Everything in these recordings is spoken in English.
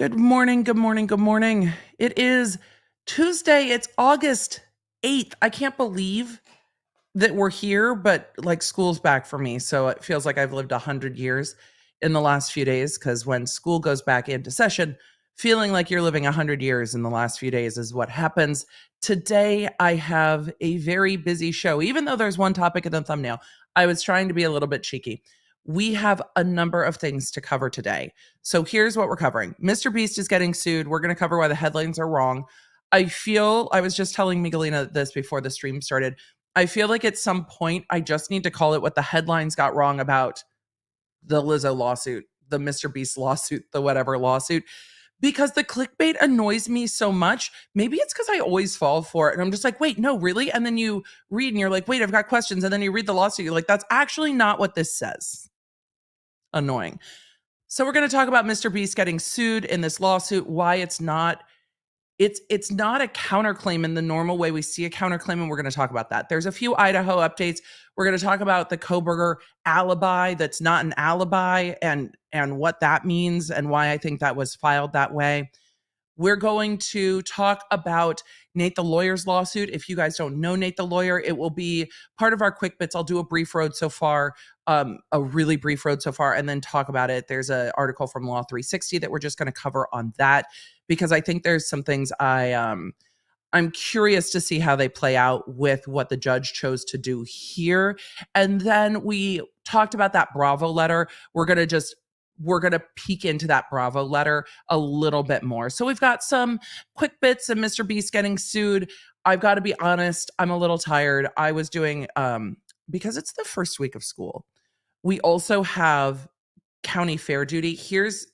Good morning, good morning, good morning. It is Tuesday. It's August 8th. I can't believe that we're here, but like school's back for me. So it feels like I've lived 100 years in the last few days because when school goes back into session, feeling like you're living 100 years in the last few days is what happens. Today, I have a very busy show. Even though there's one topic in the thumbnail, I was trying to be a little bit cheeky. We have a number of things to cover today. So here's what we're covering. Mr. Beast is getting sued. We're going to cover why the headlines are wrong. I was just telling Miguelina this before the stream started. I feel like at some point, I just need to call it what the headlines got wrong about the Lizzo lawsuit, the Mr. Beast lawsuit, the whatever lawsuit, because the clickbait annoys me so much. Maybe it's because I always fall for it. And I'm just like, wait, no, really? And then you read and you're like, wait, I've got questions. And then you read the lawsuit. You're like, that's actually not what this says. Annoying. So we're going to talk about Mr. Beast getting sued in this lawsuit, why it's not a counterclaim in the normal way we see a counterclaim, and we're going to talk about that. There's a few Idaho updates. We're going to talk about the Kohberger Alibi that's not an alibi and what that means and why I think that was filed that way. We're going to talk about Nate the Lawyer's lawsuit. If you guys don't know Nate the Lawyer, it will be part of our quick bits. I'll do a brief road so far, a really brief road so far, and then talk about it. There's an article from Law 360 that we're just going to cover on that because I think there's some things I'm curious to see how they play out with what the judge chose to do here. And then we talked about that Bravo letter. We're going to peek into that Bravo letter a little bit more. So we've got some quick bits of Mr. Beast getting sued. I've got to be honest, I'm a little tired. I was doing, because it's the first week of school, we also have county fair duty. Here's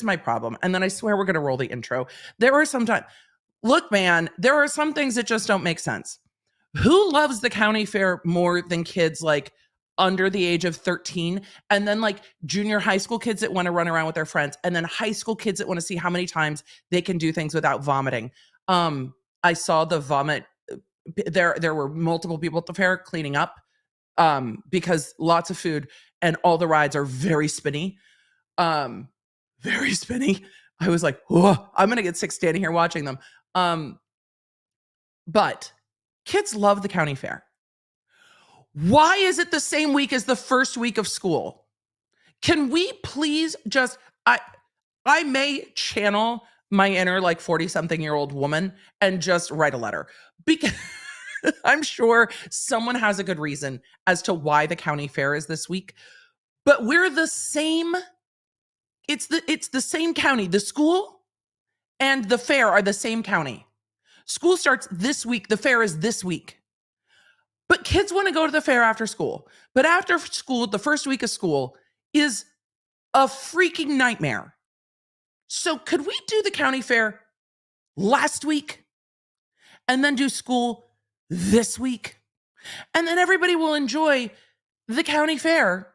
my problem. And then I swear we're going to roll the intro. There are some things that just don't make sense. Who loves the county fair more than kids like under the age of 13, and then like junior high school kids that want to run around with their friends, and then high school kids that want to see how many times they can do things without vomiting? I saw the vomit. There were multiple people at the fair cleaning up because lots of food and all the rides are very spinny. Very spinny. I was like, oh, I'm going to get sick standing here watching them. But kids love the county fair. Why is it the same week as the first week of school? Can we please just, I may channel my inner like 40-something-year-old woman and just write a letter because I'm sure someone has a good reason as to why the county fair is this week, but we're the same. It's the same county. The school and the fair are the same county. School starts this week. The fair is this week. But kids want to go to the fair after school. But after school, the first week of school is a freaking nightmare. So could we do the county fair last week and then do school this week? And then everybody will enjoy the county fair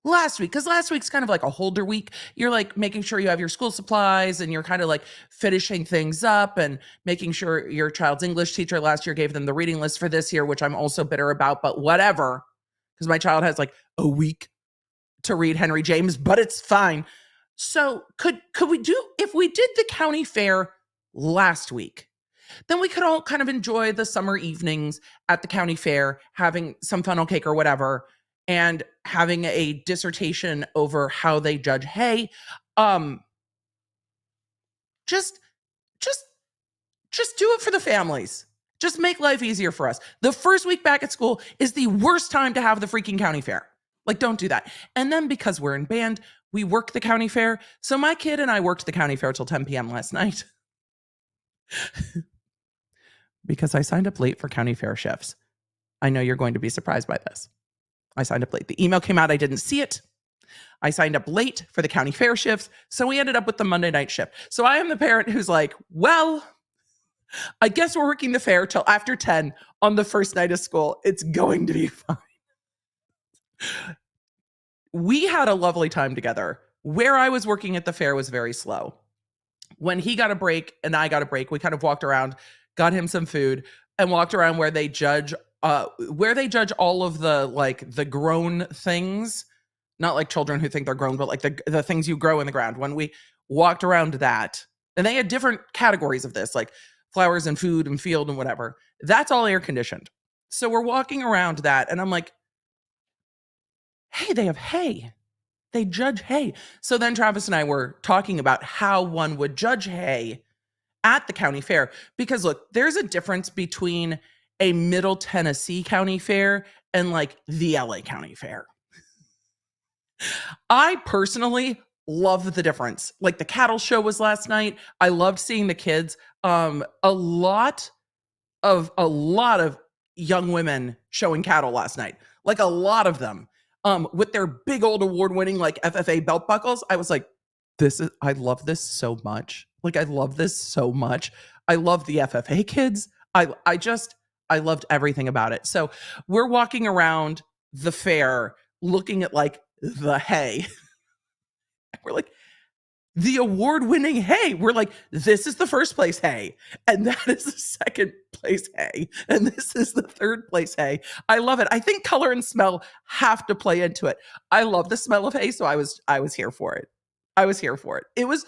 last week, because last week's kind of like a holder week. You're like making sure you have your school supplies and you're kind of like finishing things up and making sure your child's English teacher last year gave them the reading list for this year, which I'm also bitter about, but whatever, because my child has like a week to read Henry James, but it's fine. So could we do, if we did the county fair last week, then we could all kind of enjoy the summer evenings at the county fair, having some funnel cake or whatever, and having a dissertation over how they judge. Hey, just do it for the families. Just make life easier for us. The first week back at school is the worst time to have the freaking county fair. Like, don't do that. And then because we're in band, we work the county fair. So my kid and I worked the county fair till 10 p.m. last night. Because I signed up late for county fair shifts. I know you're going to be surprised by this. I signed up late. The email came out. I didn't see it. I signed up late for the county fair shifts. So we ended up with the Monday night shift. So I am the parent who's like, well, I guess we're working the fair till after 10 on the first night of school. It's going to be fine. We had a lovely time together. Where I was working at the fair was very slow. When he got a break and I got a break, we kind of walked around, got him some food, and walked around where they judge all of the like the grown things, not like children who think they're grown, but like the things you grow in the ground. When we walked around that, And they had different categories of this, like flowers and food and field and whatever. That's all air conditioned. So we're walking around that, and I'm like, hey, they have hay. They judge hay. So then Travis and I were talking about how one would judge hay at the county fair. Because look, there's a difference between a Middle Tennessee county fair and like the LA county fair. I personally love the difference. Like the cattle show was last night. I loved seeing the kids. A lot of young women showing cattle last night. Like a lot of them. With their big old award-winning like FFA belt buckles. I was like, I love this so much. Like I love this so much. I love the FFA kids. I loved everything about it. So we're walking around the fair looking at like the hay. We're like, the award-winning hay. We're like, this is the first place hay, and that is the second place hay, and this is the third place hay. I love it. I think color and smell have to play into it. I love the smell of hay, so I was here for it. I was here for it. It was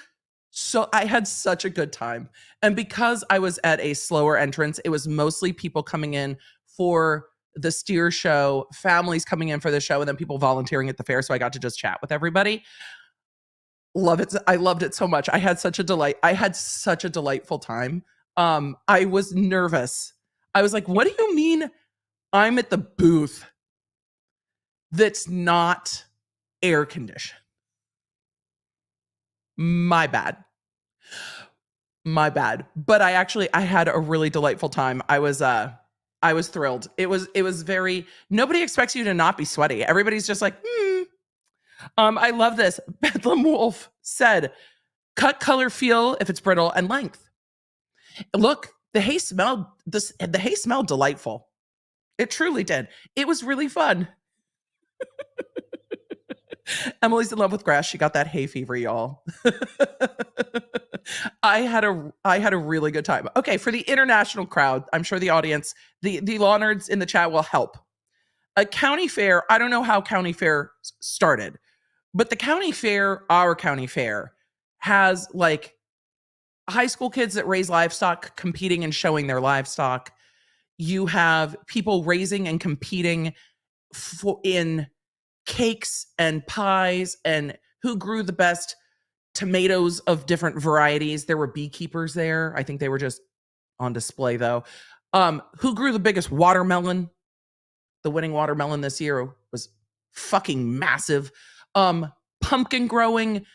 so, I had such a good time. And because I was at a slower entrance, it was mostly people coming in for the steer show, families coming in for the show, and then people volunteering at the fair. So I got to just chat with everybody. Love it. I loved it so much. I had such a delightful time. I was nervous. I was like, what do you mean I'm at the booth that's not air conditioned? My bad. But I had a really delightful time. I was thrilled. It was very, nobody expects you to not be sweaty. Everybody's just like, I love this. Bedlam Wolf said, cut, color, feel if it's brittle, and length. Look, the hay smelled delightful. It truly did. It was really fun. Emily's in love with grass. She got that hay fever, y'all. I had a really good time. Okay, for the international crowd, I'm sure the audience, the law nerds in the chat will help. A county fair, I don't know how county fair started, but the county fair, our county fair, has like high school kids that raise livestock competing and showing their livestock. You have people raising and competing in cakes and pies and who grew the best tomatoes of different varieties. There were beekeepers there. I think they were just on display though. Who grew the biggest watermelon? The winning watermelon this year was fucking massive. Pumpkin growing,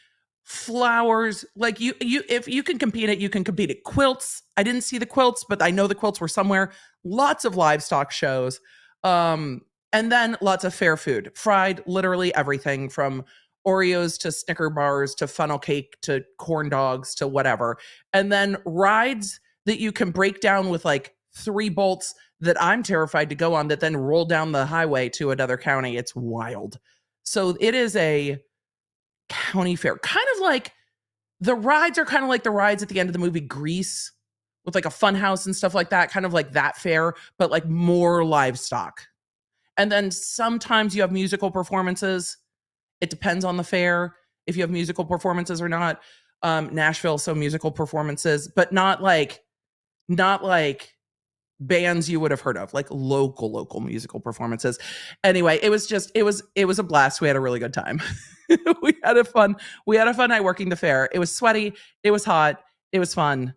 flowers. Like if you can compete it, you can compete at quilts. I didn't see the quilts, but I know the quilts were somewhere. Lots of livestock shows. And then lots of fair food, fried, literally everything from Oreos to Snicker bars to funnel cake to corn dogs to whatever. And then rides that you can break down with like 3 bolts that I'm terrified to go on that then roll down the highway to another county. It's wild. So it is a county fair, kind of like the rides are kind of like the rides at the end of the movie Grease with like a fun house and stuff like that, kind of like that fair, but like more livestock. And then sometimes you have musical performances. It depends on the fair if you have musical performances or not. Nashville, so musical performances, but not like bands you would have heard of, like local musical performances. Anyway, it was a blast. We had a really good time. we had a fun night working the fair. It was sweaty, it was hot, it was fun.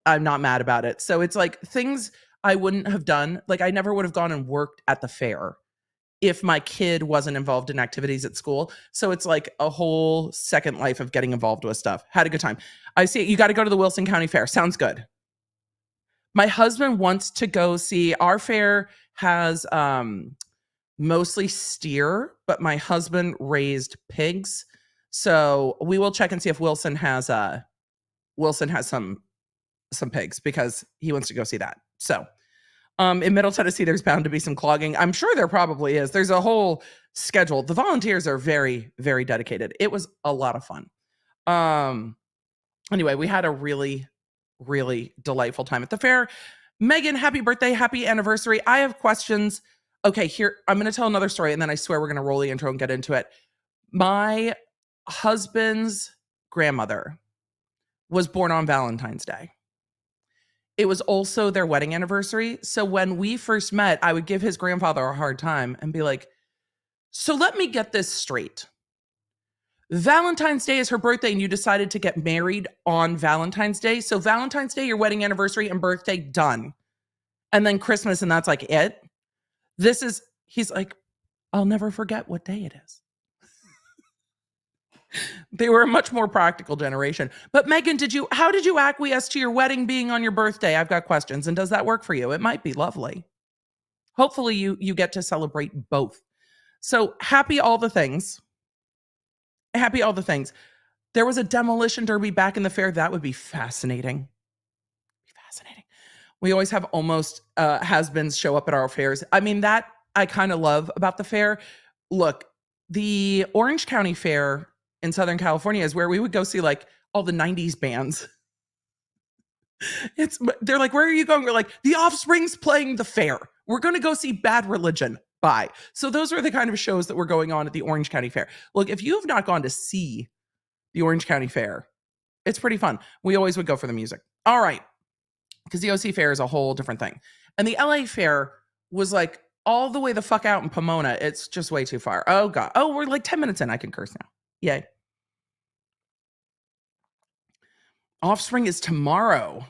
I'm not mad about it. So it's like things I wouldn't have done. Like I never would have gone and worked at the fair if my kid wasn't involved in activities at school. So it's like a whole second life of getting involved with stuff. Had a good time. I see it. You got to go to the Wilson County Fair. Sounds good. My husband wants to go see, our fair has mostly steer, but my husband raised pigs. So we will check and see if Wilson has some pigs because he wants to go see that. So in Middle Tennessee, there's bound to be some clogging. I'm sure there probably is. There's a whole schedule. The volunteers are very, very dedicated. It was a lot of fun. Anyway, we had a really, really delightful time at the fair. Megan, happy birthday, happy anniversary. I have questions. Okay, here, I'm going to tell another story, and then I swear we're going to roll the intro and get into it. My husband's grandmother was born on Valentine's Day. It was also their wedding anniversary. So when we first met, I would give his grandfather a hard time and be like, so let me get this straight. Valentine's Day is her birthday and you decided to get married on Valentine's Day. So Valentine's Day, your wedding anniversary and birthday, done. And then Christmas, and that's like it. He's like, I'll never forget what day it is. They were a much more practical generation. But Megan, how did you acquiesce to your wedding being on your birthday? I've got questions. And does that work for you? It might be lovely. Hopefully you get to celebrate both. So happy all the things. Happy all the things. There was a demolition derby back in the fair. That would be fascinating. Fascinating. We always have almost has-beens show up at our fairs. I mean, that I kind of love about the fair. Look, the Orange County Fair in Southern California is where we would go see like all the 90s bands. They're like, where are you going? We're like, The Offspring's playing the fair. We're going to go see Bad Religion. Bye. So those are the kind of shows that were going on at the Orange County Fair. Look, if you have not gone to see the Orange County Fair, it's pretty fun. We always would go for the music. All right. Because the OC Fair is a whole different thing. And the LA Fair was like all the way the fuck out in Pomona. It's just way too far. Oh, God. Oh, we're like 10 minutes in. I can curse now. Yay. Offspring is tomorrow.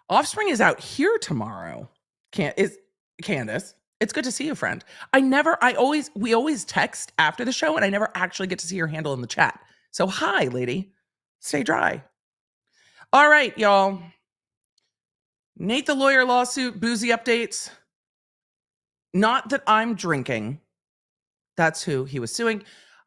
Offspring is out here tomorrow. Candace. It's good to see you, friend. We always text after the show and I never actually get to see your handle in the chat. So hi, lady. Stay dry. All right, y'all. Nate the Lawyer Lawsuit, boozy updates. Not that I'm drinking. That's who he was suing.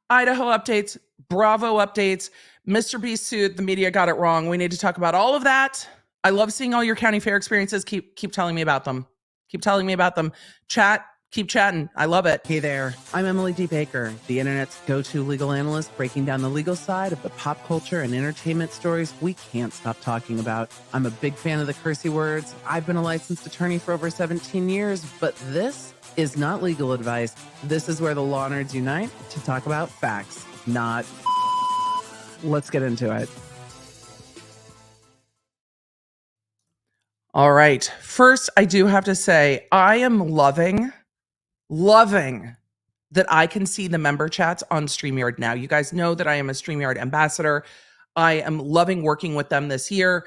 Idaho updates, Bravo updates, Mr. Beast suit, the media got it wrong. We need to talk about all of that. I love seeing all your county fair experiences. Keep telling me about them. Keep telling me about them. Chat, keep chatting. I love it. Hey there, I'm Emily D. Baker, the internet's go-to legal analyst, breaking down the legal side of the pop culture and entertainment stories we can't stop talking about. I'm a big fan of the cursey words. I've been a licensed attorney for over 17 years, but this is not legal advice. This is where the law nerds unite to talk about facts, not... Let's get into it. All right. First, I do have to say, I am loving that I can see the member chats on StreamYard now. You guys know that I am a StreamYard ambassador. I am loving working with them this year.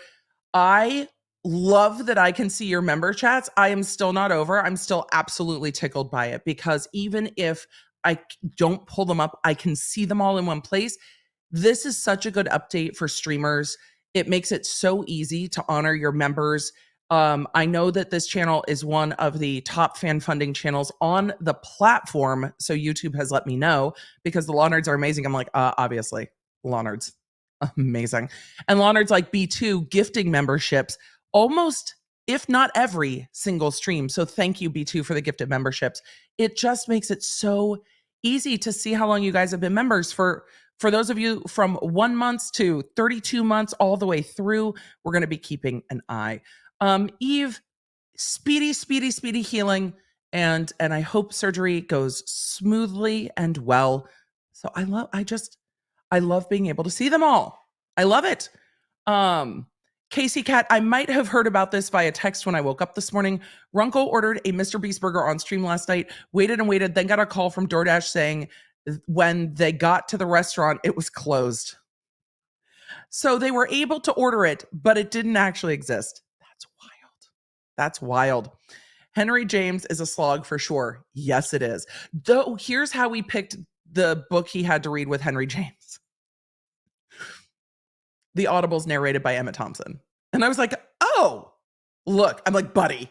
I love that I can see your member chats. I am still not over. I'm still absolutely tickled by it because even if I don't pull them up, I can see them all in one place. This is such a good update for streamers. It makes it so easy to honor your members. I know that this channel is one of the top fan funding channels on the platform. So YouTube has let me know because the law nerds are amazing. I'm like, obviously, law nerds, amazing. And law nerds like B2 gifting memberships almost, if not every single stream. So thank you, B2, for the gifted memberships. It just makes it so easy to see how long you guys have been members. For those of you from 1 month to 32 months all the way through, we're going to be keeping an eye. Eve, speedy healing, and I hope surgery goes smoothly and well. So I love being able to see them all. I love it. Casey Cat, I might have heard about this via text when I woke up this morning. Runko ordered a Mr. Beast burger on stream last night, waited, then got a call from DoorDash saying when they got to the restaurant, it was closed. So they were able to order it, but it didn't actually exist. That's wild. Henry James is a slog for sure. Yes, it is. Though here's how we picked the book he had to read with Henry James. The Audible's narrated by Emma Thompson. And I was like, oh, look, I'm like, buddy.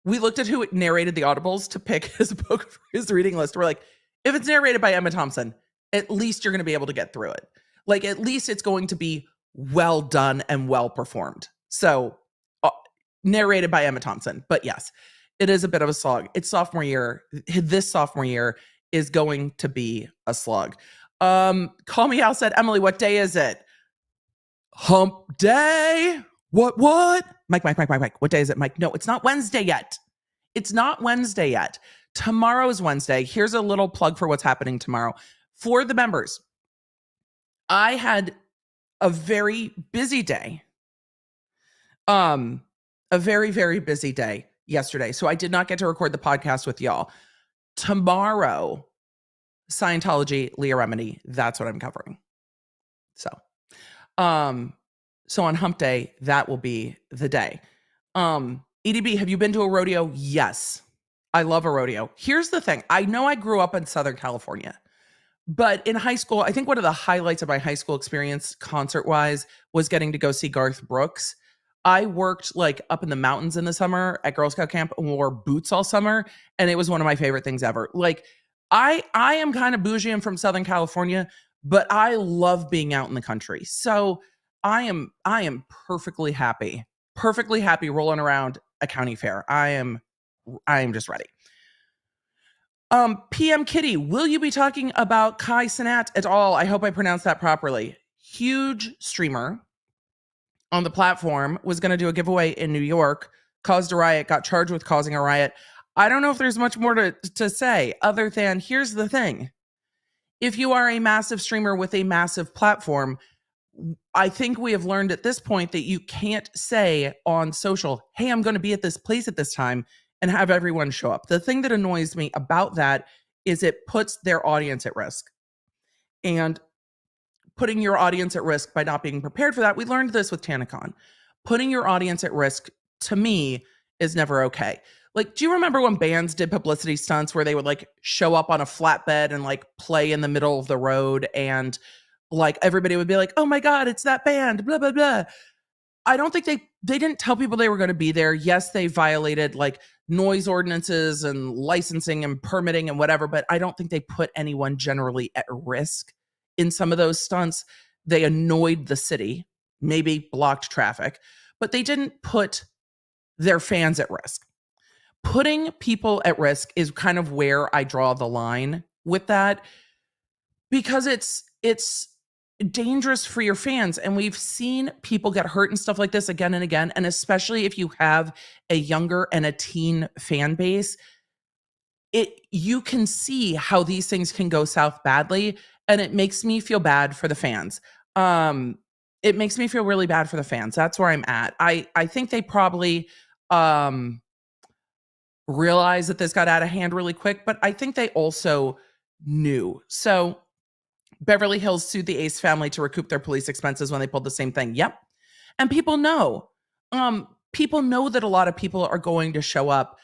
We looked at who narrated the Audibles to pick his book for his reading list. We're like, if it's narrated by Emma Thompson, at least you're going to be able to get through it. Like, at least it's going to be well done and well performed. So narrated by Emma Thompson. But yes, it is a bit of a slog. It's sophomore year. This sophomore year is going to be a slog. Call Me Al said, Emily, what day is it? Hump day. What? Mike. What day is it, Mike? No, it's not Wednesday yet. It's not Wednesday yet. Tomorrow is Wednesday. Here's a little plug for what's happening tomorrow. For the members, I had a very busy day. A very, very busy day yesterday. So I did not get to record the podcast with y'all. Tomorrow, Scientology, Leah Remini, that's what I'm covering. So on hump day, that will be the day. EDB, have you been to a rodeo? Yes. I love a rodeo. Here's the thing. I know I grew up in Southern California, but in high school, I think one of the highlights of my high school experience concert-wise was getting to go see Garth Brooks. I worked like up in the mountains in the summer at Girl Scout camp and wore boots all summer, and it was one of my favorite things ever. Like I am kind of bougie. I'm from Southern California, but I love being out in the country. So I am perfectly happy rolling around a county fair. I am just ready. PM Kitty, will you be talking about Cenat at all? I hope I pronounced that properly. Huge streamer on the platform was going to do a giveaway in New York, caused a riot, got charged with causing a riot. I don't know if there's much more to say other than here's the thing. If you are a massive streamer with a massive platform, I think we have learned at this point that you can't say on social, hey, I'm going to be at this place at this time and have everyone show up. The thing that annoys me about that is it puts their audience at risk. And putting your audience at risk by not being prepared for that, we learned this with TanaCon. Putting your audience at risk, to me, is never okay. Like, do you remember when bands did publicity stunts where they would like show up on a flatbed and like play in the middle of the road and like everybody would be like, oh my God, it's that band, blah, blah, blah. I don't think they didn't tell people they were going to be there. Yes, they violated like noise ordinances and licensing and permitting and whatever, but I don't think they put anyone generally at risk in some of those stunts. They annoyed the city, maybe blocked traffic, but they didn't put their fans at risk. Putting people at risk is kind of where I draw the line with that, because it's dangerous for your fans. And we've seen people get hurt and stuff like this again and again. And especially if you have a younger and a teen fan base, you can see how these things can go south badly. And it makes me feel bad for the fans. It makes me feel really bad for the fans. That's where I'm at. I think they probably realized that this got out of hand really quick, but I think they also knew. So Beverly Hills sued the Ace family to recoup their police expenses when they pulled the same thing. Yep. And people know. People know that a lot of people are going to show up.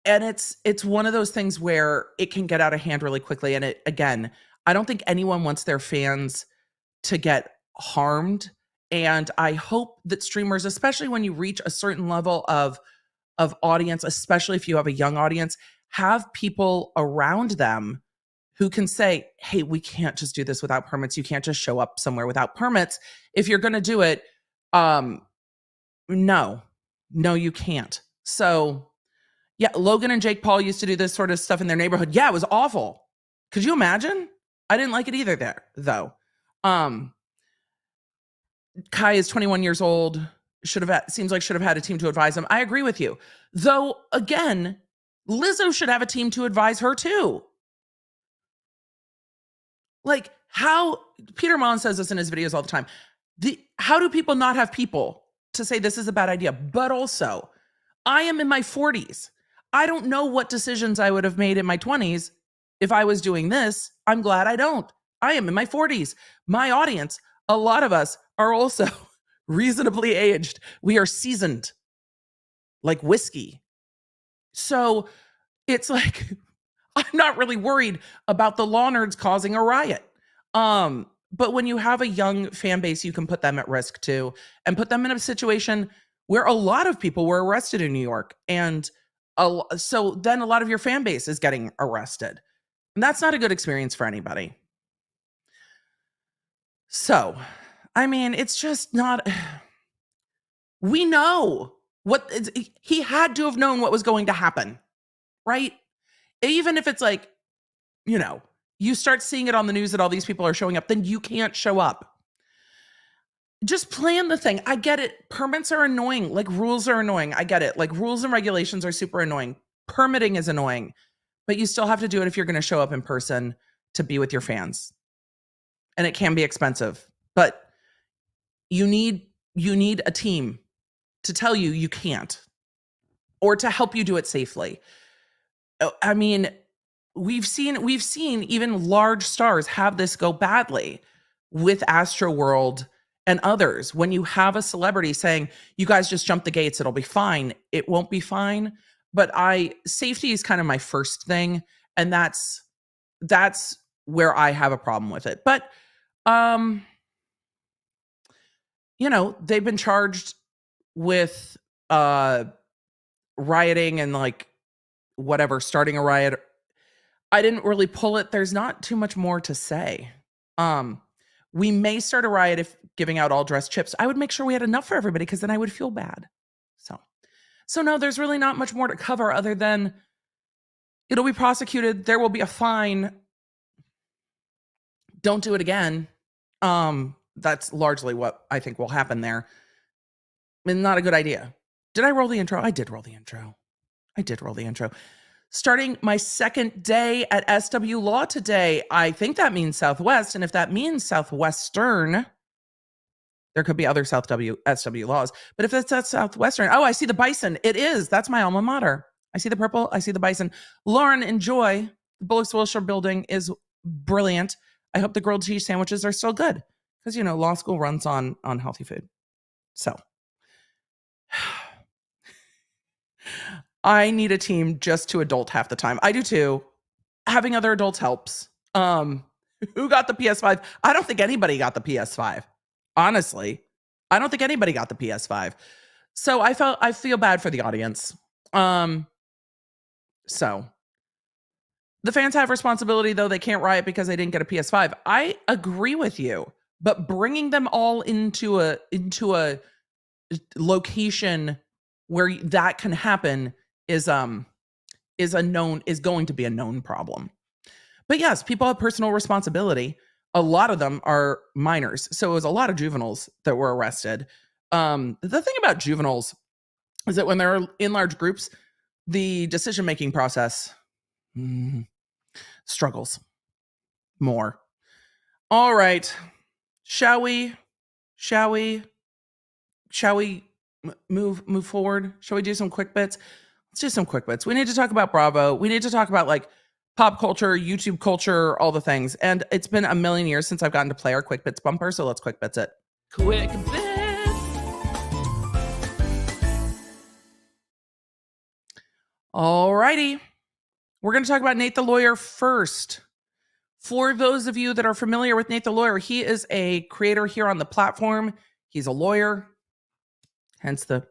And it's one of those things where it can get out of hand really quickly. And again, I don't think anyone wants their fans to get harmed. And I hope that streamers, especially when you reach a certain level of audience, especially if you have a young audience, have people around them who can say, hey, we can't just do this without permits. You can't just show up somewhere without permits. If you're going to do it, no, you can't. So yeah, Logan and Jake Paul used to do this sort of stuff in their neighborhood. Yeah, it was awful. Could you imagine? I didn't like it either there, though. Kai is 21 years old. Seems like should have had a team to advise him. I agree with you. Though, again, Lizzo should have a team to advise her too. Like, how Peter Mullen says this in his videos all the time. How do people not have people to say this is a bad idea? But also, I am in my 40s. I don't know what decisions I would have made in my 20s if I was doing this. I'm glad I don't. I am in my 40s. My audience, a lot of us are also reasonably aged. We are seasoned like whiskey. So it's like, I'm not really worried about the law nerds causing a riot. But when you have a young fan base, you can put them at risk too, and put them in a situation where a lot of people were arrested in New York. And so then a lot of your fan base is getting arrested. And that's not a good experience for anybody. So, I mean, it's just not, we know he had to have known what was going to happen, right? Even if it's like, you start seeing it on the news that all these people are showing up, then you can't show up. Just plan the thing. I get it. Permits are annoying. Like, rules are annoying. I get it. Like, rules and regulations are super annoying. Permitting is annoying, but you still have to do it if you're going to show up in person to be with your fans. And it can be expensive, but you need a team to tell you you can't, or to help you do it safely. I mean, we've seen even large stars have this go badly with Astroworld and others. When you have a celebrity saying, you guys just jump the gates, it'll be fine. It won't be fine. But safety is kind of my first thing. And that's where I have a problem with it. But, they've been charged with rioting and like whatever, starting a riot. I didn't really pull it. There's not too much more to say. We may start a riot if giving out all dressed chips. I would make sure we had enough for everybody, because then I would feel bad. So no, there's really not much more to cover other than it'll be prosecuted. There will be a fine. Don't do it again. That's largely what I think will happen there. Not a good idea. Did I roll the intro? I did roll the intro. Starting my second day at SW Law today. I think that means Southwest. And if that means Southwestern, there could be other SW laws. But if that's Southwestern, oh, I see the bison. It is. That's my alma mater. I see the purple. I see the bison. Lauren, enjoy. The Bullocks Wilshire building is brilliant. I hope the grilled cheese sandwiches are still good, because, law school runs on healthy food. So I need a team just to adult half the time. I do too. Having other adults helps. Who got the PS5? I don't think anybody got the PS5. Honestly, I don't think anybody got the PS5. So I feel bad for the audience. So the fans have responsibility, though. They can't riot because they didn't get a PS5. I agree with you, but bringing them all into a location where that can happen is going to be a known problem. But yes, people have personal responsibility. A lot of them are minors. So it was a lot of juveniles that were arrested. The thing about juveniles is that when they're in large groups, the decision-making process struggles more. All right. Shall we move forward? Shall we do some quick bits? Let's do some quick bits. We need to talk about Bravo. We need to talk about like pop culture, YouTube culture, all the things. And it's been a million years since I've gotten to play our quick bits bumper. So let's quick bits it. Quick bits. All righty. We're going to talk about Nate the Lawyer first. For those of you that are familiar with Nate the Lawyer, he is a creator here on the platform. He's a lawyer, hence the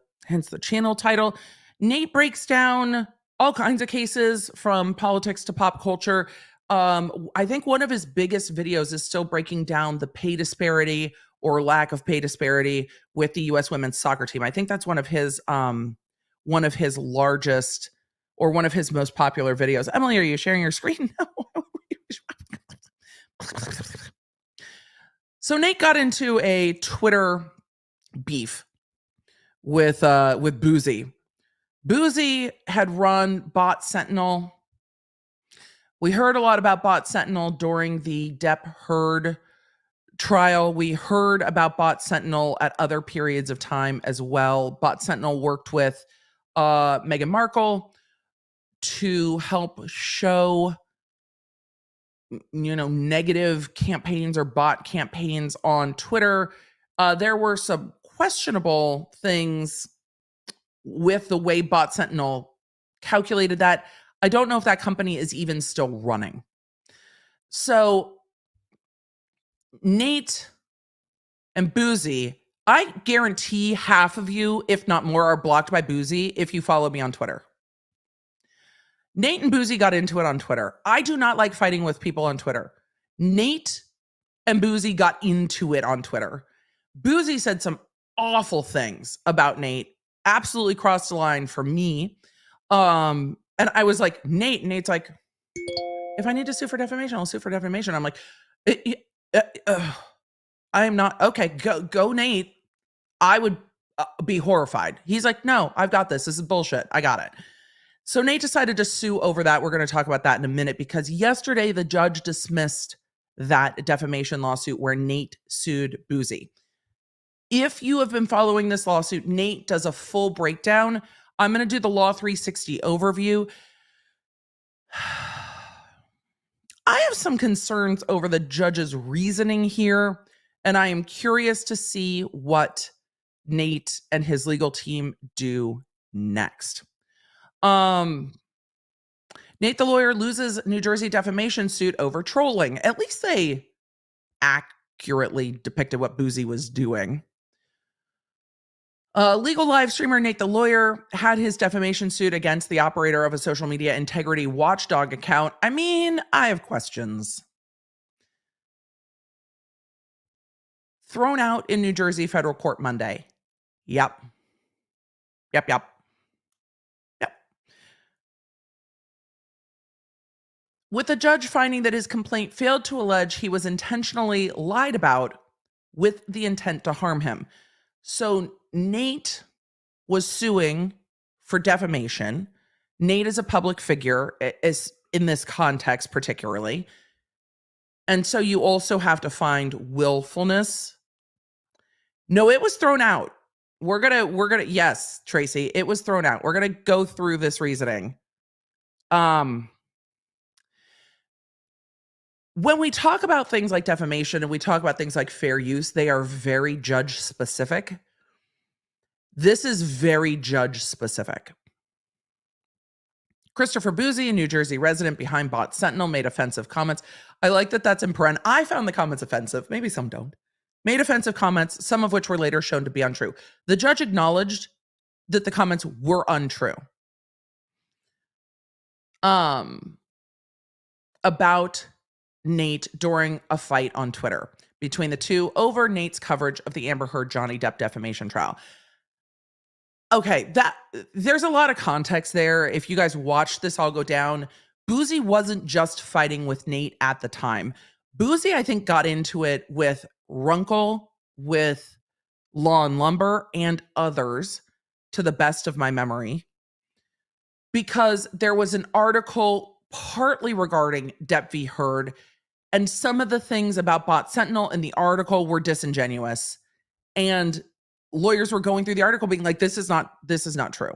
channel title. Nate breaks down all kinds of cases from politics to pop culture. I think one of his biggest videos is still breaking down the pay disparity or lack of pay disparity with the U.S. women's soccer team. I think that's one of his largest or one of his most popular videos. Emily, are you sharing your screen? So Nate got into a Twitter beef with Boozy. Boozy had run Bot Sentinel. We heard a lot about Bot Sentinel during the Depp Heard trial. We heard about Bot Sentinel at other periods of time as well. Bot Sentinel worked with Meghan Markle to help show, negative campaigns or bot campaigns on Twitter. There were some questionable things with the way Bot Sentinel calculated that. I don't know if that company is even still running. So Nate and Boozy, I guarantee half of you, if not more, are blocked by Boozy if you follow me on Twitter. Nate and Boozy got into it on Twitter. I do not like fighting with people on Twitter. Nate and Boozy got into it on Twitter. Boozy said some awful things about Nate, absolutely crossed the line for me. And I was like, Nate. Nate's like, if I need to sue for defamation, I'll sue for defamation. I'm like, I am not. Okay, go, Nate. I would be horrified. He's like, no, I've got this. This is bullshit. I got it. So Nate decided to sue over that. We're going to talk about that in a minute, because yesterday the judge dismissed that defamation lawsuit where Nate sued Boozy. If you have been following this lawsuit, Nate does a full breakdown. I'm going to do the Law 360 overview. I have some concerns over the judge's reasoning here, and I am curious to see what Nate and his legal team do next. Nate the lawyer loses New Jersey defamation suit over trolling. At least they accurately depicted what Boozy was doing. Legal live streamer Nate the lawyer had his defamation suit against the operator of a social media integrity watchdog account. I mean, I have questions. Thrown out in New Jersey federal court Monday. Yep. With the judge finding that his complaint failed to allege he was intentionally lied about with the intent to harm him. So Nate was suing for defamation. Nate is a public figure, is in this context particularly. And so you also have to find willfulness. No, it was thrown out. We're gonna, yes, Tracy, it was thrown out. We're gonna go through this reasoning. When we talk about things like defamation and we talk about things like fair use, they are very judge specific. This is very judge specific. Christopher Boozy, a New Jersey resident behind Bot Sentinel, made offensive comments. I like that that's in paren. I found the comments offensive. Maybe some don't. Made offensive comments, some of which were later shown to be untrue. The judge acknowledged that the comments were untrue. About Nate during a fight on Twitter between the two over Nate's coverage of the Amber Heard Johnny Depp defamation trial. Okay, there's a lot of context there. If you guys watched this all go down, Boozy wasn't just fighting with Nate at the time. Boozy, I think, got into it with Runkle, with Law and Lumber, and others, to the best of my memory, because there was an article partly regarding Depp v. Heard, and some of the things about Bot Sentinel in the article were disingenuous. And lawyers were going through the article being like, this is not true.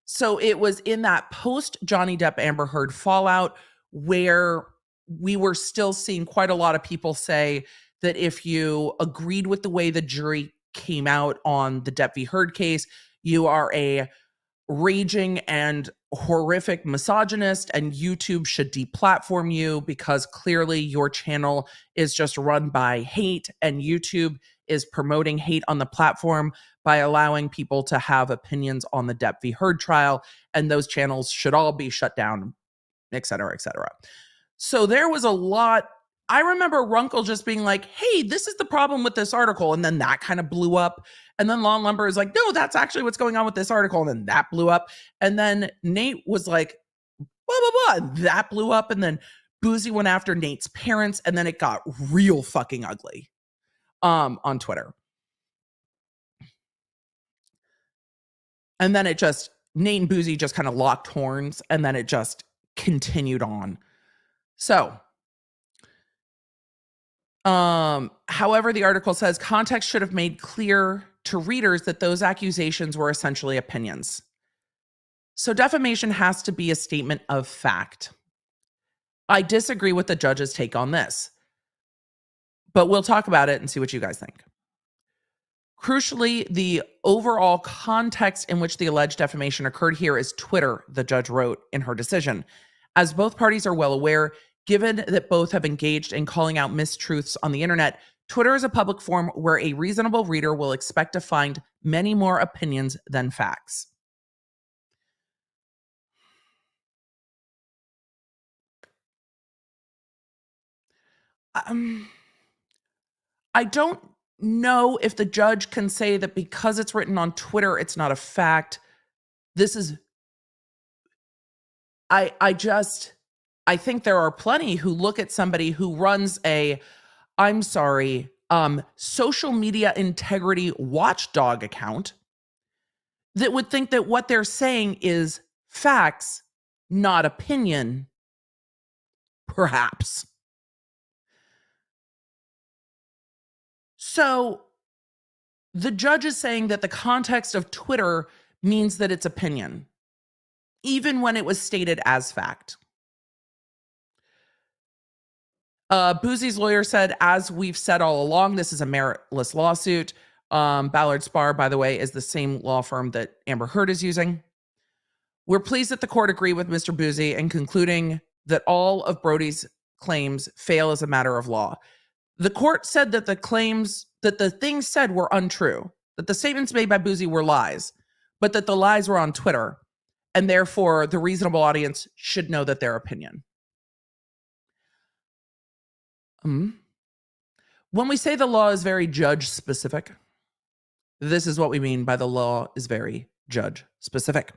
So it was in that post Johnny Depp Amber Heard fallout where we were still seeing quite a lot of people say that if you agreed with the way the jury came out on the Depp v. Heard case, you are a raging and horrific misogynist, and YouTube should deplatform you because clearly your channel is just run by hate, and YouTube is promoting hate on the platform by allowing people to have opinions on the Depp v. Heard trial, and those channels should all be shut down, et cetera, et cetera. So there was a lot. I remember Runkle just being like, hey, this is the problem with this article. And then that kind of blew up. And then Law and Lumber is like, no, that's actually what's going on with this article. And then that blew up. And then Nate was like, blah, blah, blah. And that blew up. And then Boozy went after Nate's parents. And then it got real fucking ugly on Twitter. And then it just, Nate and Boozy just kind of locked horns. And then it just continued on. So, however, the article says context should have made clear to readers that those accusations were essentially opinions. So defamation has to be a statement of fact. I disagree with the judge's take on this, but we'll talk about it and see what you guys think. Crucially, the overall context in which the alleged defamation occurred here is Twitter, the judge wrote in her decision. As both parties are well aware, given that both have engaged in calling out mistruths on the internet, Twitter is a public forum where a reasonable reader will expect to find many more opinions than facts. I don't know if the judge can say that because it's written on Twitter, it's not a fact. This is, I think there are plenty who look at somebody who runs social media integrity watchdog account that would think that what they're saying is facts, not opinion, perhaps. So The judge is saying that the context of Twitter means that it's opinion, even when it was stated as fact. Boozy's lawyer said, as we've said all along, this is a meritless lawsuit. Ballard Spahr, by the way, is the same law firm that Amber Heard is using. We're pleased that the court agreed with Mr. Boozy in concluding that all of Brody's claims fail as a matter of law. The court said that the things said were untrue, that the statements made by Boozy were lies, but that the lies were on Twitter, and therefore the reasonable audience should know that their opinion. When we say the law is very judge specific, this is what we mean by the law is very judge specific.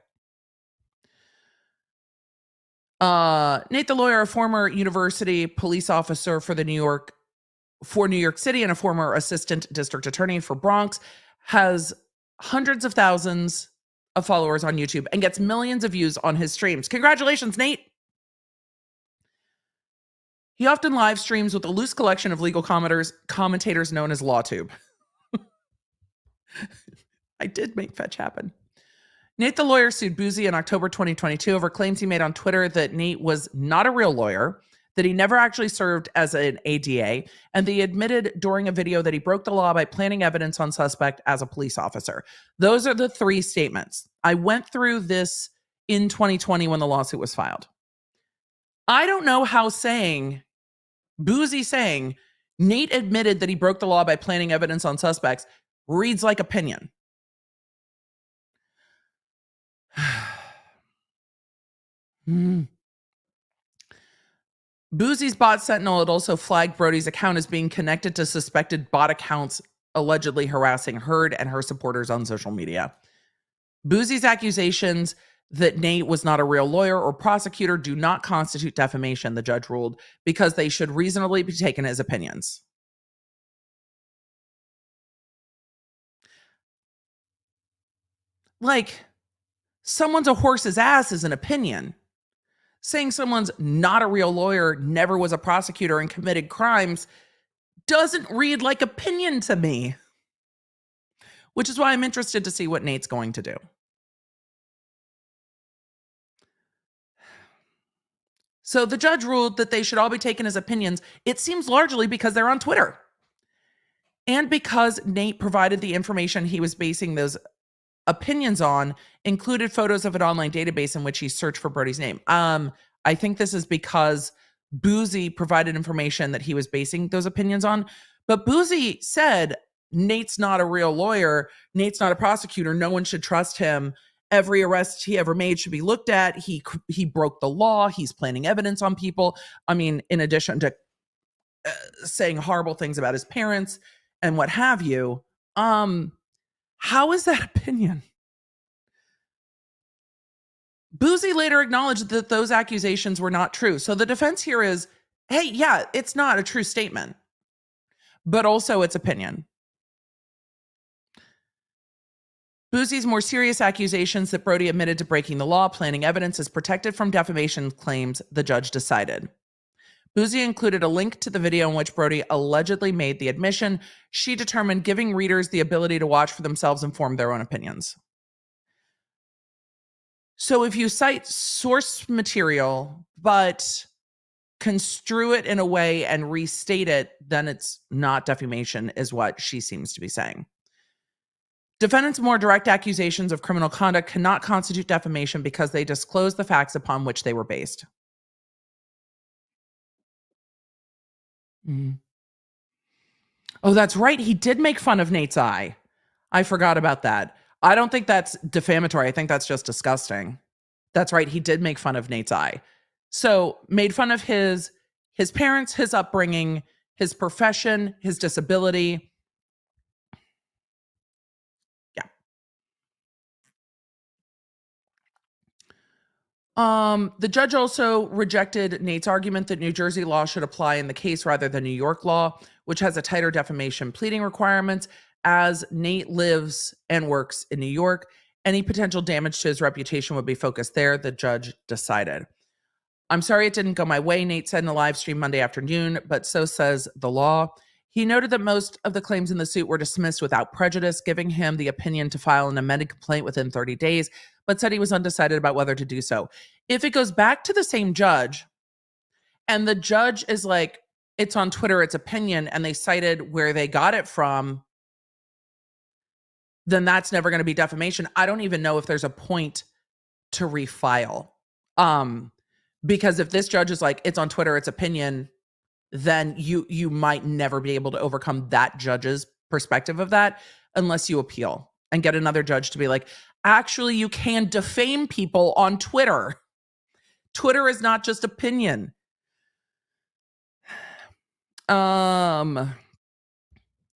Nate the lawyer, a former university police officer for New York City and a former assistant district attorney for Bronx, has hundreds of thousands of followers on YouTube and gets millions of views on his streams. Congratulations, Nate. He often live streams with a loose collection of legal commentators known as LawTube. I did make fetch happen. Nate the lawyer sued Boozy in October 2022 over claims he made on Twitter that Nate was not a real lawyer, that he never actually served as an ADA, and that he admitted during a video that he broke the law by planting evidence on suspect as a police officer. Those are the three statements. I went through this in 2020 when the lawsuit was filed. I don't know how Boozy saying Nate admitted that he broke the law by planting evidence on suspects reads like opinion. Boozy's bot Sentinel had also flagged Brody's account as being connected to suspected bot accounts allegedly harassing Heard and her supporters on social media. Boozy's accusations that Nate was not a real lawyer or prosecutor do not constitute defamation, the judge ruled, because they should reasonably be taken as opinions. Like, someone's a horse's ass is an opinion. Saying someone's not a real lawyer, never was a prosecutor, and committed crimes doesn't read like opinion to me. Which is why I'm interested to see what Nate's going to do. So the judge ruled that they should all be taken as opinions. It seems largely because they're on Twitter. And because Nate provided the information he was basing those opinions on, included photos of an online database in which he searched for Brody's name. I think this is because Boozy provided information that he was basing those opinions on. But Boozy said, Nate's not a real lawyer. Nate's not a prosecutor. No one should trust him. Every arrest he ever made should be looked at. He broke the law. He's planting evidence on people. I mean, in addition to saying horrible things about his parents and what have you. How is that opinion? Boozy later acknowledged that those accusations were not true. So the defense here is, hey, yeah, it's not a true statement, but also it's opinion. Boozy's more serious accusations that Brody admitted to breaking the law, planting evidence, is protected from defamation claims, the judge decided. Boozy included a link to the video in which Brody allegedly made the admission. She determined giving readers the ability to watch for themselves and form their own opinions. So if you cite source material, but construe it in a way and restate it, then it's not defamation, is what she seems to be saying. Defendants' more direct accusations of criminal conduct cannot constitute defamation because they disclose the facts upon which they were based. Oh, that's right. He did make fun of Nate's eye. I forgot about that. I don't think that's defamatory. I think that's just disgusting. That's right. He did make fun of Nate's eye. So made fun of his parents, his upbringing, his profession, his disability. Yeah. The judge also rejected Nate's argument that New Jersey law should apply in the case rather than New York law, which has a tighter defamation pleading requirements. As Nate lives and works in New York, any potential damage to his reputation would be focused there, the judge decided. I'm sorry it didn't go my way, Nate said in a live stream Monday afternoon, but so says the law. He noted that most of the claims in the suit were dismissed without prejudice, giving him the opinion to file an amended complaint within 30 days, but said he was undecided about whether to do so. If it goes back to the same judge, and the judge is like, it's on Twitter, it's opinion, and they cited where they got it from, then that's never going to be defamation. I don't even know if there's a point to refile. Because if this judge is like, it's on Twitter, it's opinion, then you might never be able to overcome that judge's perspective of that unless you appeal and get another judge to be like, actually, you can defame people on Twitter. Twitter is not just opinion.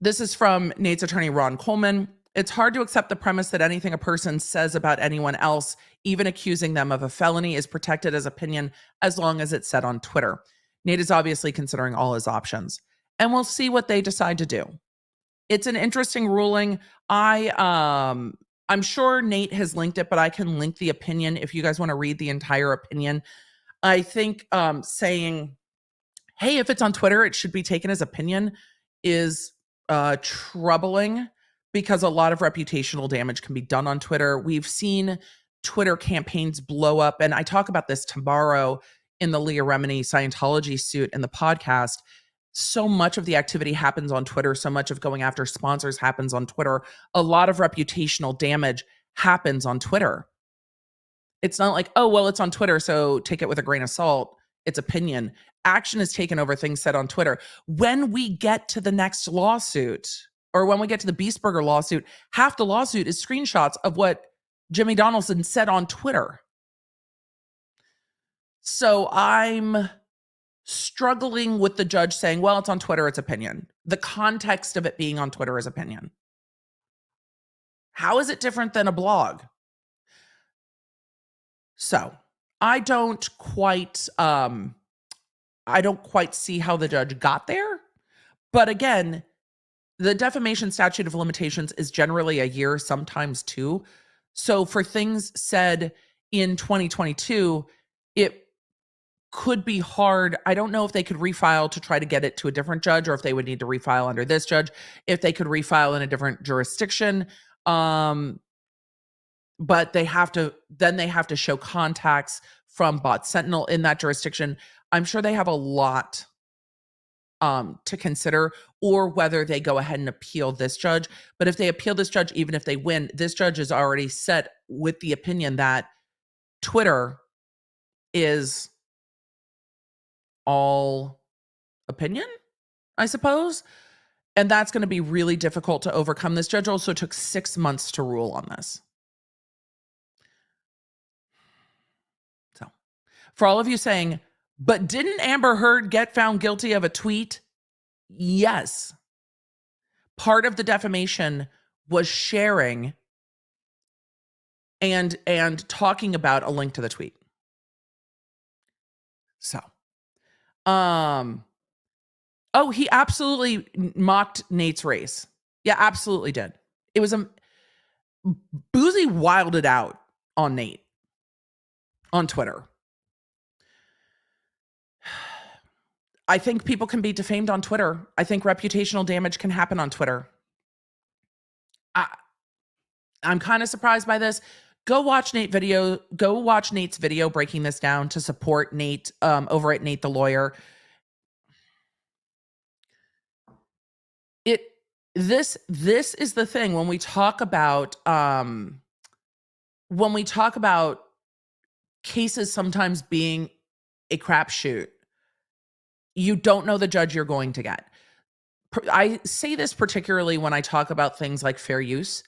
This is from Nate's attorney, Ron Coleman. It's hard to accept the premise that anything a person says about anyone else, even accusing them of a felony, is protected as opinion as long as it's said on Twitter. Nate is obviously considering all his options, and we'll see what they decide to do. It's an interesting ruling. I'm sure Nate has linked it, but I can link the opinion if you guys want to read the entire opinion. I think saying, hey, if it's on Twitter, it should be taken as opinion is troubling, because a lot of reputational damage can be done on Twitter. We've seen Twitter campaigns blow up, and I talk about this tomorrow in the Leah Remini Scientology suit in the podcast. So much of the activity happens on Twitter. So much of going after sponsors happens on Twitter. A lot of reputational damage happens on Twitter. It's not like, oh, well, it's on Twitter, so take it with a grain of salt. It's opinion. Action is taken over things said on Twitter. When we get to the next lawsuit, or when we get to the BeastBurger lawsuit, half the lawsuit is screenshots of what Jimmy Donaldson said on Twitter. So I'm struggling with the judge saying, well, it's on Twitter, it's opinion. The context of it being on Twitter is opinion. How is it different than a blog? So I don't quite see how the judge got there. But again, the defamation statute of limitations is generally a year, sometimes two. So for things said in 2022, it could be hard. I don't know if they could refile to try to get it to a different judge, or if they would need to refile under this judge, if they could refile in a different jurisdiction. But they have to show contacts from Bot Sentinel in that jurisdiction. I'm sure they have a lot to consider, or whether they go ahead and appeal this judge. But if they appeal this judge, even if they win, this judge is already set with the opinion that Twitter is all opinion, I suppose. And that's going to be really difficult to overcome. This judge also took 6 months to rule on this. So for all of you saying, but didn't Amber Heard get found guilty of a tweet? Yes. Part of the defamation was sharing and talking about a link to the tweet. So, oh, he absolutely mocked Nate's race. Yeah, absolutely did. It was Boozy wilded out on Nate on Twitter. I think people can be defamed on Twitter. I think reputational damage can happen on Twitter. I'm kind of surprised by this. Go watch Nate's video breaking this down to support Nate over at Nate the Lawyer. This is the thing when we talk about cases sometimes being a crapshoot. You don't know the judge you're going to get. I say this particularly when I talk about things like fair use.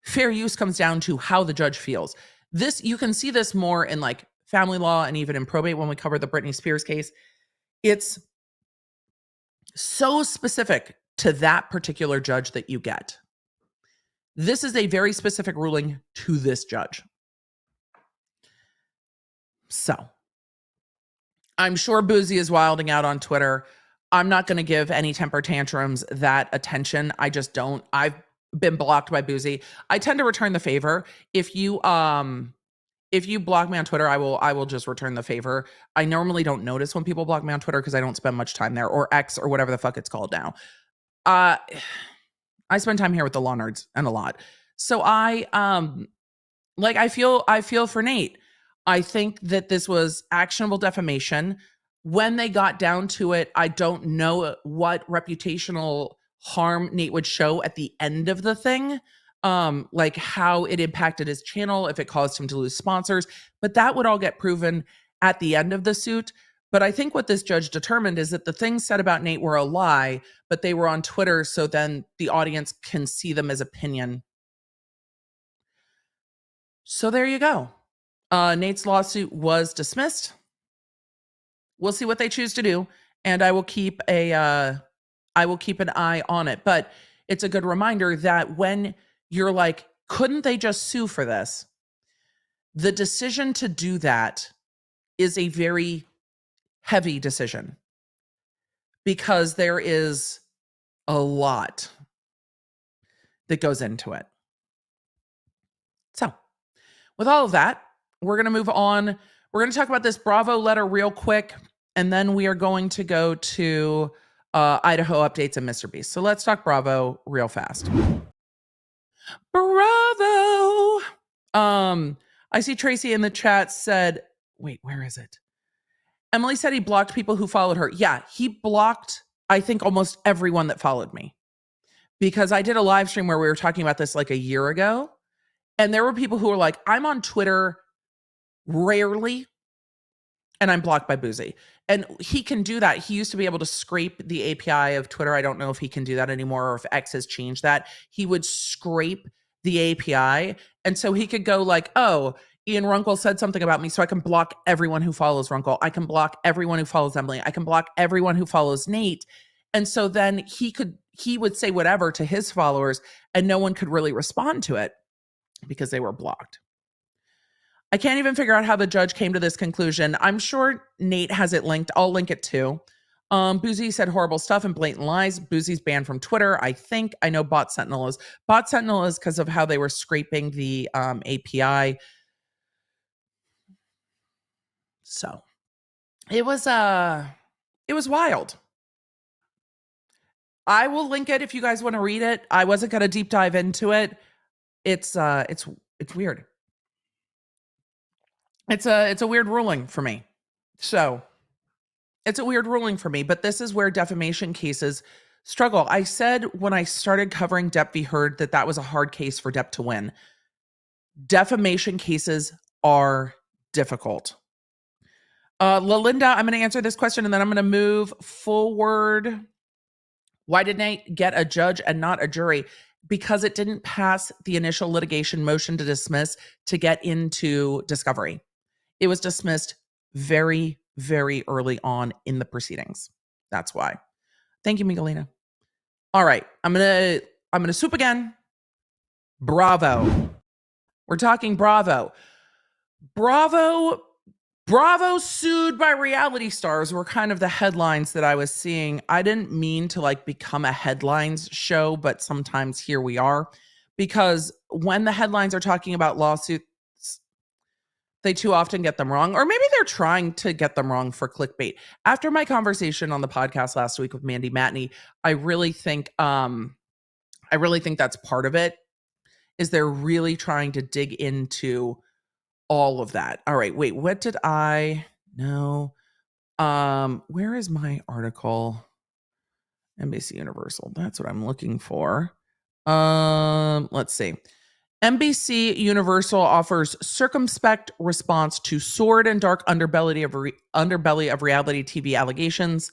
Fair use comes down to how the judge feels. You can see this more in like family law and even in probate when we cover the Britney Spears case. It's so specific to that particular judge that you get. This is a very specific ruling to this judge. So I'm sure Boozy is wilding out on Twitter. I'm not going to give any temper tantrums that attention. I just don't. I've been blocked by Boozy. I tend to return the favor. If you block me on Twitter, I will just return the favor. I normally don't notice when people block me on Twitter because I don't spend much time there, or X, or whatever the fuck it's called now. I spend time here with the law nerds and a lot. So I feel for Nate. I think that this was actionable defamation. When they got down to it, I don't know what reputational harm Nate would show at the end of the thing. Like how it impacted his channel, if it caused him to lose sponsors, but that would all get proven at the end of the suit. But I think what this judge determined is that the things said about Nate were a lie, but they were on Twitter, so then the audience can see them as opinion. So there you go. Nate's lawsuit was dismissed. We'll see what they choose to do, and I will keep an eye on it. But it's a good reminder that when you're like, couldn't they just sue for this? The decision to do that is a very heavy decision because there is a lot that goes into it. So, with all of that, we're going to move on. We're going to talk about this Bravo letter real quick, and then we are going to go to Idaho updates and Mr. Beast. So let's talk Bravo real fast. Bravo! I see Tracy in the chat said, wait, where is it? Emily said he blocked people who followed her. Yeah, he blocked, I think, almost everyone that followed me. Because I did a live stream where we were talking about this like a year ago. And there were people who were like, I'm on Twitter rarely, and I'm blocked by Boozy. And he can do that. He used to be able to scrape the API of Twitter. I don't know if he can do that anymore or if X has changed that. He would scrape the API. And so he could go like, oh, Ian Runkle said something about me, so I can block everyone who follows Runkle. I can block everyone who follows Emily. I can block everyone who follows Nate. And so then he would say whatever to his followers, and no one could really respond to it because they were blocked. I can't even figure out how the judge came to this conclusion. I'm sure Nate has it linked. I'll link it too. Boozy said horrible stuff and blatant lies. Boozy's banned from Twitter, I think. I know Bot Sentinel is. Bot Sentinel is because of how they were scraping the API. So it was wild. I will link it if you guys want to read it. I wasn't going to deep dive into it. It's weird. It's a weird ruling for me. So it's a weird ruling for me, but this is where defamation cases struggle. I said when I started covering Depp v. Heard that was a hard case for Depp to win. Defamation cases are difficult. Lalinda, I'm going to answer this question and then I'm going to move forward. Why did Nate get a judge and not a jury? Because it didn't pass the initial litigation motion to dismiss to get into discovery. It was dismissed very, very early on in the proceedings. That's why. Thank you, Miguelina. All right, I'm gonna swoop again. Bravo. We're talking Bravo. Bravo sued by reality stars were kind of the headlines that I was seeing. I didn't mean to like become a headlines show, but sometimes here we are. Because when the headlines are talking about lawsuits, they too often get them wrong, or maybe they're trying to get them wrong for clickbait. After my conversation on the podcast last week with Mandy Matney, I really think that's part of it, is they're really trying to dig into all of that. All right, wait, what did I know? Where is my article? NBC Universal. That's what I'm looking for. Let's see. NBC Universal offers circumspect response to sordid and dark underbelly of reality TV allegations.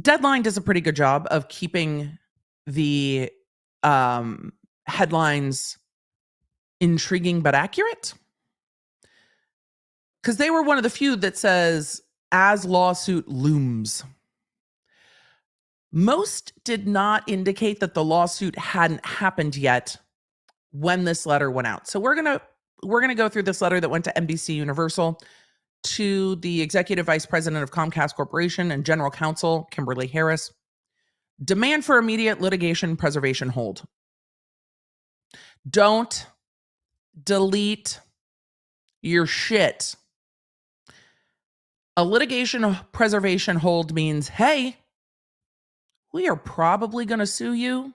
Deadline does a pretty good job of keeping the headlines intriguing but accurate, because they were one of the few that says, as lawsuit looms. Most did not indicate that the lawsuit hadn't happened yet when this letter went out. So we're gonna go through this letter that went to NBC Universal, to the executive vice president of Comcast Corporation and general counsel Kimberly Harris. Demand for immediate litigation preservation hold. Don't delete your shit. A litigation preservation hold means, hey, we are probably going to sue you.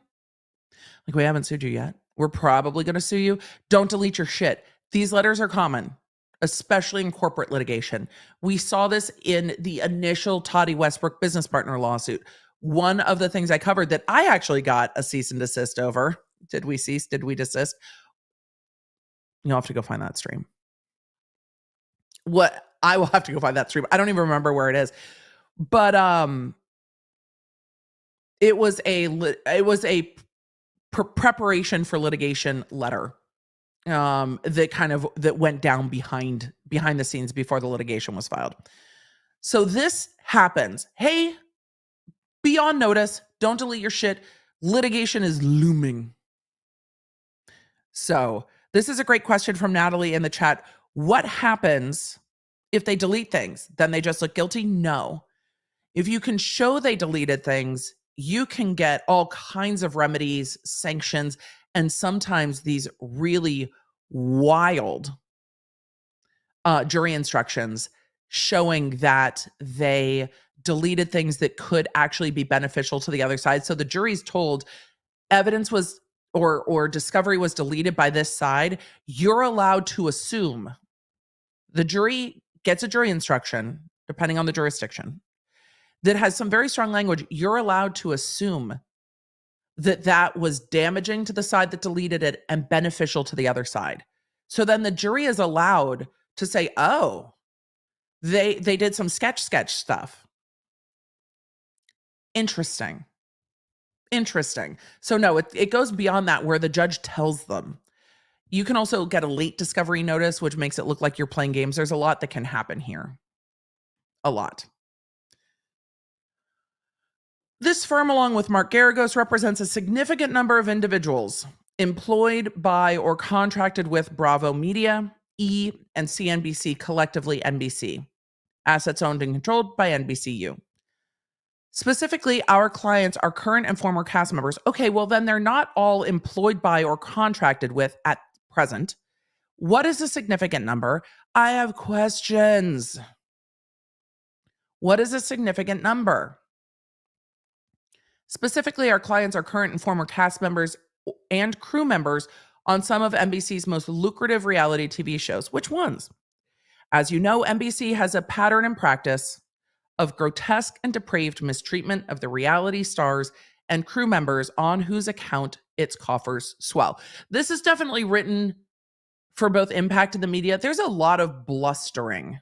Like, we haven't sued you yet. We're probably going to sue you. Don't delete your shit. These letters are common, especially in corporate litigation. We saw this in the initial Toddy Westbrook business partner lawsuit. One of the things I covered that I actually got a cease and desist over. Did we cease? Did we desist? You'll have to go find that stream. I will have to go find that stream. I don't even remember where it is. But it was a preparation for litigation letter that went down behind the scenes before the litigation was filed. So this happens. Hey, be on notice. Don't delete your shit. Litigation is looming. So this is a great question from Natalie in the chat. What happens if they delete things? Then they just look guilty? No. If you can show they deleted things, you can get all kinds of remedies, sanctions, and sometimes these really wild jury instructions showing that they deleted things that could actually be beneficial to the other side. So the jury's told evidence was or discovery was deleted by this side. You're allowed to assume. The jury gets a jury instruction, depending on the jurisdiction, that has some very strong language. You're allowed to assume that was damaging to the side that deleted it and beneficial to the other side. So then the jury is allowed to say, oh, they did some sketch stuff. Interesting. So no, it goes beyond that, where the judge tells them. You can also get a late discovery notice, which makes it look like you're playing games. There's a lot that can happen here. A lot. This firm, along with Mark Garagos, represents a significant number of individuals employed by or contracted with Bravo Media, E, and CNBC, collectively NBC. Assets owned and controlled by NBCU. Specifically, our clients are current and former cast members. Okay, well then they're not all employed by or contracted with at present. What is a significant number? I have questions. What is a significant number? Specifically, our clients are current and former cast members and crew members on some of NBC's most lucrative reality TV shows. Which ones? As you know, NBC has a pattern and practice of grotesque and depraved mistreatment of the reality stars and crew members on whose account its coffers swell. This is definitely written for both impact in the media. There's a lot of blustering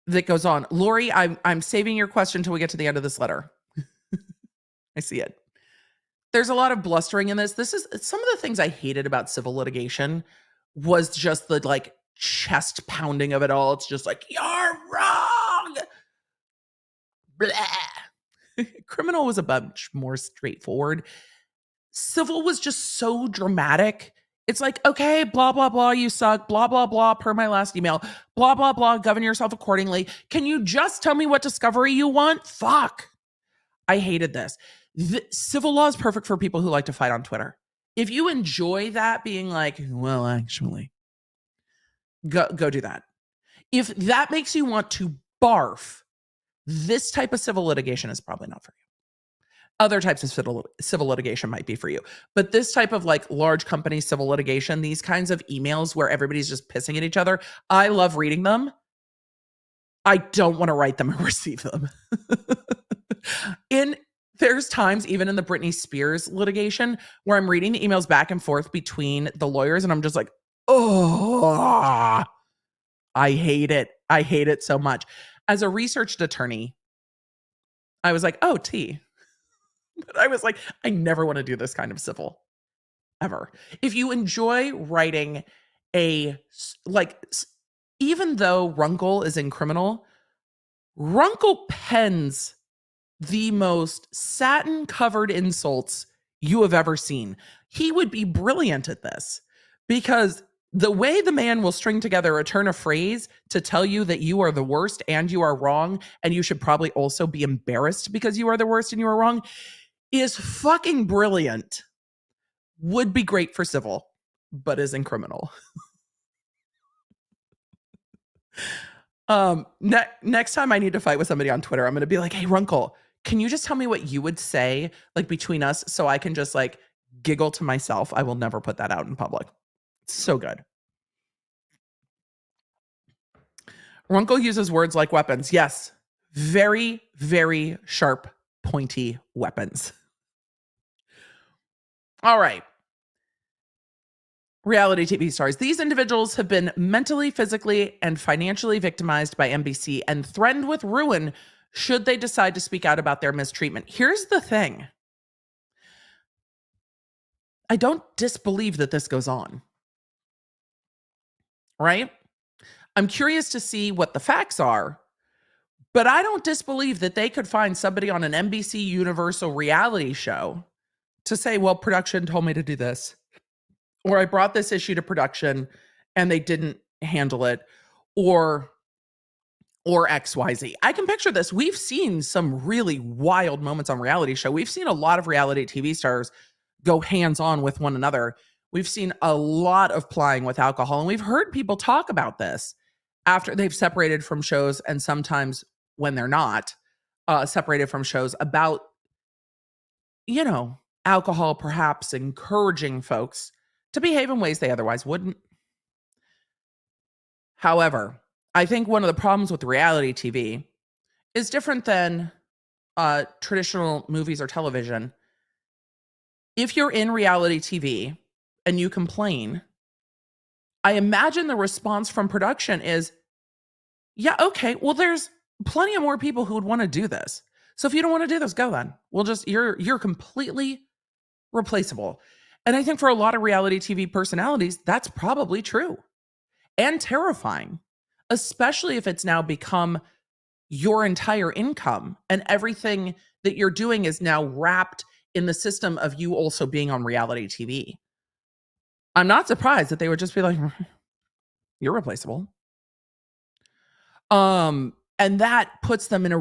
that goes on. Lori, I'm saving your question until we get to the end of this letter. I see it. There's a lot of blustering in this. This is some of the things I hated about civil litigation was just the like chest pounding of it all. It's just like, you're wrong. Blah. Criminal was a bunch more straightforward. Civil was just so dramatic. It's like, okay, blah, blah, blah, you suck, blah, blah, blah, per my last email, blah, blah, blah, govern yourself accordingly. Can you just tell me what discovery you want? Fuck. I hated this. Civil law is perfect for people who like to fight on Twitter. If you enjoy that, being like, well, actually, go do that. If that makes you want to barf, this type of civil litigation is probably not for you. Other types of civil litigation might be for you. But this type of like large company civil litigation, these kinds of emails where everybody's just pissing at each other, I love reading them. I don't want to write them or receive them. There's times, even in the Britney Spears litigation, where I'm reading the emails back and forth between the lawyers and I'm just like, oh, I hate it. I hate it so much. As a researched attorney, I was like, oh, T. But I was like, I never want to do this kind of civil, ever. If you enjoy writing even though Runkle is in criminal, Runkle pens the most satin-covered insults you have ever seen. He would be brilliant at this because the way the man will string together a turn of phrase to tell you that you are the worst and you are wrong, and you should probably also be embarrassed because you are the worst and you are wrong, is fucking brilliant. Would be great for civil, but is in criminal. Next time I need to fight with somebody on Twitter, I'm going to be like, hey, Runkle, can you just tell me what you would say, like between us, so I can just like giggle to myself? I will never put that out in public. It's so good. Runkle uses words like weapons. Yes, very, very sharp, pointy weapons. All right. Reality TV stars. These individuals have been mentally, physically, and financially victimized by NBC and threatened with ruin should they decide to speak out about their mistreatment. Here's the thing. I don't disbelieve that this goes on. Right? I'm curious to see what the facts are, but I don't disbelieve that they could find somebody on an NBC Universal reality show to say, well, production told me to do this, or I brought this issue to production and they didn't handle it, or XYZ. I can picture this. We've seen some really wild moments on reality show. We've seen a lot of reality TV stars go hands-on with one another. We've seen a lot of plying with alcohol, and we've heard people talk about this after they've separated from shows, and sometimes when they're not separated from shows, about, alcohol perhaps encouraging folks to behave in ways they otherwise wouldn't. However, I think one of the problems with reality TV is different than traditional movies or television. If you're in reality TV and you complain, I imagine the response from production is, yeah, okay, well, there's plenty of more people who would want to do this. So if you don't want to do this, go then. We'll just, you're completely replaceable. And I think for a lot of reality TV personalities, that's probably true and terrifying, especially if it's now become your entire income and everything that you're doing is now wrapped in the system of you also being on reality TV. I'm not surprised that they would just be like, you're replaceable. And that puts them in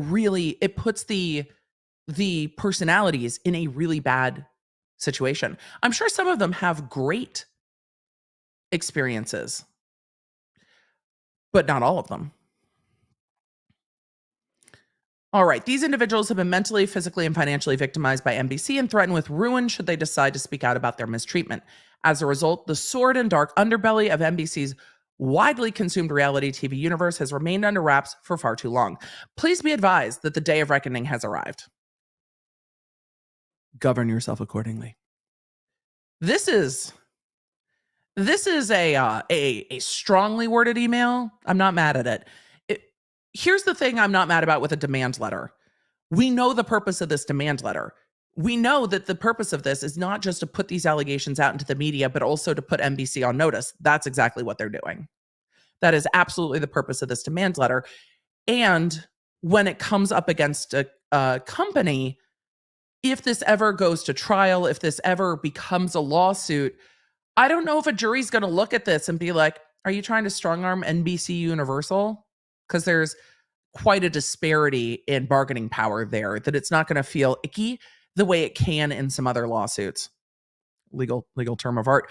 it puts the personalities in a really bad situation. I'm sure some of them have great experiences, but not all of them. All right. These individuals have been mentally, physically, and financially victimized by NBC and threatened with ruin should they decide to speak out about their mistreatment. As a result, the sordid and dark underbelly of NBC's widely consumed reality TV universe has remained under wraps for far too long. Please be advised that the day of reckoning has arrived. Govern yourself accordingly. This is a strongly worded email. I'm not mad at it. Here's the thing I'm not mad about with a demand letter. We know the purpose of this demand letter. We know that the purpose of this is not just to put these allegations out into the media, but also to put NBC on notice. That's exactly what they're doing. That is absolutely the purpose of this demand letter. And when it comes up against a company, if this ever goes to trial, if this ever becomes a lawsuit, I don't know if a jury's going to look at this and be like, are you trying to strong arm NBC Universal? Because there's quite a disparity in bargaining power there, that it's not going to feel icky the way it can in some other lawsuits. Legal term of art.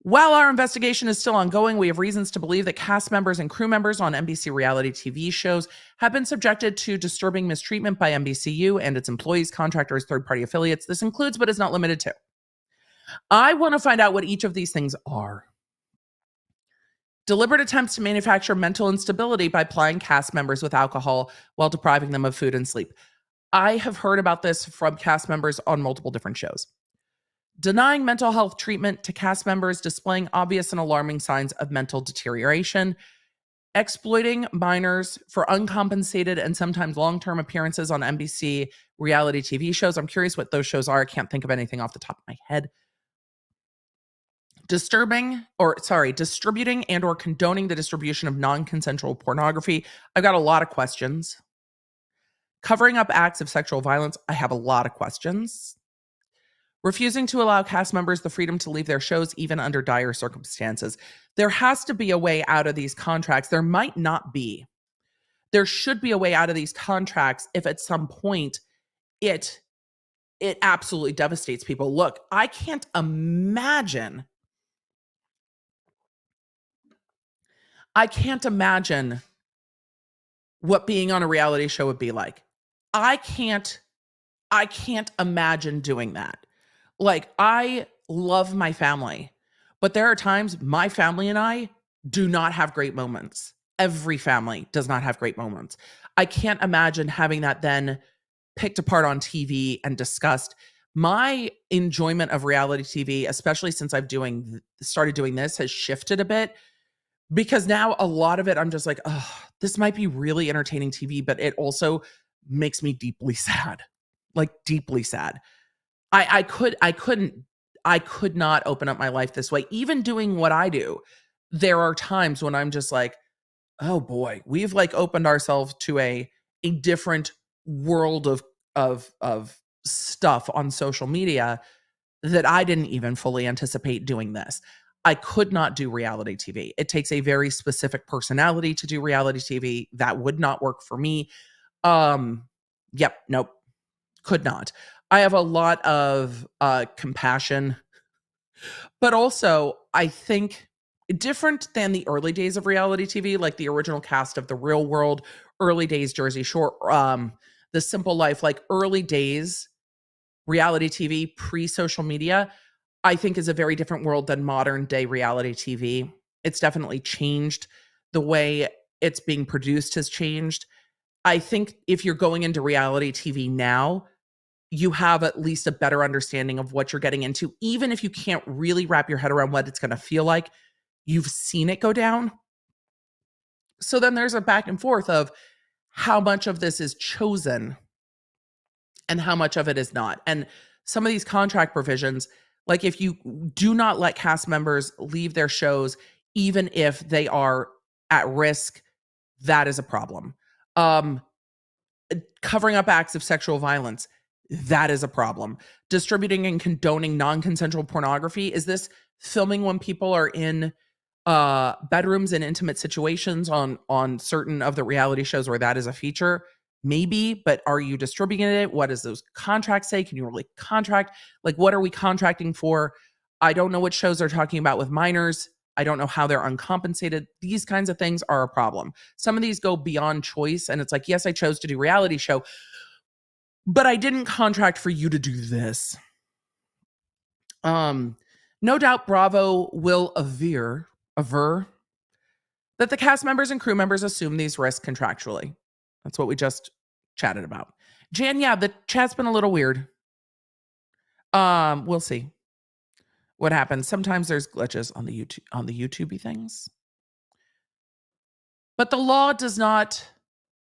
While our investigation is still ongoing, we have reasons to believe that cast members and crew members on NBC reality TV shows have been subjected to disturbing mistreatment by NBCU and its employees, contractors, third-party affiliates. This includes, but is not limited to. I want to find out what each of these things are. Deliberate attempts to manufacture mental instability by plying cast members with alcohol while depriving them of food and sleep. I have heard about this from cast members on multiple different shows. Denying mental health treatment to cast members displaying obvious and alarming signs of mental deterioration. Exploiting minors for uncompensated and sometimes long-term appearances on NBC reality TV shows. I'm curious what those shows are. I can't think of anything off the top of my head. Distributing and or condoning the distribution of non-consensual pornography. I've got a lot of questions. Covering up acts of sexual violence. I have a lot of questions. Refusing to allow cast members the freedom to leave their shows even under dire circumstances. There has to be a way out of these contracts. There might not be. There should be a way out of these contracts if at some point it absolutely devastates people. Look, I can't imagine what being on a reality show would be like. I can't imagine doing that. Like, I love my family, but there are times my family and I do not have great moments. Every family does not have great moments. I can't imagine having that then picked apart on TV and discussed. My enjoyment of reality TV, especially since I've started doing this, has shifted a bit, because now a lot of it I'm just like, oh, this might be really entertaining TV, but it also makes me deeply sad. Like, deeply sad. I could not open up my life this way. Even doing what I do, there are times when I'm just like, oh boy, we've like opened ourselves to a different world of stuff on social media that I didn't even fully anticipate doing this. I could not do reality TV. It takes a very specific personality to do reality TV. That would not work for me. Yep, nope, could not. I have a lot of compassion, but also I think different than the early days of reality TV, like the original cast of The Real World, early days Jersey Shore, The Simple Life, like early days reality TV pre-social media, I think is a very different world than modern day reality TV. It's definitely changed. The way it's being produced has changed. I think if you're going into reality TV now, you have at least a better understanding of what you're getting into. Even if you can't really wrap your head around what it's going to feel like, you've seen it go down. So then there's a back and forth of how much of this is chosen and how much of it is not. And some of these contract provisions, like if you do not let cast members leave their shows, even if they are at risk, that is a problem. Covering up acts of sexual violence, that is a problem. Distributing and condoning non-consensual pornography, is this filming when people are in bedrooms and intimate situations on certain of the reality shows where that is a feature? Maybe, but are you distributing it? What does those contracts say? Can you really contract? Like, what are we contracting for? I don't know what shows they're talking about with minors. I don't know how they're uncompensated. These kinds of things are a problem. Some of these go beyond choice, and it's like, yes, I chose to do reality show, but I didn't contract for you to do this. No doubt Bravo will aver that the cast members and crew members assume these risks contractually. That's what we just chatted about. Jan, yeah, the chat's been a little weird. We'll see what happens. Sometimes there's glitches on the YouTubey things. But the law does not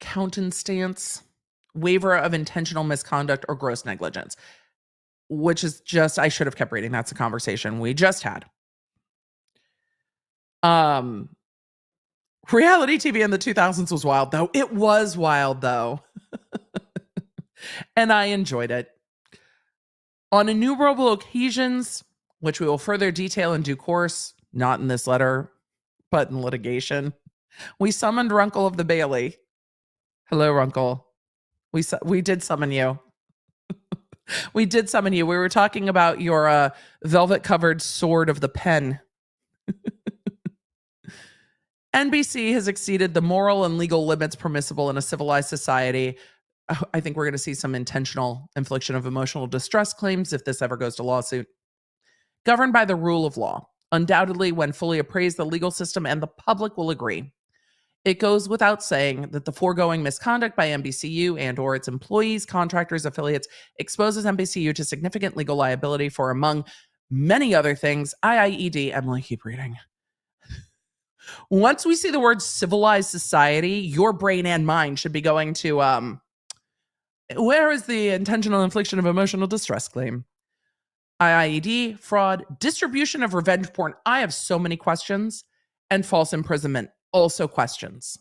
countenance waiver of intentional misconduct or gross negligence, which is just, I should have kept reading. That's a conversation we just had. Reality TV in the 2000s was wild, though. It was wild, though. And I enjoyed it. On innumerable occasions, which we will further detail in due course, not in this letter, but in litigation, we summoned Runkle of the Bailey. Hello, Runkle. We did summon you. We did summon you. We were talking about your velvet-covered sword of the pen. NBC has exceeded the moral and legal limits permissible in a civilized society. I think we're going to see some intentional infliction of emotional distress claims if this ever goes to lawsuit. Governed by the rule of law. Undoubtedly, when fully appraised, the legal system and the public will agree. It goes without saying that the foregoing misconduct by NBCU and or its employees, contractors, affiliates exposes NBCU to significant legal liability for, among many other things, IIED, Emily, keep reading. Once we see the word civilized society, your brain and mind should be going to, where is the intentional infliction of emotional distress claim? IIED, fraud, distribution of revenge porn. I have so many questions. And false imprisonment, also questions.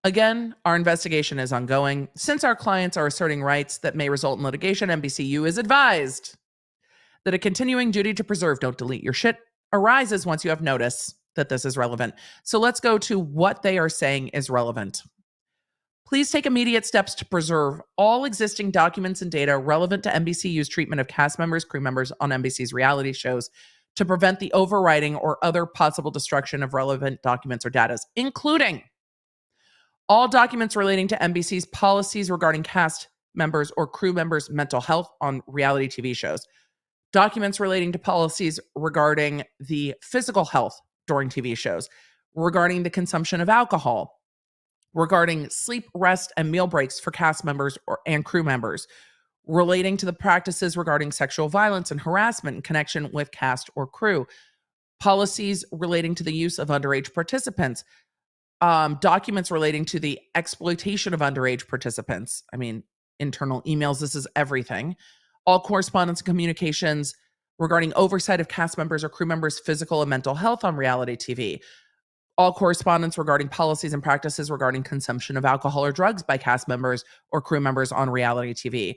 Again, our investigation is ongoing. Since our clients are asserting rights that may result in litigation, NBCU is advised that a continuing duty to preserve, don't delete your shit, arises once you have notice that this is relevant. So let's go to what they are saying is relevant. Please take immediate steps to preserve all existing documents and data relevant to NBCU's treatment of cast members, crew members on NBC's reality shows to prevent the overwriting or other possible destruction of relevant documents or data, including All documents relating to NBC's policies regarding cast members or crew members' mental health on reality TV shows. Documents relating to policies regarding the physical health during TV shows, regarding the consumption of alcohol, regarding sleep, rest, and meal breaks for cast members and crew members, relating to the practices regarding sexual violence and harassment in connection with cast or crew, policies relating to the use of underage participants, documents relating to the exploitation of underage participants. I mean, internal emails, this is everything. All correspondence and communications regarding oversight of cast members or crew members' physical and mental health on reality TV. All correspondence regarding policies and practices regarding consumption of alcohol or drugs by cast members or crew members on reality TV.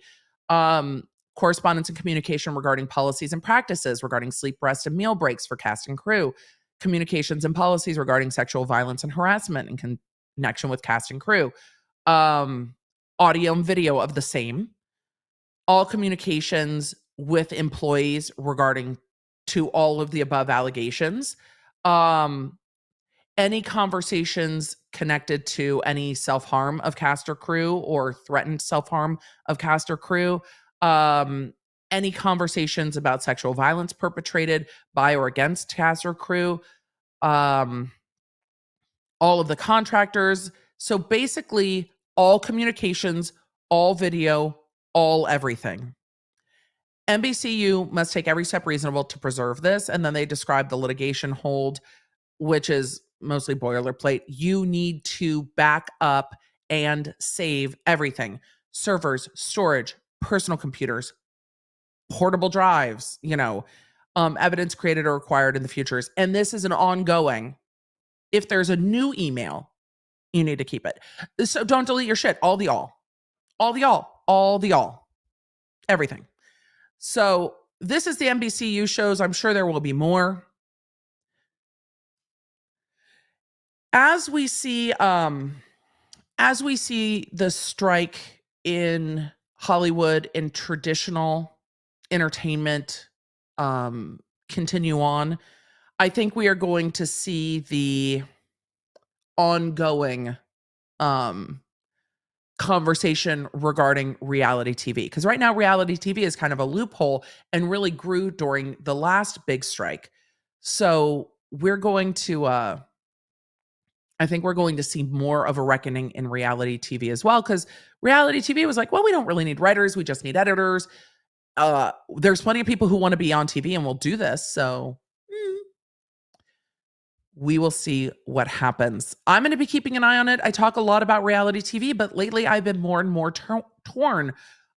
Correspondence and communication regarding policies and practices regarding sleep, rest, and meal breaks for cast and crew. Communications and policies regarding sexual violence and harassment in connection with cast and crew. Audio and video of the same. All communications with employees regarding to all of the above allegations. Any conversations connected to any self-harm of cast or crew or threatened self-harm of cast or crew. Any conversations about sexual violence perpetrated by or against cast or crew. All of the contractors. So basically, all communications, all video, all everything. NBCU must take every step reasonable to preserve this. And then they describe the litigation hold, which is mostly boilerplate. You need to back up and save everything. Servers, storage, personal computers, portable drives, evidence created or acquired in the futures. And this is an ongoing. If there's a new email, you need to keep it. So don't delete your shit. All the all. Everything. So this is the NBCU shows. I'm sure there will be more. As we see the strike in Hollywood in traditional entertainment continue on, I think we are going to see the ongoing conversation regarding reality TV. Because right now, reality TV is kind of a loophole and really grew during the last big strike. So we're going to, I think we're going to see more of a reckoning in reality TV as well. Because reality TV was like, well, we don't really need writers. We just need editors. There's plenty of people who want to be on TV and will do this. So we will see what happens. I'm going to be keeping an eye on it. I talk a lot about reality TV, but lately I've been more and more torn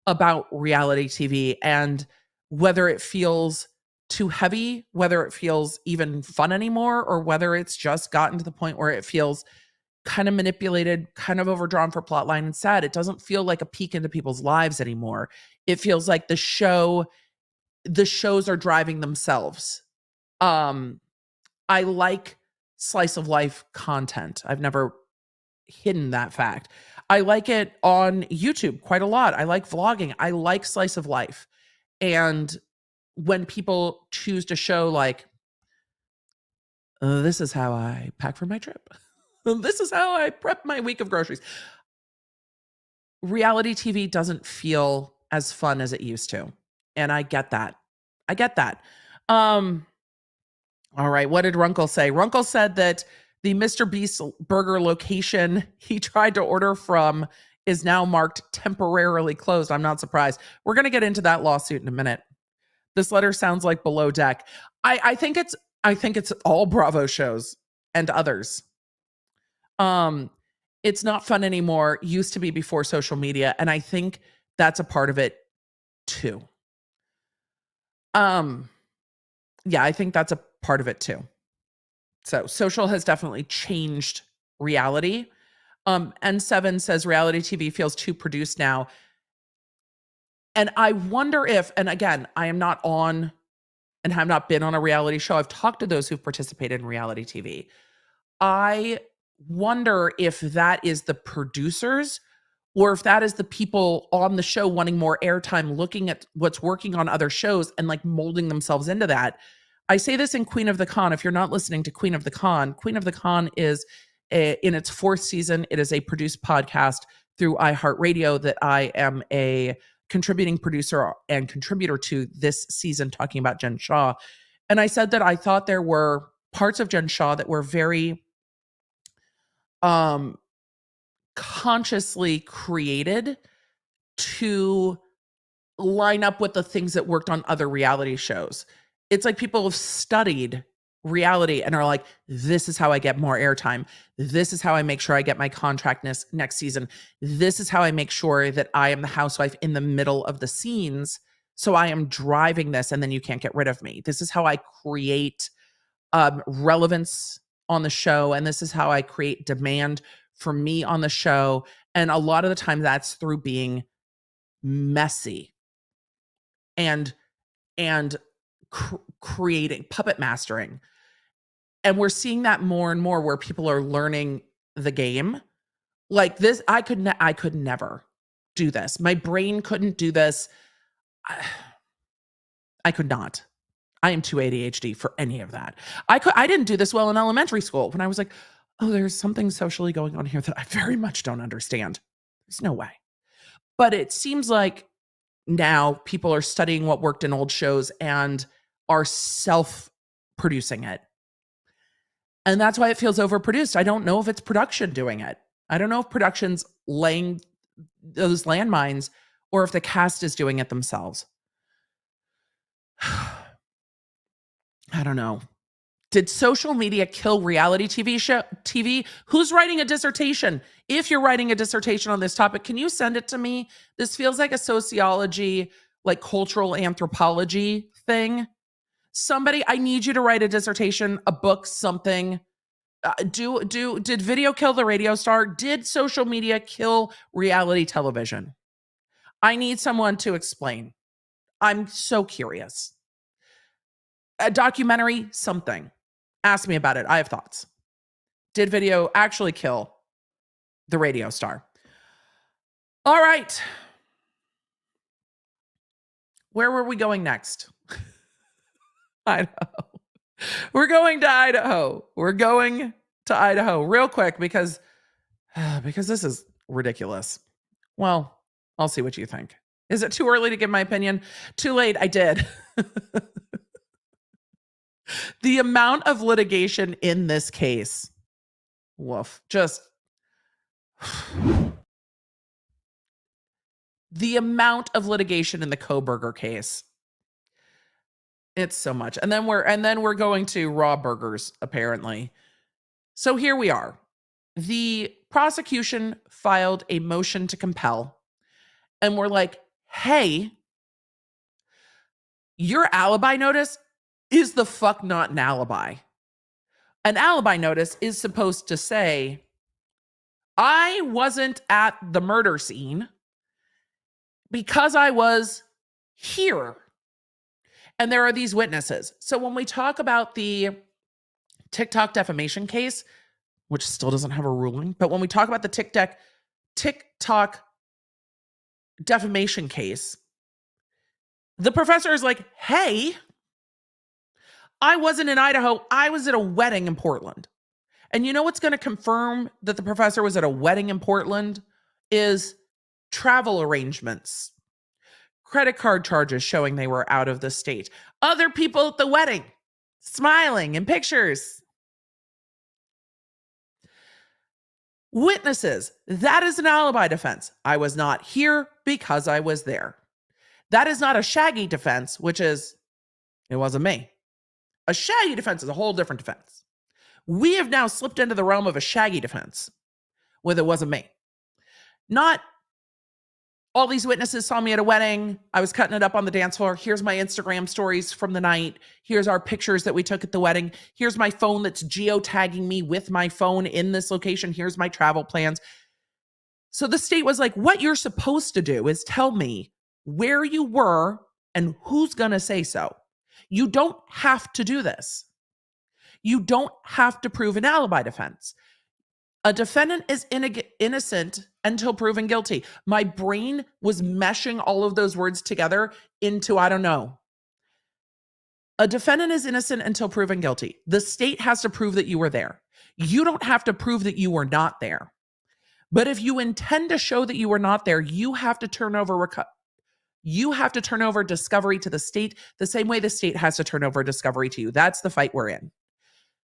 about reality TV and whether it feels too heavy, whether it feels even fun anymore, or whether it's just gotten to the point where it feels kind of manipulated, kind of overdrawn for plotline and sad. It doesn't feel like a peek into people's lives anymore. It feels like the shows are driving themselves. I like slice of life content. I've never hidden that fact. I like it on YouTube quite a lot. I like vlogging. I like slice of life. And when people choose to show like, this is how I pack for my trip. This is how I prep my week of groceries. Reality TV doesn't feel as fun as it used to. And I get that. All right, what did Runkle say? Runkle said that the Mr. BeastBurger location he tried to order from is now marked temporarily closed. I'm not surprised. We're going to get into that lawsuit in a minute. This letter sounds like Below Deck. I think it's all Bravo shows and others. It's not fun anymore. Used to be before social media, and I think that's a part of it too. Yeah, I think that's a part of it too. So social has definitely changed reality. N7 says reality TV feels too produced now. And I wonder if, and again, I am not on and have not been on a reality show. I've talked to those who've participated in reality TV. I wonder if that is the producers or if that is the people on the show wanting more airtime, looking at what's working on other shows and like molding themselves into that. I say this in Queen of the Con. If you're not listening to Queen of the Con is in its 4th season. It is a produced podcast through iHeartRadio that I am a contributing producer and contributor to this season, talking about Jen Shah. And I said that I thought there were parts of Jen Shah that were very consciously created to line up with the things that worked on other reality shows. It's like people have studied reality and are like, this is how I get more airtime. This is how I make sure I get my contract next season. This is how I make sure that I am the housewife in the middle of the scenes. So I am driving this and then you can't get rid of me. This is how I create relevance on the show. And this is how I create demand for me on the show. And a lot of the time that's through being messy and creating, puppet mastering. And we're seeing that more and more where people are learning the game. Like this, I could never do this. My brain couldn't do this. I could not. I am too ADHD for any of that. I didn't do this well in elementary school when I was like, oh, there's something socially going on here that I very much don't understand. There's no way. But it seems like now people are studying what worked in old shows and are self-producing it. And that's why it feels overproduced. I don't know if it's production doing it. I don't know if production's laying those landmines or if the cast is doing it themselves. I don't know. Did social media kill reality TV? Who's writing a dissertation? If you're writing a dissertation on this topic, can you send it to me? This feels like a sociology, like cultural anthropology thing. Somebody, I need you to write a dissertation, a book, something. Did video kill the radio star? Did social media kill reality television? I need someone to explain. I'm so curious. A documentary, something. Ask me about it. I have thoughts. Did video actually kill the radio star? All right. Where were we going next? Idaho. We're going to Idaho. We're going to Idaho real quick because this is ridiculous. Well, I'll see what you think. Is it too early to give my opinion? Too late. I did. The amount of litigation in this case, woof, just the amount of litigation in the Kohberger case. It's so much. And then we're going to raw burgers, apparently. So here we are. The prosecution filed a motion to compel. And we're like, hey, your alibi notice is the fuck not an alibi. An alibi notice is supposed to say, I wasn't at the murder scene because I was here. And there are these witnesses. So when we talk about the TikTok defamation case, which still doesn't have a ruling, but when we talk about the TikTok defamation case, the professor is like, hey, I wasn't in Idaho. I was at a wedding in Portland. And you know what's going to confirm that the professor was at a wedding in Portland is travel arrangements, credit card charges showing they were out of the state, other people at the wedding smiling in pictures, witnesses. That is an alibi defense. I was not here because I was there. That is not a shaggy defense, which is, it wasn't me. A shaggy defense is a whole different defense. We have now slipped into the realm of a shaggy defense, whether it wasn't me. Not all these witnesses saw me at a wedding. I was cutting it up on the dance floor. Here's my Instagram stories from the night. Here's our pictures that we took at the wedding. Here's my phone that's geotagging me with my phone in this location. Here's my travel plans. So the state was like, what you're supposed to do is tell me where you were and who's going to say so. You don't have to do this. You don't have to prove an alibi defense. A defendant is innocent until proven guilty. My brain was meshing all of those words together into, I don't know. A defendant is innocent until proven guilty. The state has to prove that you were there. You don't have to prove that you were not there. But if you intend to show that you were not there, you have to turn over discovery to the state the same way the state has to turn over discovery to you. That's the fight we're in.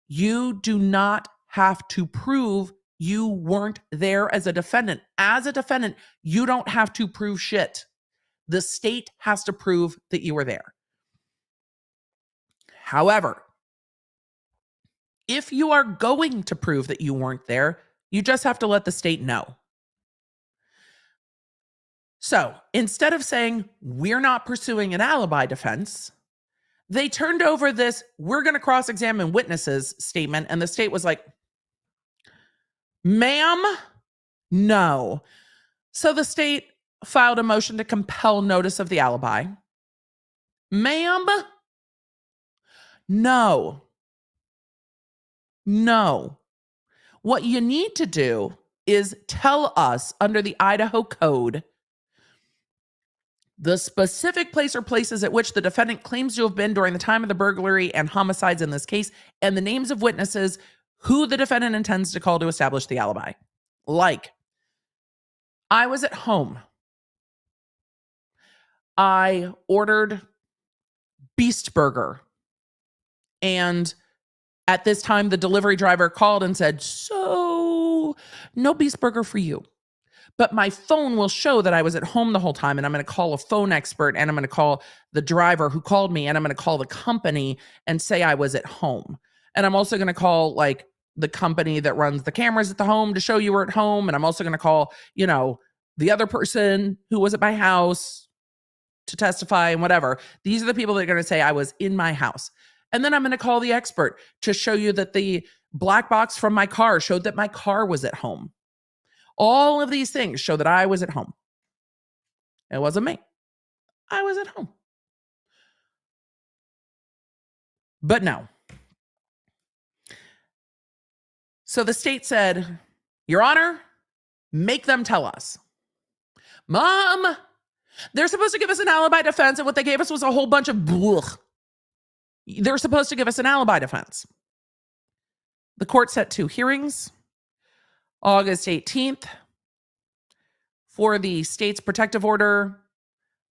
You do not have to prove you weren't there as a defendant. As a defendant, you don't have to prove shit. The state has to prove that you were there. However, if you are going to prove that you weren't there, you just have to let the state know. So instead of saying, we're not pursuing an alibi defense, they turned over this, we're going to cross-examine witnesses statement, and the state was like, ma'am, no. So the state filed a motion to compel notice of the alibi. Ma'am, no. No. What you need to do is tell us under the Idaho Code the specific place or places at which the defendant claims to have been during the time of the burglary and homicides in this case, and the names of witnesses who the defendant intends to call to establish the alibi. Like, I was at home. I ordered BeastBurger. And at this time, the delivery driver called and said, so no BeastBurger for you. But my phone will show that I was at home the whole time, and I'm going to call a phone expert, and I'm going to call the driver who called me, and I'm going to call the company and say I was at home. And I'm also going to call like the company that runs the cameras at the home to show you were at home. And I'm also going to call, the other person who was at my house to testify and whatever. These are the people that are going to say I was in my house. And then I'm going to call the expert to show you that the black box from my car showed that my car was at home. All of these things show that I was at home. It wasn't me. I was at home. But no. So the state said, Your Honor, make them tell us. Mom, they're supposed to give us an alibi defense, and what they gave us was a whole bunch of blech. They're supposed to give us an alibi defense. The court set 2 hearings. August 18th for the state's protective order,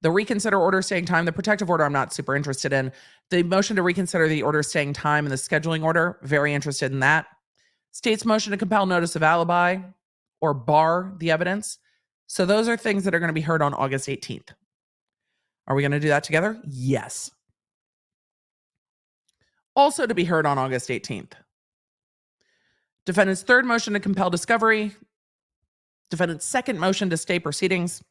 the reconsider order staying time. The protective order I'm not super interested in. The motion to reconsider the order staying time and the scheduling order, very interested in that. State's motion to compel notice of alibi or bar the evidence. So those are things that are going to be heard on August 18th. Are we going to do that together? Yes. Also to be heard on August 18th. Defendant's third motion to compel discovery. Defendant's second motion to stay proceedings.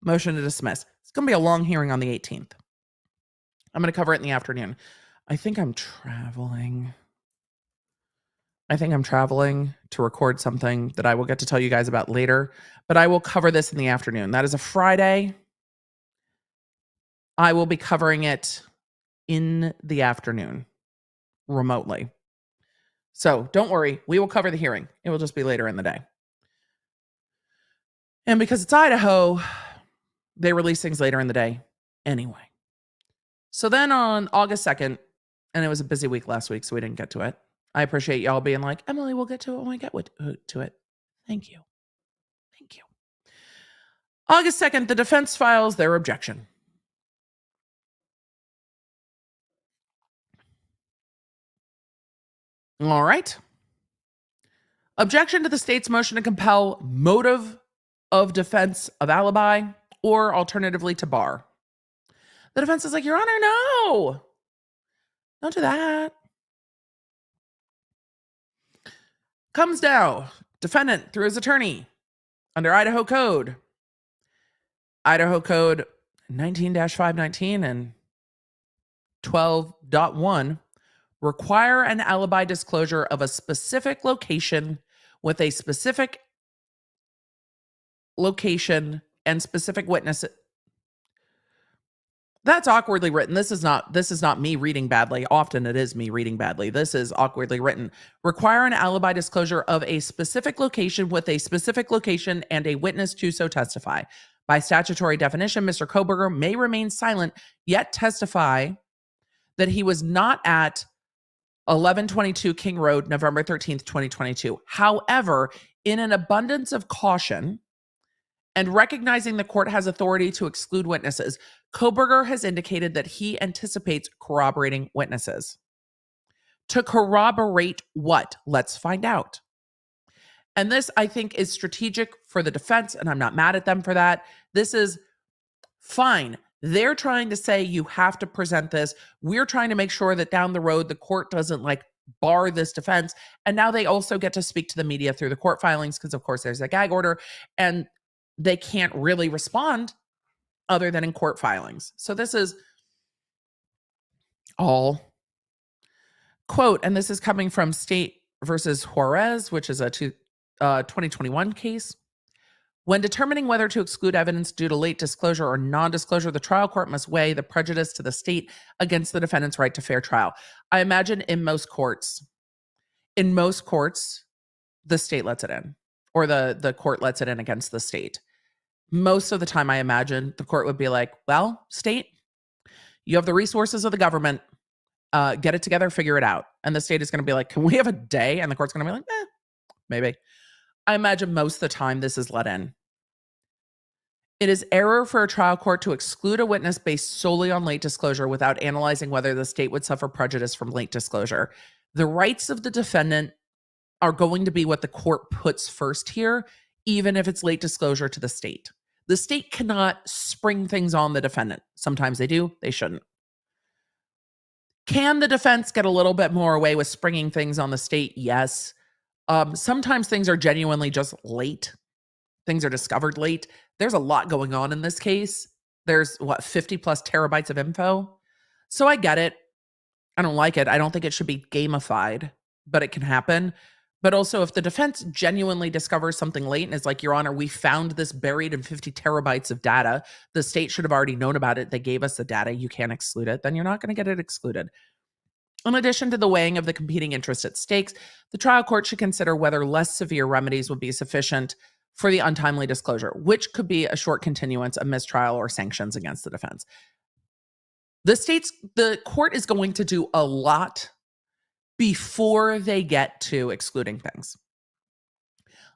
Motion to dismiss. It's going to be a long hearing on the 18th. I'm going to cover it in the afternoon. I think I'm traveling to record something that I will get to tell you guys about later, but I will cover this in the afternoon. That is a Friday. I will be covering it in the afternoon remotely. So don't worry, we will cover the hearing. It will just be later in the day. And because it's Idaho, they release things later in the day anyway. So then on August 2nd, and it was a busy week last week, so we didn't get to it. I appreciate y'all being like, Emily, we'll get to it when we get to it. Thank you. Thank you. August 2nd, the defense files their objection. All right. Objection to the state's motion to compel motive of defense of alibi, or alternatively to bar. The defense is like, Your Honor, no. Don't do that. Comes down. Defendant through his attorney under Idaho Code. Idaho Code 19-519 and 12.1 require an alibi disclosure of a specific location with a specific location and specific witness. That's awkwardly written. This is not me reading badly. Often it is me reading badly. This is awkwardly written. Require an alibi disclosure of a specific location with a specific location and a witness to so testify. By statutory definition, Mr. Kohberger may remain silent, yet testify that he was not at 1122 King Road, November 13th, 2022. However, in an abundance of caution and recognizing the court has authority to exclude witnesses, Kohberger has indicated that he anticipates corroborating witnesses. To corroborate what? Let's find out. And this, I think, is strategic for the defense, and I'm not mad at them for that. This is fine. They're trying to say you have to present this. We're trying to make sure that down the road, the court doesn't bar this defense. And now they also get to speak to the media through the court filings because, of course, there's a gag order and they can't really respond other than in court filings. So this is all quote, and this is coming from State versus Juarez, which is a 2021 case. When determining whether to exclude evidence due to late disclosure or non-disclosure, the trial court must weigh the prejudice to the state against the defendant's right to fair trial. I imagine in most courts, the state lets it in, or the court lets it in against the state. Most of the time, I imagine the court would be like, well, state, you have the resources of the government. Get it together, figure it out. And the state is going to be like, can we have a day? And the court's going to be like, maybe. I imagine most of the time this is let in. It is error for a trial court to exclude a witness based solely on late disclosure without analyzing whether the state would suffer prejudice from late disclosure. The rights of the defendant are going to be what the court puts first here, even if it's late disclosure to the state. The state cannot spring things on the defendant. Sometimes they do, they shouldn't. Can the defense get a little bit more away with springing things on the state? Yes. Sometimes things are genuinely just late. Things are discovered late. There's a lot going on in this case. There's 50 plus terabytes of info. So I get it. I don't like it. I don't think it should be gamified, but it can happen. But also if the defense genuinely discovers something late and is like, Your Honor, we found this buried in 50 terabytes of data. The state should have already known about it. They gave us the data. You can't exclude it. Then you're not going to get it excluded. In addition to the weighing of the competing interests at stakes, the trial court should consider whether less severe remedies would be sufficient for the untimely disclosure, which could be a short continuance, a mistrial, or sanctions against the defense. The court is going to do a lot before they get to excluding things.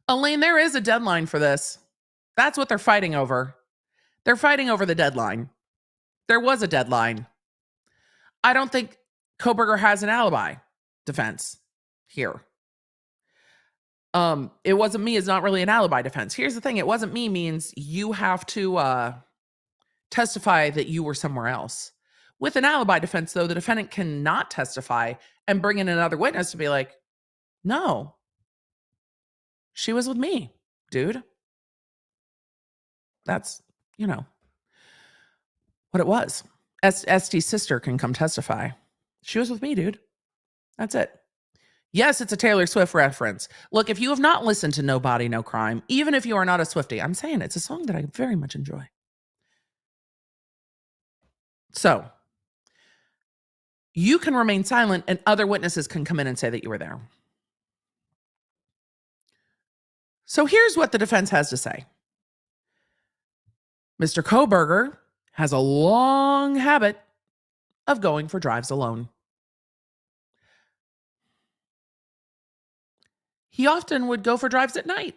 Elaine, there is a deadline for this. That's what they're fighting over. They're fighting over the deadline. There was a deadline. I don't think Kohberger has an alibi defense here. It wasn't me is not really an alibi defense. Here's the thing. It wasn't me means you have to testify that you were somewhere else. With an alibi defense, though, the defendant cannot testify and bring in another witness to be like, no, she was with me, dude. That's, what it was. Este's sister can come testify. She was with me, dude. That's it. Yes, it's a Taylor Swift reference. Look, if you have not listened to No Body, No Crime, even if you are not a Swiftie, I'm saying it's a song that I very much enjoy. So, you can remain silent and other witnesses can come in and say that you were there. So here's what the defense has to say. Mr. Kohberger has a long habit of going for drives alone. He often would go for drives at night.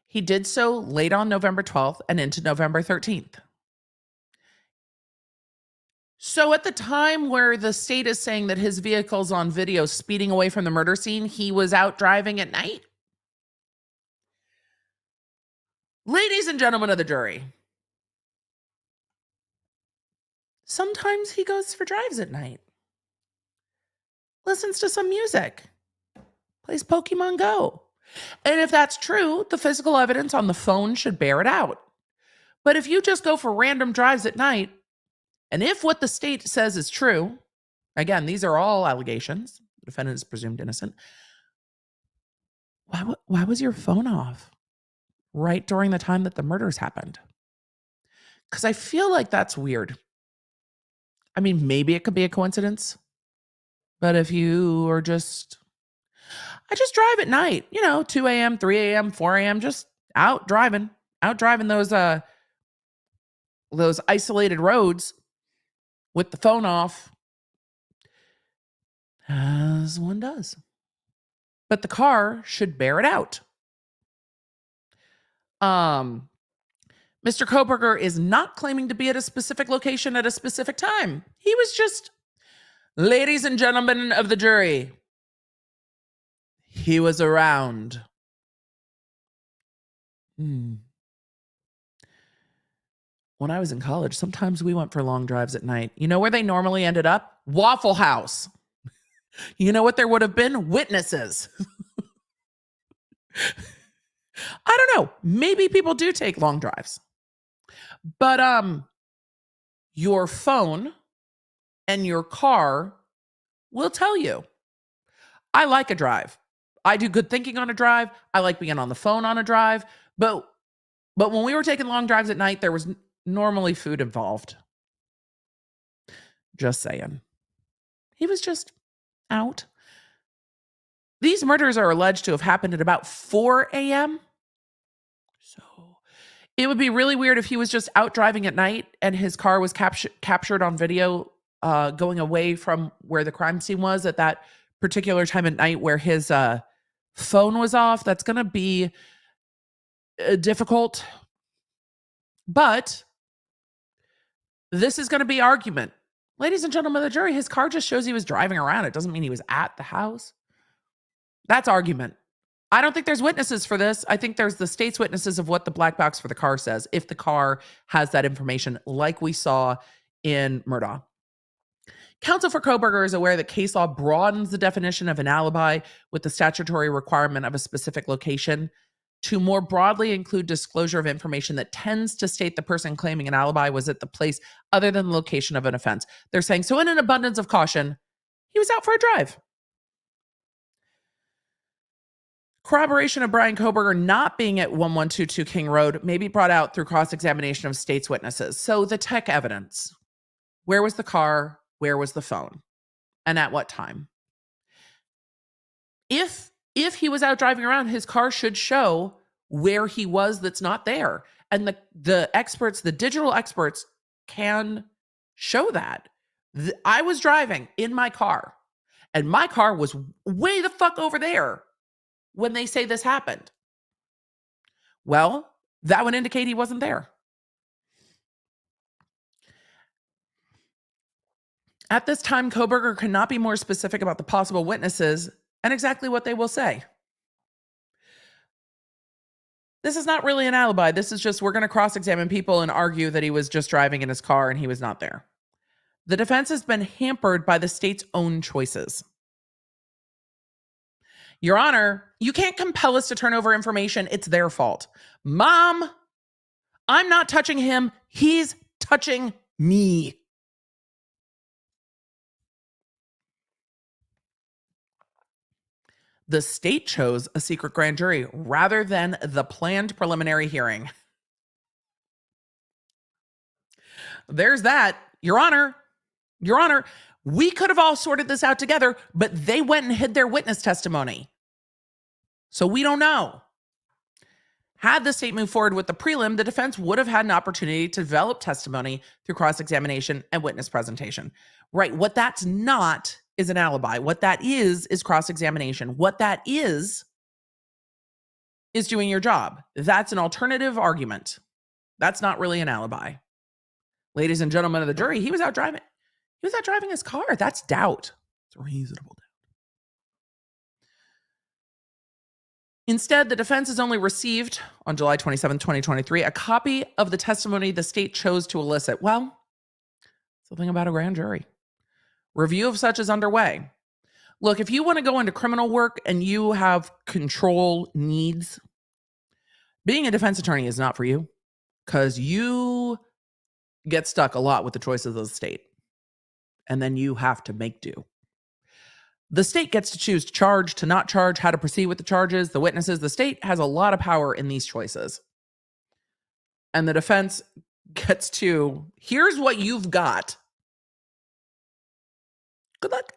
He did so late on November 12th and into November 13th. So at the time where the state is saying that his vehicle's on video speeding away from the murder scene, he was out driving at night. Ladies and gentlemen of the jury, sometimes he goes for drives at night, listens to some music, plays Pokemon Go. And if that's true, the physical evidence on the phone should bear it out. But if you just go for random drives at night, and if what the state says is true, again, these are all allegations, the defendant is presumed innocent, why was your phone off right during the time that the murders happened? Because I feel like that's weird. I mean, maybe it could be a coincidence, but if you are I just drive at night, 2 a.m., 3 a.m., 4 a.m., just out driving those isolated roads with the phone off. As one does. But the car should bear it out. Mr. Kohberger is not claiming to be at a specific location at a specific time. He was just, ladies and gentlemen of the jury, he was around. When I was in college, sometimes we went for long drives at night. You know where they normally ended up? Waffle House. You know what there would have been? Witnesses. I don't know. Maybe people do take long drives. But your phone and your car will tell you. I like a drive. I do good thinking on a drive. I like being on the phone on a drive. But when we were taking long drives at night, there was normally food involved. Just saying. He was just out. These murders are alleged to have happened at about 4 a.m. So it would be really weird if he was just out driving at night and his car was captured on video going away from where the crime scene was at that particular time at night where his phone was off. That's going to be difficult. But this is going to be argument. Ladies and gentlemen of the jury, his car just shows he was driving around. It doesn't mean he was at the house. That's argument. I don't think there's witnesses for this. I think there's the state's witnesses of what the black box for the car says, if the car has that information, like we saw in Murdaugh. Counsel for Kohberger is aware that case law broadens the definition of an alibi with the statutory requirement of a specific location to more broadly include disclosure of information that tends to state the person claiming an alibi was at the place other than the location of an offense. They're saying, so in an abundance of caution, he was out for a drive. Corroboration of Brian Kohberger not being at 1122 King Road may be brought out through cross-examination of state's witnesses. So the tech evidence. Where was the car? Where was the phone? And at what time? If he was out driving around, his car should show where he was that's not there. And the experts, the digital experts can show that. I was driving in my car and my car was way the fuck over there when they say this happened. Well, that would indicate he wasn't there. At this time, Kohberger cannot be more specific about the possible witnesses and exactly what they will say. This is not really an alibi. This is just, we're going to cross-examine people and argue that he was just driving in his car and he was not there. The defense has been hampered by the state's own choices. Your Honor, you can't compel us to turn over information. It's their fault. Mom, I'm not touching him. He's touching me. The state chose a secret grand jury rather than the planned preliminary hearing. There's that. Your Honor, we could have all sorted this out together, but they went and hid their witness testimony. So we don't know. Had the state moved forward with the prelim, the defense would have had an opportunity to develop testimony through cross-examination and witness presentation. Right, what that's not is an alibi. What that is cross-examination. What that is doing your job. That's an alternative argument. That's not really an alibi. Ladies and gentlemen of the jury, he was out driving. He was out driving his car. That's doubt. It's reasonable doubt. Instead, the defense has only received, on July 27, 2023, a copy of the testimony the state chose to elicit. Well, something about a grand jury. Review of such is underway. Look, if you want to go into criminal work and you have control needs, being a defense attorney is not for you because you get stuck a lot with the choices of the state. And then you have to make do. The state gets to choose to charge, to not charge, how to proceed with the charges, the witnesses. The state has a lot of power in these choices. And the defense gets to, here's what you've got. Good luck.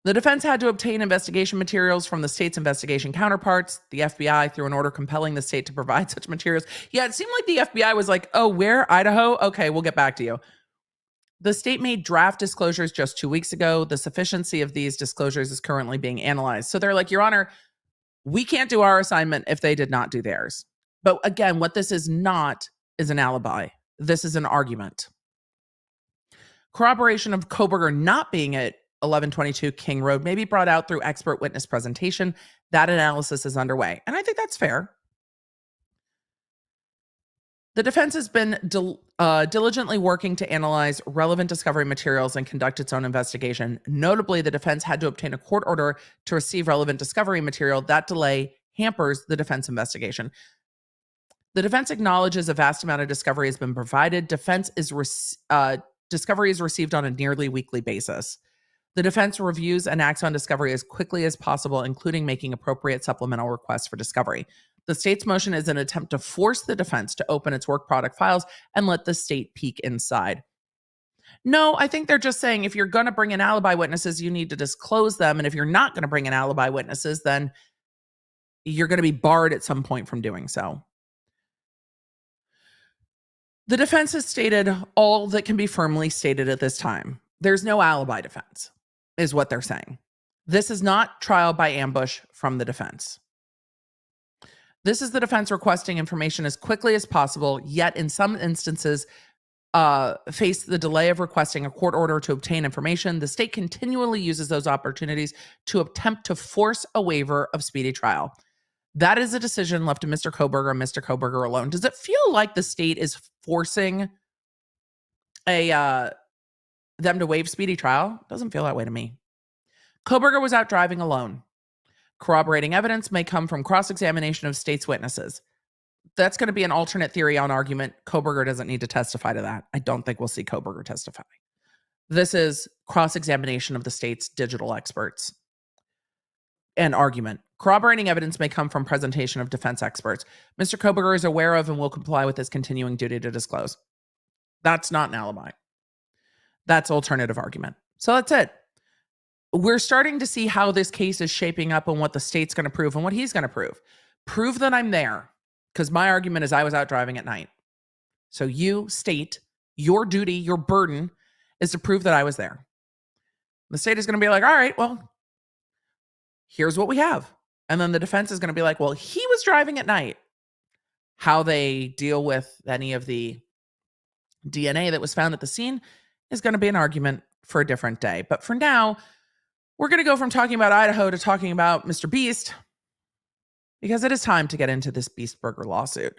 The defense had to obtain investigation materials from the state's investigation counterparts, the FBI, through an order compelling the state to provide such materials. Yeah, it seemed like the FBI was like, oh, where? Idaho? Okay, we'll get back to you. The state made draft disclosures just 2 weeks ago. The sufficiency of these disclosures is currently being analyzed. So they're like, Your Honor, we can't do our assignment if they did not do theirs. But again, what this is not is an alibi. This is an argument. Corroboration of Kohberger not being at 1122 King Road may be brought out through expert witness presentation. That analysis is underway. And I think that's fair. The defense has been diligently working to analyze relevant discovery materials and conduct its own investigation. Notably, the defense had to obtain a court order to receive relevant discovery material. That delay hampers the defense investigation. The defense acknowledges a vast amount of discovery has been provided. Discovery is received on a nearly weekly basis. The defense reviews and acts on discovery as quickly as possible, including making appropriate supplemental requests for discovery. The state's motion is an attempt to force the defense to open its work product files and let the state peek inside. No, I think they're just saying if you're going to bring in alibi witnesses, you need to disclose them. And if you're not going to bring in alibi witnesses, then you're going to be barred at some point from doing so. The defense has stated all that can be firmly stated at this time. There's no alibi defense, is what they're saying. This is not trial by ambush from the defense. This is the defense requesting information as quickly as possible, yet in some instances face the delay of requesting a court order to obtain information. The state continually uses those opportunities to attempt to force a waiver of speedy trial. That is a decision left to Mr. Kohberger and Mr. Kohberger alone. Does it feel like the state is forcing them to waive speedy trial? Doesn't feel that way to me. Kohberger was out driving alone. Corroborating evidence may come from cross-examination of state's witnesses. That's going to be an alternate theory on argument. Kohberger doesn't need to testify to that. I don't think we'll see Kohberger testify. This is cross-examination of the state's digital experts. And argument. Corroborating evidence may come from presentation of defense experts. Mr. Kohberger is aware of and will comply with his continuing duty to disclose. That's not an alibi. That's alternative argument. So that's it. We're starting to see how this case is shaping up and what the state's going to prove and what he's going to prove. Prove that I'm there, because my argument is I was out driving at night. So you, state, your duty, your burden is to prove that I was there. The state is going to be like, all right, well, here's what we have. And then the defense is going to be like, well, he was driving at night. How they deal with any of the DNA that was found at the scene is going to be an argument for a different day. But for now, we're going to go from talking about Idaho to talking about Mr. Beast, because it is time to get into this BeastBurger lawsuit.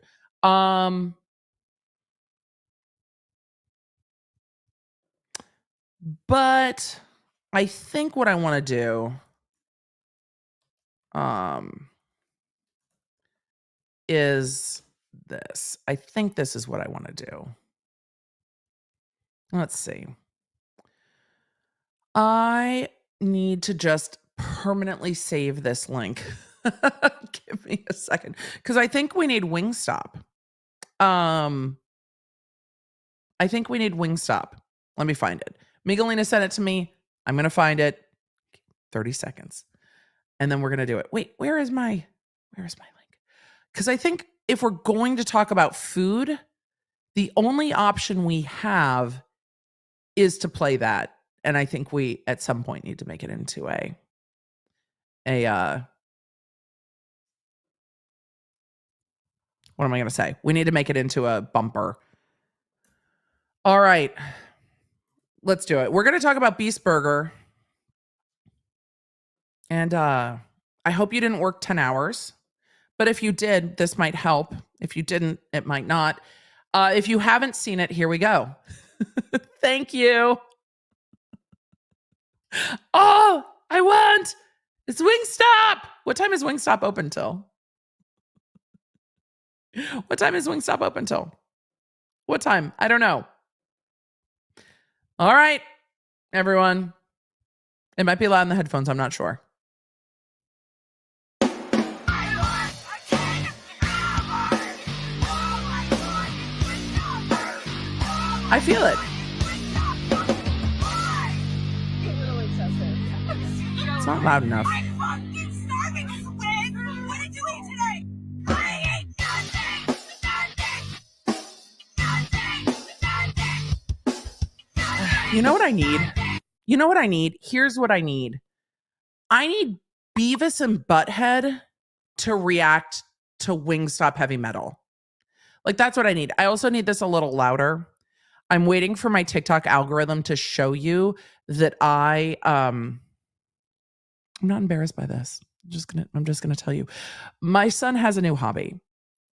But I think what I want to do is this. I think this is what I want to do. Let's see. I need to just permanently save this link. Give me a second, because I think we need Wingstop. I think we need Wingstop. Let me find it. Miguelina sent it to me. I'm going to find it. 30 seconds. And then we're going to do it. Wait, where is my link? Because I think if we're going to talk about food, the only option we have is to play that. And I think we, at some point, need to make it into what am I going to say? We need to make it into a bumper. All right. Let's do it. We're going to talk about BeastBurger. And I hope you didn't work 10 hours. But if you did, this might help. If you didn't, it might not. If you haven't seen it, here we go. Thank you. Oh, I want. It's Wingstop. What time is Wingstop open till? What time is Wingstop open till? What time? I don't know. All right, everyone. It might be loud in the headphones. I'm not sure. I feel it. It's not loud enough. You know what I need? You know what I need? Here's what I need. I need Beavis and Butthead to react to Wingstop Heavy Metal. Like, that's what I need. I also need this a little louder. I'm waiting for my TikTok algorithm to show you that I'm not embarrassed by this. I'm just gonna tell you. My son has a new hobby,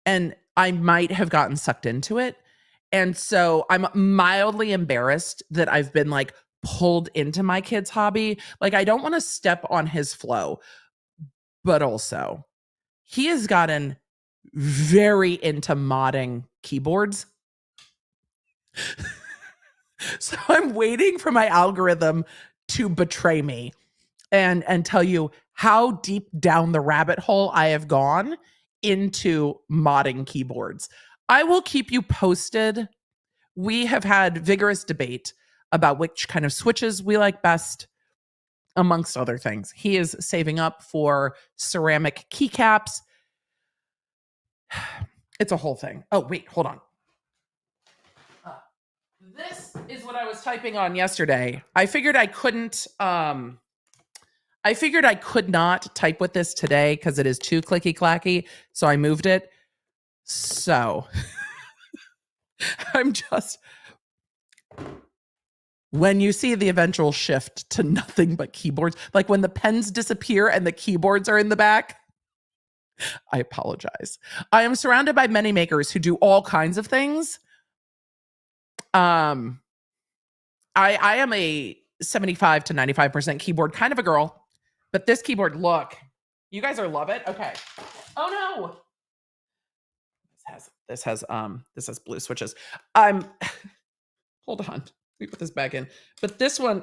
and I might have gotten sucked into it. And so I'm mildly embarrassed that I've been like pulled into my kid's hobby. Like, I don't want to step on his flow, but also he has gotten very into modding keyboards. So I'm waiting for my algorithm to betray me and tell you how deep down the rabbit hole I have gone into modding keyboards. I will keep you posted. We have had vigorous debate about which kind of switches we like best, amongst other things. He is saving up for ceramic keycaps. It's a whole thing. Oh, wait, hold on. This is what I was typing on yesterday. I figured I could not type with this today because it is too clicky clacky. So I moved it. So I'm just, when you see the eventual shift to nothing but keyboards, like when the pens disappear and the keyboards are in the back, I apologize. I am surrounded by many makers who do all kinds of things. I am a 75 to 95% keyboard kind of a girl, but this keyboard, look, you guys are love it. Okay. Oh no. This has blue switches. Hold on. Let me put this back in. But this one,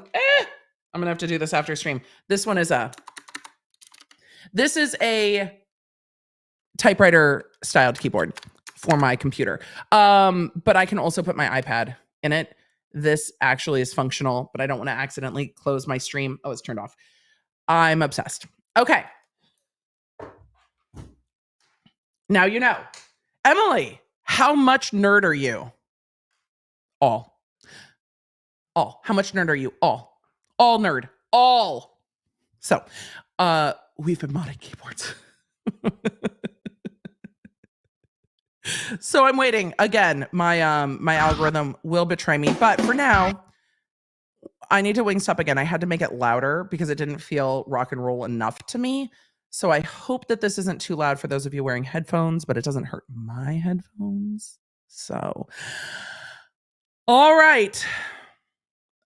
I'm gonna have to do this after stream. This one is this is a typewriter styled keyboard for my computer. But I can also put my iPad in it. This actually is functional, but I don't want to accidentally close my stream. Oh, it's turned off. I'm obsessed. Okay. Now you know. Emily, how much nerd are you? All. How much nerd are you? All nerd. All. So, we've been modding keyboards. So I'm waiting. Again, my algorithm will betray me. But for now, I need to Wingstop again. I had to make it louder because it didn't feel rock and roll enough to me. So I hope that this isn't too loud for those of you wearing headphones, but it doesn't hurt my headphones. So, all right.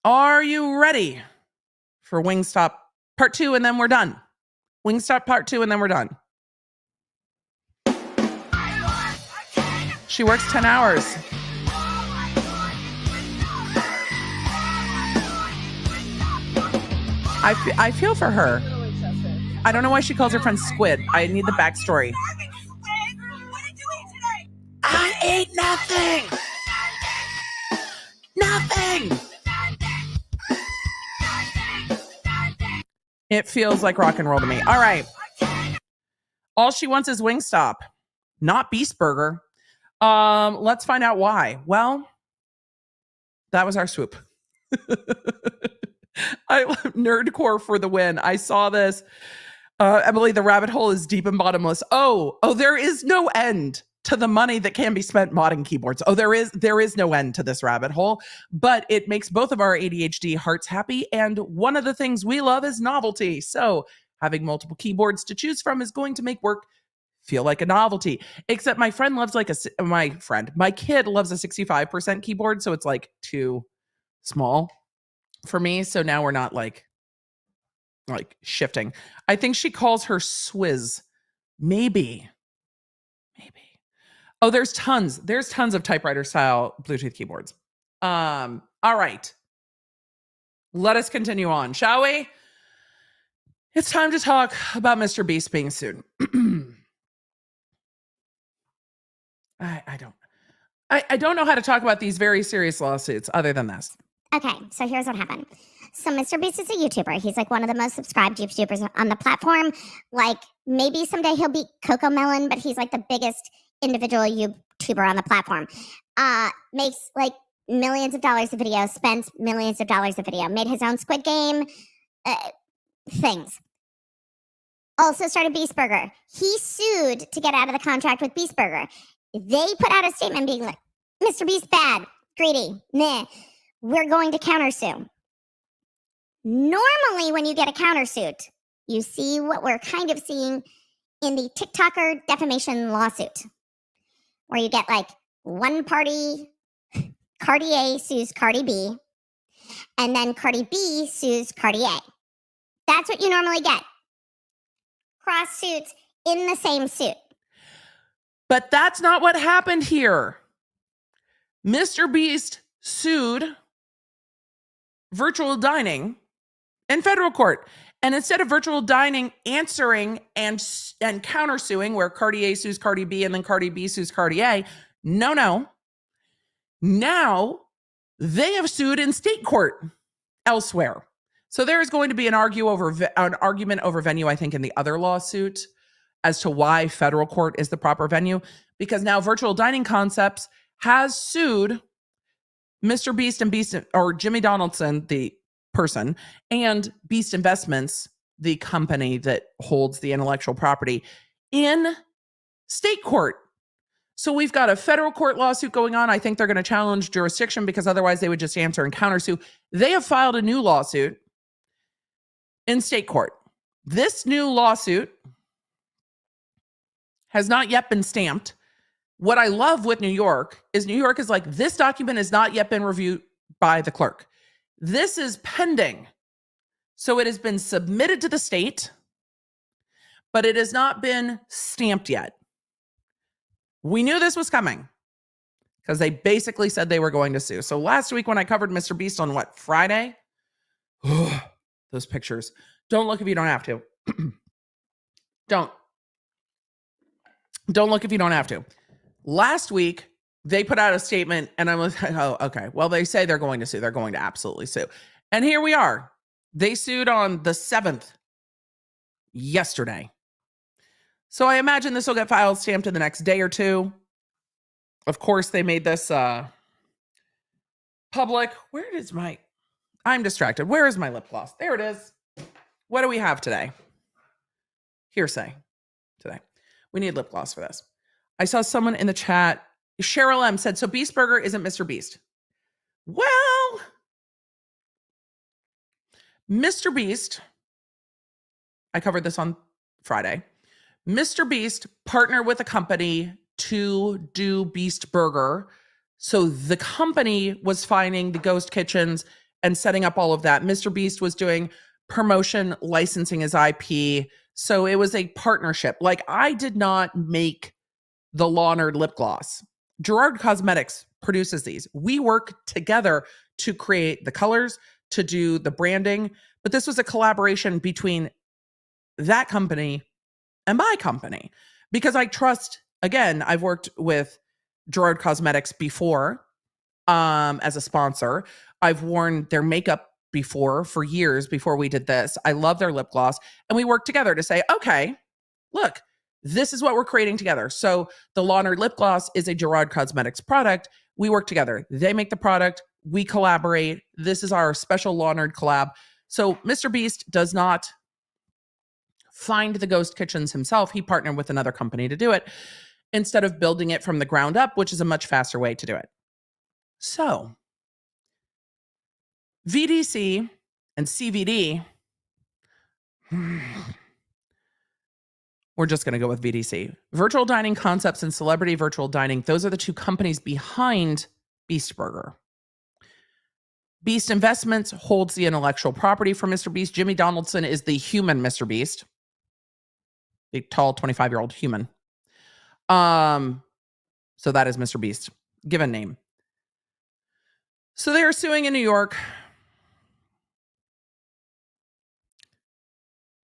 Are you ready for Wingstop Part 2 and then we're done? Wingstop Part 2 and then we're done. She works 10 hours. I feel for her. I don't know why she calls her friend Squid. I need the backstory. I ate nothing. Nothing. It feels like rock and roll to me. All right. All she wants is Wingstop, not BeastBurger. Let's find out why. Well, that was our swoop. I love nerdcore for the win. I saw this. Emily, the rabbit hole is deep and bottomless. Oh, there is no end to the money that can be spent modding keyboards. Oh, there is no end to this rabbit hole, but it makes both of our ADHD hearts happy. And one of the things we love is novelty. So having multiple keyboards to choose from is going to make work feel like a novelty. Except my kid loves a 65% keyboard. So it's like too small for me. So now we're not like shifting. I think she calls her Swizz. Maybe. Oh, there's tons of typewriter style Bluetooth keyboards. All right. Let us continue on, shall we? It's time to talk about Mr. Beast being sued. I don't know how to talk about these very serious lawsuits other than this. Okay, so here's what happened. So Mr. Beast is a YouTuber. He's like one of the most subscribed YouTubers on the platform. Like maybe someday he'll beat Coco Melon, but he's like the biggest individual YouTuber on the platform. Makes like millions of dollars of video, spent millions of dollars of video, made his own Squid Game things. Also started BeastBurger. He sued to get out of the contract with BeastBurger. They put out a statement being like, Mr. Beast bad, greedy, nah, we're going to countersue. Normally, when you get a countersuit, you see what we're kind of seeing in the TikToker defamation lawsuit, where you get like one party, Cardi A sues Cardi B, and then Cardi B sues Cardi A. That's what you normally get. Cross suits in the same suit. But that's not what happened here. Mr. Beast sued Virtual Dining in federal court. And instead of Virtual Dining answering and countersuing, where Cardi A sues Cardi B and then Cardi B sues Cardi A, no. Now they have sued in state court elsewhere. So there is going to be an argument over venue, I think, in the other lawsuit as to why federal court is the proper venue, because now Virtual Dining Concepts has sued Mr. Beast or Jimmy Donaldson, the person, and Beast Investments, the company that holds the intellectual property, in state court. So we've got a federal court lawsuit going on. I think they're going to challenge jurisdiction because otherwise they would just answer and countersue. They have filed a new lawsuit in state court. This new lawsuit has not yet been stamped. What I love with New York is like, this document has not yet been reviewed by the clerk. This is pending. So it has been submitted to the state, but it has not been stamped yet. We knew this was coming because they basically said they were going to sue. So last week when I covered Mr. Beast on Friday? Those pictures. Don't look if you don't have to. Don't look if you don't have to. Last week, they put out a statement and I was like, oh, okay. Well, they say they're going to sue. They're going to absolutely sue. And here we are. They sued on the 7th, yesterday. So I imagine this will get filed, stamped in the next day or two. Of course, they made this public. I'm distracted. Where is my lip gloss? There it is. What do we have today? Hearsay today. We need lip gloss for this. I saw someone in the chat, Cheryl M said, so BeastBurger isn't Mr. Beast. Well, Mr. Beast, I covered this on Friday. Mr. Beast partnered with a company to do BeastBurger. So the company was finding the ghost kitchens and setting up all of that. Mr. Beast was doing promotion, licensing his IP. So it was a partnership. Like, I did not make the Lawnerd lip gloss. Gerard Cosmetics produces these. We work together to create the colors, to do the branding. But this was a collaboration between that company and my company. Because I trust, again, I've worked with Gerard Cosmetics before as a sponsor. I've worn their makeup before for years before we did this. I love their lip gloss. And we worked together to say, okay, look, this is what we're creating together. So the Lawnerd lip gloss is a Gerard Cosmetics product. We work together. They make the product. We collaborate. This is our special Lawnerd collab. So Mr. Beast does not find the ghost kitchens himself. He partnered with another company to do it instead of building it from the ground up, which is a much faster way to do it. So VDC and CVD, we're just going to go with VDC. Virtual Dining Concepts and Celebrity Virtual Dining, those are the two companies behind BeastBurger. Beast Investments holds the intellectual property for Mr. Beast. Jimmy Donaldson is the human Mr. Beast, a tall 25-year-old human. So that is Mr. Beast, given name. So they are suing in New York.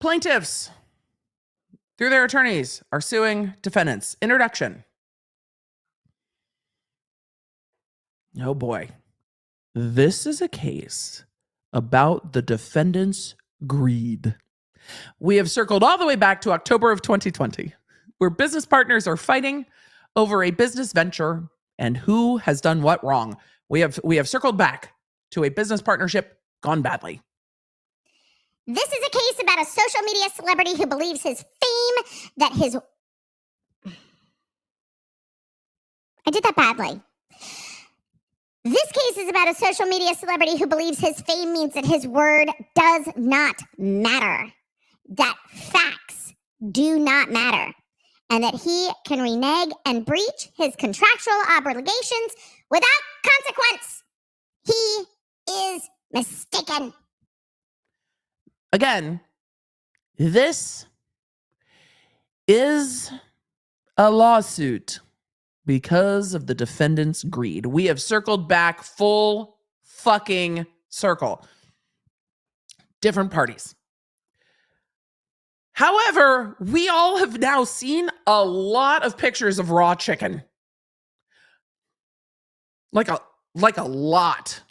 Plaintiffs, through their attorneys, are suing defendants. Introduction. Oh boy. This is a case about the defendant's greed. We have circled all the way back to October of 2020, where business partners are fighting over a business venture and who has done what wrong. We have circled back to a business partnership gone badly. This is a case about a social media celebrity who believes his fame that his... I did that badly. This case is about a social media celebrity who believes his fame means that his word does not matter, that facts do not matter, and that he can renege and breach his contractual obligations without consequence. He is mistaken. Again, this is a lawsuit because of the defendant's greed. We have circled back full fucking circle. Different parties. However, we all have now seen a lot of pictures of raw chicken. Like a lot.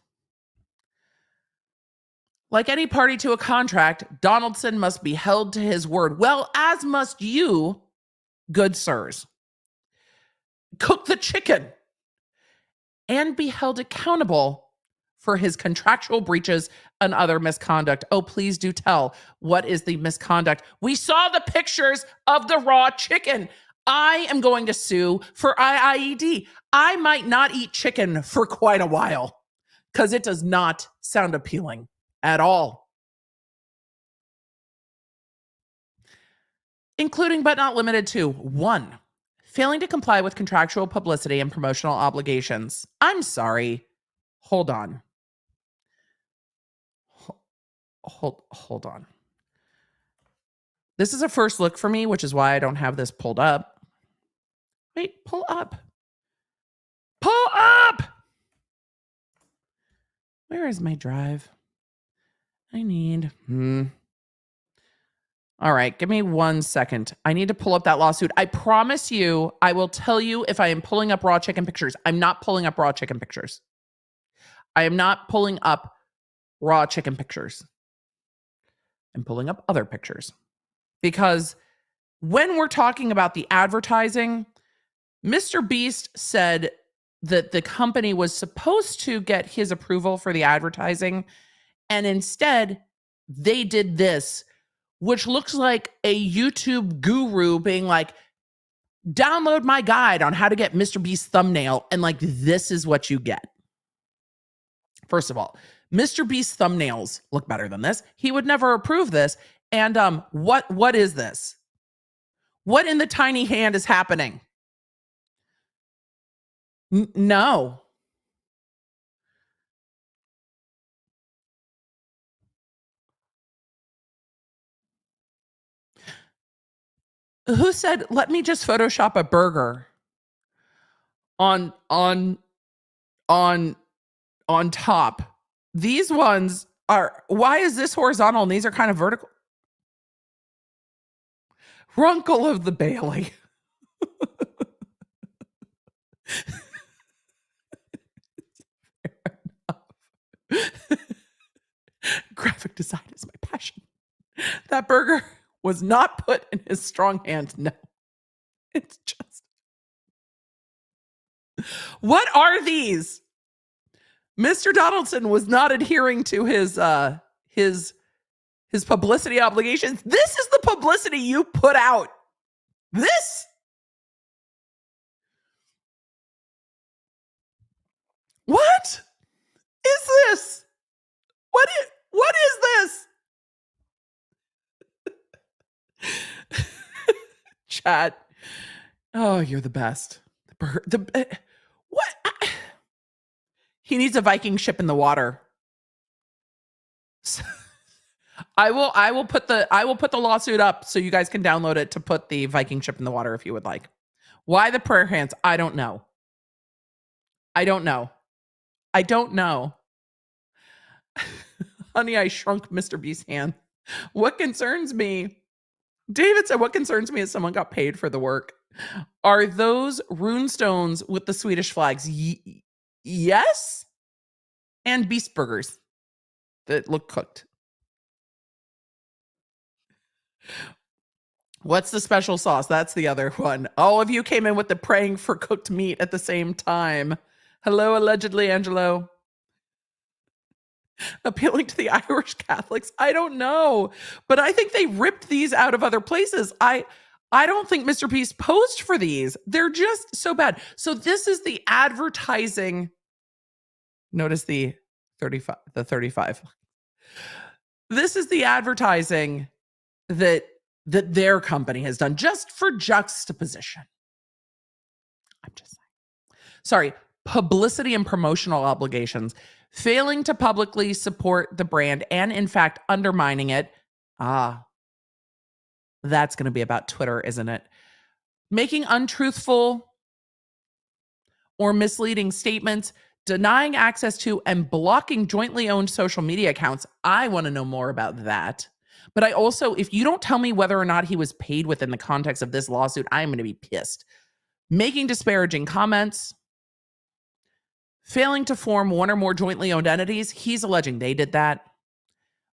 Like any party to a contract, Donaldson must be held to his word. Well, as must you, good sirs. Cook the chicken and be held accountable for his contractual breaches and other misconduct. Oh, please do tell. What is the misconduct? We saw the pictures of the raw chicken. I am going to sue for IIED. I might not eat chicken for quite a while because it does not sound appealing at all. Including but not limited to 1, failing to comply with contractual publicity and promotional obligations. I'm sorry. Hold on. Hold on. This is a first look for me, which is why I don't have this pulled up. Wait, pull up. Pull up! Where is my drive? I need... All right, give me 1 second. I need to pull up that lawsuit. I promise you, I will tell you if I am pulling up raw chicken pictures. I'm not pulling up raw chicken pictures. I am not pulling up raw chicken pictures. I'm pulling up other pictures. Because when we're talking about the advertising, Mr. Beast said that the company was supposed to get his approval for the advertising, and instead they did this, which looks like a YouTube guru being like, download my guide on how to get Mr. Beast's thumbnail, and like, this is what you get. First of all, Mr. Beast's thumbnails look better than this. He would never approve this. And what is this? What in the tiny hand is happening? No. Who said, let me just Photoshop a burger on top? These ones are, why is this horizontal and these are kind of vertical? Runkle of the Bailey. Graphic design is my passion. That burger was not put in his strong hand. No, it's just. What are these? Mr. Donaldson was not adhering to his publicity obligations. This is the publicity you put out. This. What is this? What is this? Chat. Oh, you're the best. What? He needs a Viking ship in the water. I will put the lawsuit up so you guys can download it to put the Viking ship in the water if you would like. Why the prayer hands? I don't know. Honey, I shrunk Mr. Beast's hand. What concerns me? David said, what concerns me is someone got paid for the work. Are those runestones with the Swedish flags? Yes. And BeastBurgers that look cooked. What's the special sauce? That's the other one. All of you came in with the praying for cooked meat at the same time. Hello, allegedly, Angelo. Appealing to the Irish Catholics. I don't know, but I think they ripped these out of other places. I don't think Mr. Beast posed for these. They're just so bad. So this is the advertising. Notice the 35. This is the advertising that their company has done just for juxtaposition. I'm just saying. Sorry, publicity and promotional obligations, failing to publicly support the brand and in fact undermining it. That's going to be about Twitter, isn't it? Making untruthful or misleading statements, denying access to and blocking jointly owned social media accounts. I want to know more about that. But I also, if you don't tell me whether or not he was paid within the context of this lawsuit, I'm going to be pissed. Making disparaging comments, failing to form one or more jointly owned entities. He's alleging they did that.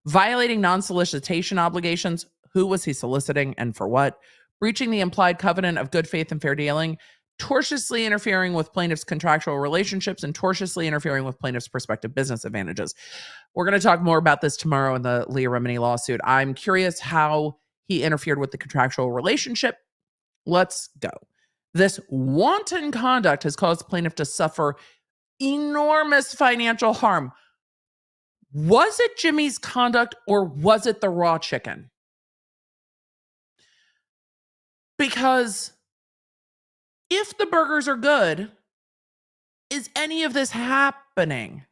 Violating non-solicitation obligations. Who was he soliciting and for what? Breaching the implied covenant of good faith and fair dealing. Tortiously interfering with plaintiff's contractual relationships and tortiously interfering with plaintiff's prospective business advantages. We're going to talk more about this tomorrow in the Leah Remini lawsuit. I'm curious how he interfered with the contractual relationship. Let's go. This wanton conduct has caused plaintiff to suffer enormous financial harm. Was it Jimmy's conduct or was it the raw chicken? Because if the burgers are good, is any of this happening?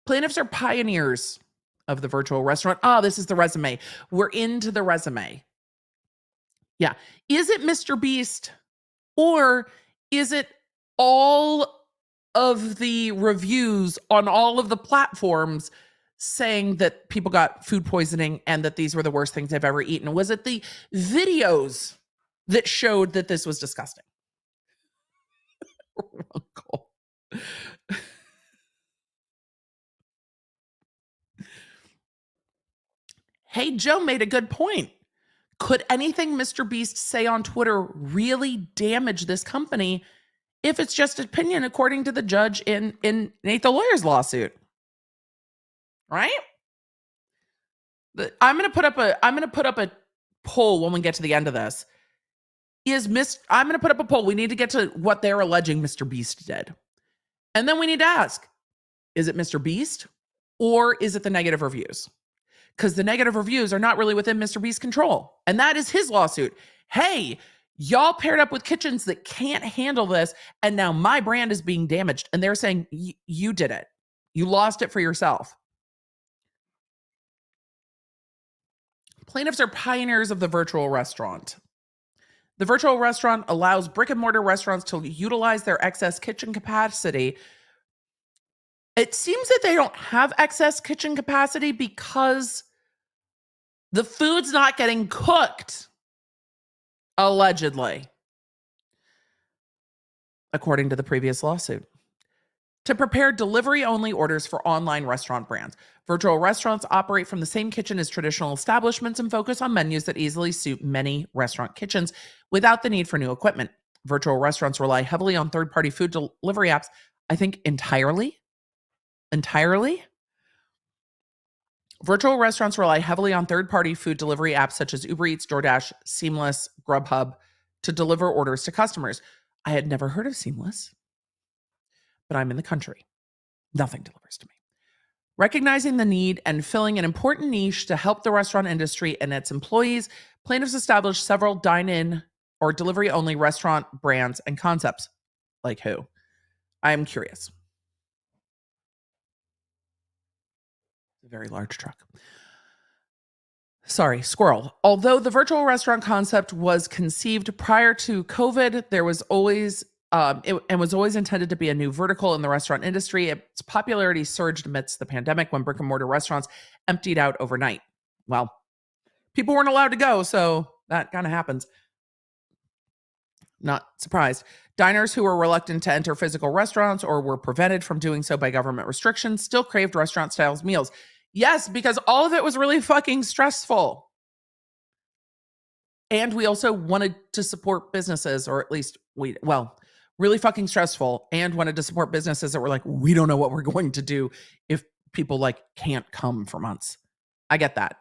Plaintiffs are pioneers of the virtual restaurant. This is the resume. We're into the resume. Yeah. Is it Mr. Beast or is it all of the reviews on all of the platforms saying that people got food poisoning and that these were the worst things they've ever eaten? Was it the videos that showed that this was disgusting? Uncle. Hey, Joe made a good point. Could anything Mr. Beast say on Twitter really damage this company if it's just opinion, according to the judge in Nate the Lawyer's lawsuit? Right? I'm gonna put up a poll when we get to the end of this. I'm gonna put up a poll. We need to get to what they're alleging Mr. Beast did. And then we need to ask, is it Mr. Beast or is it the negative reviews? Because the negative reviews are not really within Mr. Beast's control. And that is his lawsuit. Hey, y'all paired up with kitchens that can't handle this, and now my brand is being damaged. And they're saying, you did it. You lost it for yourself. Plaintiffs are pioneers of the virtual restaurant. The virtual restaurant allows brick and mortar restaurants to utilize their excess kitchen capacity. It seems that they don't have excess kitchen capacity because the food's not getting cooked, allegedly, according to the previous lawsuit. To prepare delivery-only orders for online restaurant brands. Virtual restaurants operate from the same kitchen as traditional establishments and focus on menus that easily suit many restaurant kitchens without the need for new equipment. Virtual restaurants rely heavily on third-party food delivery apps, I think entirely. Virtual restaurants rely heavily on third-party food delivery apps such as Uber Eats, DoorDash, Seamless, Grubhub to deliver orders to customers. I had never heard of Seamless, but I'm in the country. Nothing delivers to me. Recognizing the need and filling an important niche to help the restaurant industry and its employees, plaintiffs established several dine-in or delivery-only restaurant brands and concepts. Like who? I am curious. A very large truck. Sorry, squirrel. Although the virtual restaurant concept was conceived prior to COVID, there was always it was always intended to be a new vertical in the restaurant industry. Its popularity surged amidst the pandemic when brick and mortar restaurants emptied out overnight. Well, people weren't allowed to go, so that kind of happens. Not surprised. Diners who were reluctant to enter physical restaurants or were prevented from doing so by government restrictions still craved restaurant-style meals. Yes, because all of it was really fucking stressful. And we also wanted to support businesses, or at least really fucking stressful, and wanted to support businesses that were like, we don't know what we're going to do if people like can't come for months. I get that.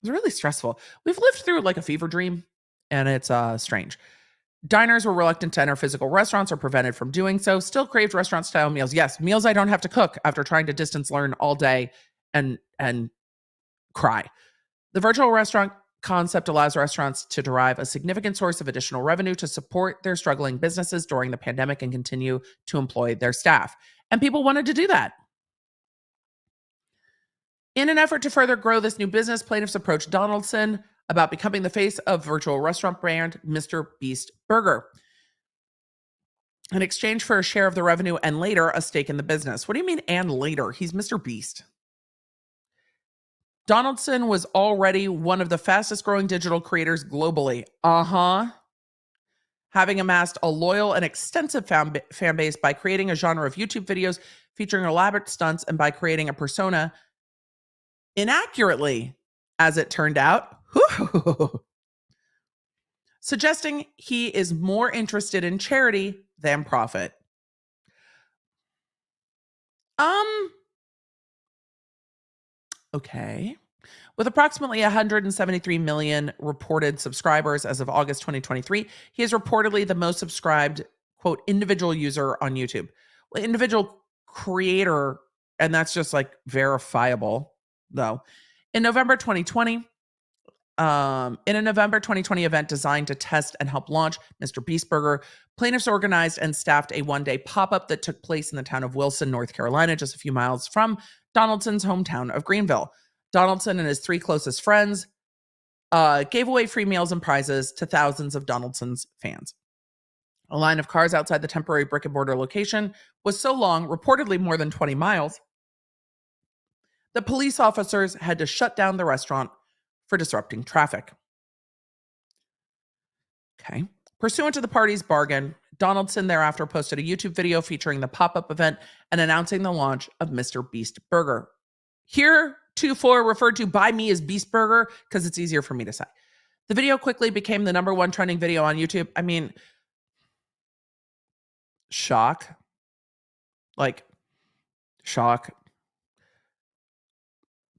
It's really stressful. We've lived through like a fever dream, and it's strange. Diners were reluctant to enter physical restaurants or prevented from doing so. Still craved restaurant-style meals. Yes, meals I don't have to cook after trying to distance learn all day and cry. The virtual restaurant concept allows restaurants to derive a significant source of additional revenue to support their struggling businesses during the pandemic and continue to employ their staff. And people wanted to do that. In an effort to further grow this new business, plaintiffs approached Donaldson about becoming the face of virtual restaurant brand Mr. BeastBurger in exchange for a share of the revenue and later a stake in the business. What do you mean and later? He's Mr. Beast. Donaldson was already one of the fastest growing digital creators globally. Having amassed a loyal and extensive fan base by creating a genre of YouTube videos featuring elaborate stunts and by creating a persona inaccurately, as it turned out, suggesting he is more interested in charity than profit. Okay. With approximately 173 million reported subscribers as of August 2023, he is reportedly the most subscribed, quote, individual user on YouTube. Well, individual creator, and that's just like verifiable, though. In a November 2020 event designed to test and help launch Mr. BeastBurger, plaintiffs organized and staffed a one-day pop-up that took place in the town of Wilson, North Carolina, just a few miles from Donaldson's hometown of Greenville. Donaldson and his three closest friends gave away free meals and prizes to thousands of Donaldson's fans. A line of cars outside the temporary brick-and-mortar location was so long, reportedly more than 20 miles, that police officers had to shut down the restaurant for disrupting traffic. Okay. Pursuant to the party's bargain, Donaldson thereafter posted a YouTube video featuring the pop-up event and announcing the launch of Mr. BeastBurger. Heretofore referred to by me as BeastBurger because it's easier for me to say. The video quickly became the #1 trending video on YouTube. I mean, shock. Shock.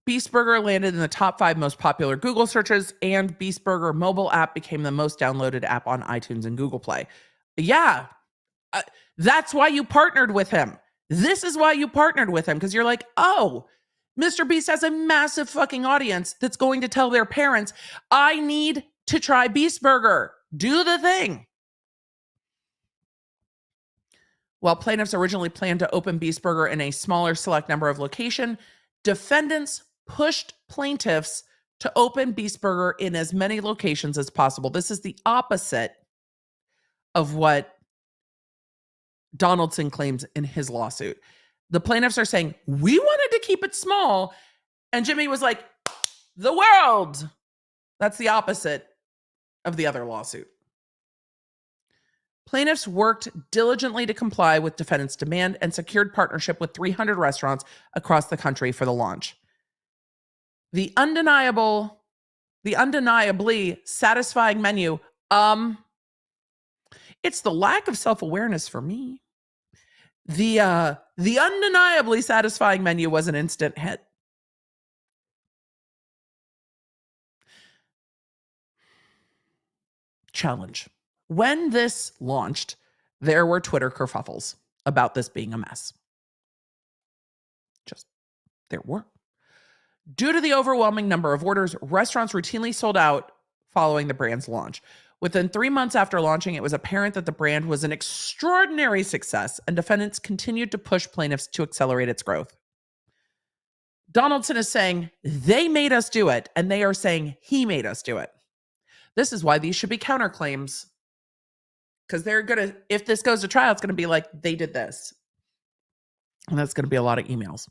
BeastBurger landed in the top 5 most popular Google searches, and BeastBurger mobile app became the most downloaded app on iTunes and Google Play. Yeah, that's why you partnered with him. This is why you partnered with him, because you're like, oh, Mr. Beast has a massive fucking audience that's going to tell their parents, I need to try BeastBurger. Do the thing. While plaintiffs originally planned to open BeastBurger in a smaller select number of locations, defendants pushed plaintiffs to open BeastBurger in as many locations as possible. This is the opposite of what Donaldson claims in his lawsuit. The plaintiffs are saying, we wanted to keep it small. And Jimmy was like, the world. That's the opposite of the other lawsuit. Plaintiffs worked diligently to comply with defendants' demand and secured partnership with 300 restaurants across the country for the launch. The undeniably satisfying menu, it's the lack of self-awareness for me. The undeniably satisfying menu was an instant hit. Challenge. When this launched, there were Twitter kerfuffles about this being a mess. There were. Due to the overwhelming number of orders, restaurants routinely sold out following the brand's launch. Within 3 months after launching, it was apparent that the brand was an extraordinary success, and defendants continued to push plaintiffs to accelerate its growth. Donaldson is saying, they made us do it, and they are saying, he made us do it. This is why these should be counterclaims. Because they're going to, if this goes to trial, it's going to be like, they did this. And that's going to be a lot of emails.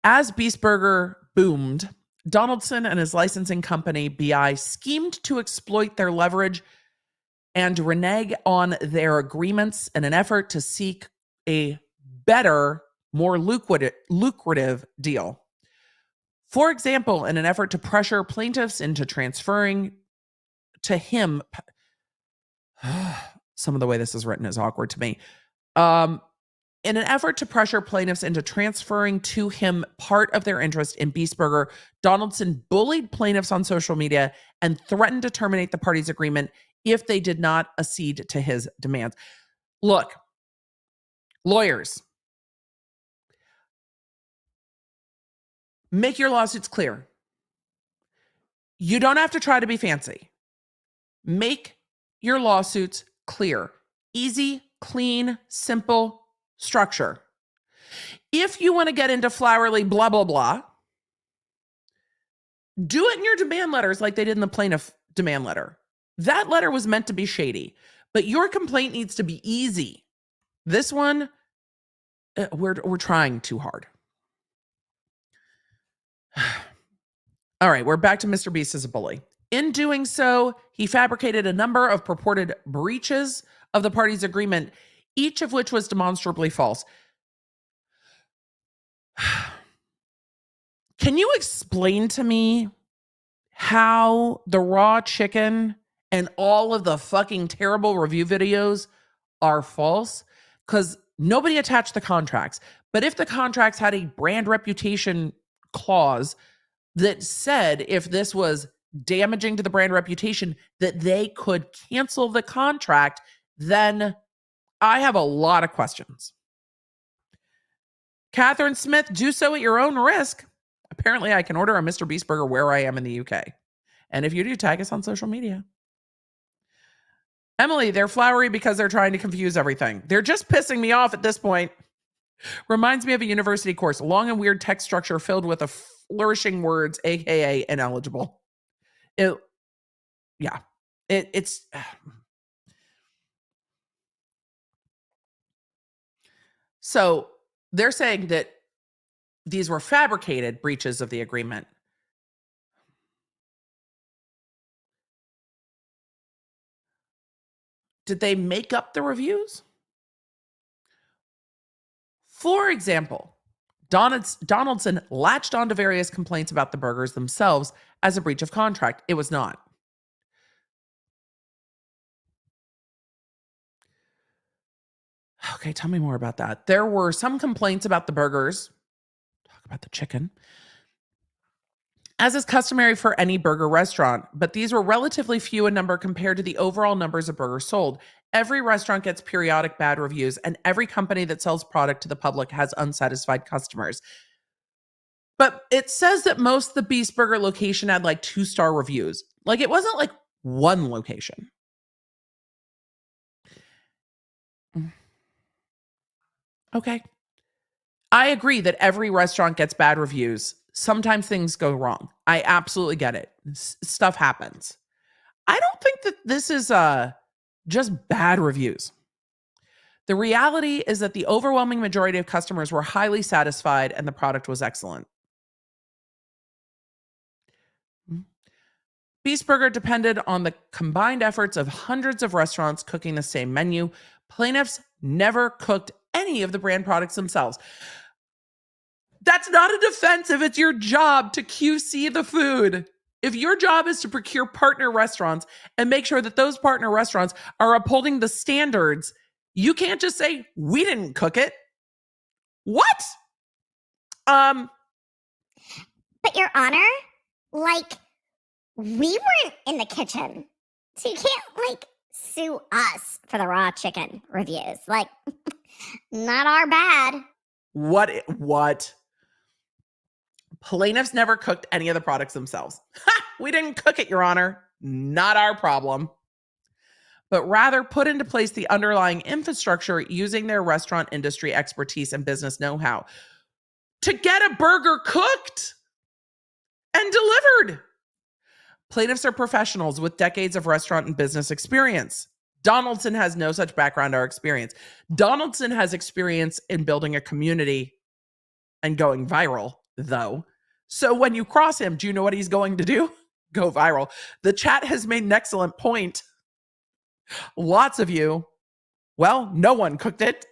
As BeastBurger boomed, Donaldson and his licensing company, BI, schemed to exploit their leverage and renege on their agreements in an effort to seek a better, more lucrative deal. For example, in an effort to pressure plaintiffs into transferring to him Some of the way this is written is awkward to me. In an effort to pressure plaintiffs into transferring to him part of their interest in BeastBurger, Donaldson bullied plaintiffs on social media and threatened to terminate the parties' agreement if they did not accede to his demands. Look, lawyers, make your lawsuits clear. You don't have to try to be fancy. Make your lawsuits clear. Easy, clean, simple structure. If you want to get into flowery blah, blah, blah, do it in your demand letters like they did in the plaintiff demand letter. That letter was meant to be shady, but your complaint needs to be easy. This one, we're trying too hard. All right, we're back to Mr. Beast as a bully. In doing so, he fabricated a number of purported breaches of the parties' agreement, each of which was demonstrably false. Can you explain to me how the raw chicken and all of the fucking terrible review videos are false? Because nobody attached the contracts. But if the contracts had a brand reputation clause that said if this was damaging to the brand reputation, that they could cancel the contract, then I have a lot of questions. Catherine Smith, do so at your own risk. Apparently, I can order a Mr. Beast burger where I am in the UK. And if you do, tag us on social media. Emily, they're flowery because they're trying to confuse everything. They're just pissing me off at this point. Reminds me of a university course, long and weird text structure filled with flourishing words, aka ineligible. It's so they're saying that these were fabricated breaches of the agreement. Did they make up the reviews? For example, Donaldson latched onto various complaints about the burgers themselves as a breach of contract. It was not. Okay, tell me more about that. There were some complaints about the burgers. Talk about the chicken. As is customary for any burger restaurant, but these were relatively few in number compared to the overall numbers of burgers sold. Every restaurant gets periodic bad reviews, and every company that sells product to the public has unsatisfied customers. But it says that most of the Beast Burger location had like 2-star reviews. Like it wasn't like one location. Okay. I agree that every restaurant gets bad reviews. Sometimes things go wrong. I absolutely get it. Stuff happens. I don't think that this is just bad reviews. The reality is that the overwhelming majority of customers were highly satisfied and the product was excellent. BeastBurger depended on the combined efforts of hundreds of restaurants cooking the same menu. Plaintiffs never cooked any of the brand products themselves. That's not a defense if it's your job to QC the food. If your job is to procure partner restaurants and make sure that those partner restaurants are upholding the standards, you can't just say, we didn't cook it. What? But Your Honor, like, we weren't in the kitchen. So you can't, like, sue us for the raw chicken reviews. Like, not our bad. What? Plaintiffs never cooked any of the products themselves. Ha! We didn't cook it, Your Honor. Not our problem. But rather put into place the underlying infrastructure using their restaurant industry expertise and business know-how to get a burger cooked and delivered. Plaintiffs are professionals with decades of restaurant and business experience. Donaldson has no such background or experience. Donaldson has experience in building a community and going viral, though. So when you cross him, do you know what he's going to do? Go viral. The chat has made an excellent point. Lots of you, well, no one cooked it.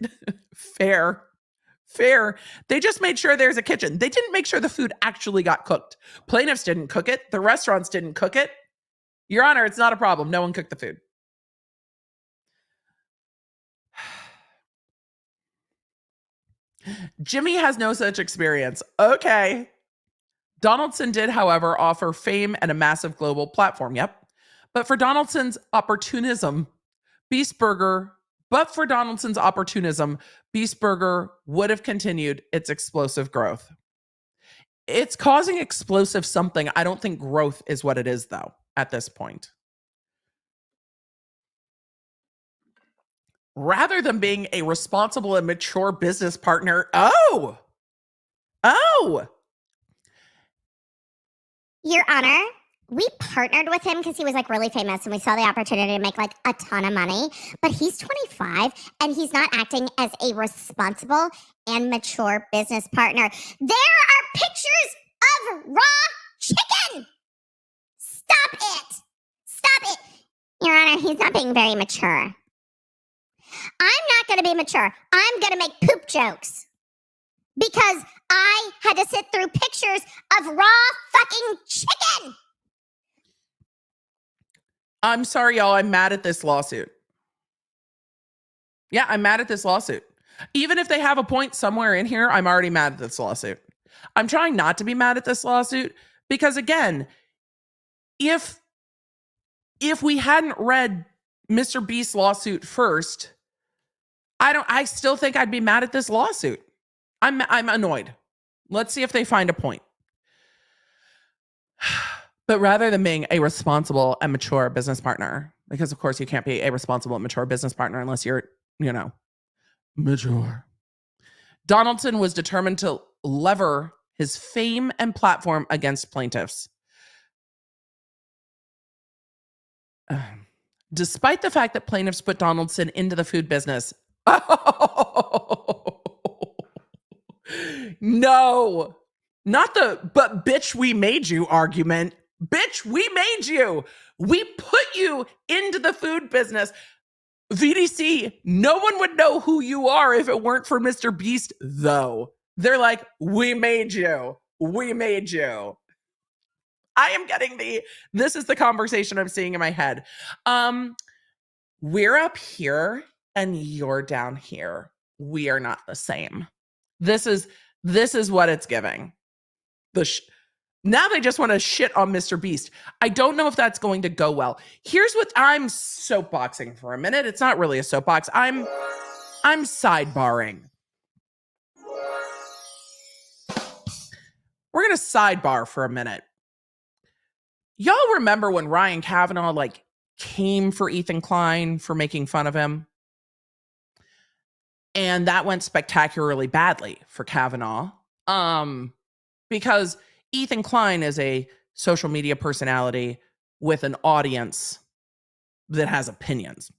Fair. They just made sure there's a kitchen. They didn't make sure the food actually got cooked. Plaintiffs didn't cook it. The restaurants didn't cook it. Your Honor, it's not a problem. No one cooked the food. Jimmy has no such experience. Okay. Donaldson did, however, offer fame and a massive global platform. Yep. But for Donaldson's opportunism, BeastBurger would have continued its explosive growth. It's causing explosive something. I don't think growth is what it is, though, at this point. Rather than being a responsible and mature business partner. Oh! Your Honor, we partnered with him because he was like really famous and we saw the opportunity to make like a ton of money. But he's 25 and he's not acting as a responsible and mature business partner. There are pictures of raw chicken. Stop it. Stop it. Your Honor, he's not being very mature. I'm not going to be mature. I'm going to make poop jokes because I had to sit through pictures of raw fucking chicken. I'm sorry, y'all. I'm mad at this lawsuit. Yeah, I'm mad at this lawsuit. Even if they have a point somewhere in here, I'm already mad at this lawsuit. I'm trying not to be mad at this lawsuit because, again, if we hadn't read Mr. Beast's lawsuit first, I still think I'd be mad at this lawsuit. I'm annoyed. Let's see if they find a point. But rather than being a responsible and mature business partner, because of course you can't be a responsible and mature business partner unless you're, mature. Donaldson was determined to lever his fame and platform against plaintiffs. Despite the fact that plaintiffs put Donaldson into the food business. No, not the, but bitch, we made you argument. Bitch, we made you. We put you into the food business. VDC, no one would know who you are if it weren't for Mr. Beast, though. They're like, we made you. We made you. I am getting this is the conversation I'm seeing in my head. We're up here and you're down here. We are not the same. This is what it's giving. Now they just want to shit on Mr. Beast. I don't know if that's going to go well. Here's what I'm soapboxing for a minute. It's not really a soapbox. I'm sidebarring. We're going to sidebar for a minute. Y'all remember when Ryan Kavanaugh came for Ethan Klein for making fun of him? And that went spectacularly badly for Kavanaugh. Because Ethan Klein is a social media personality with an audience that has opinions.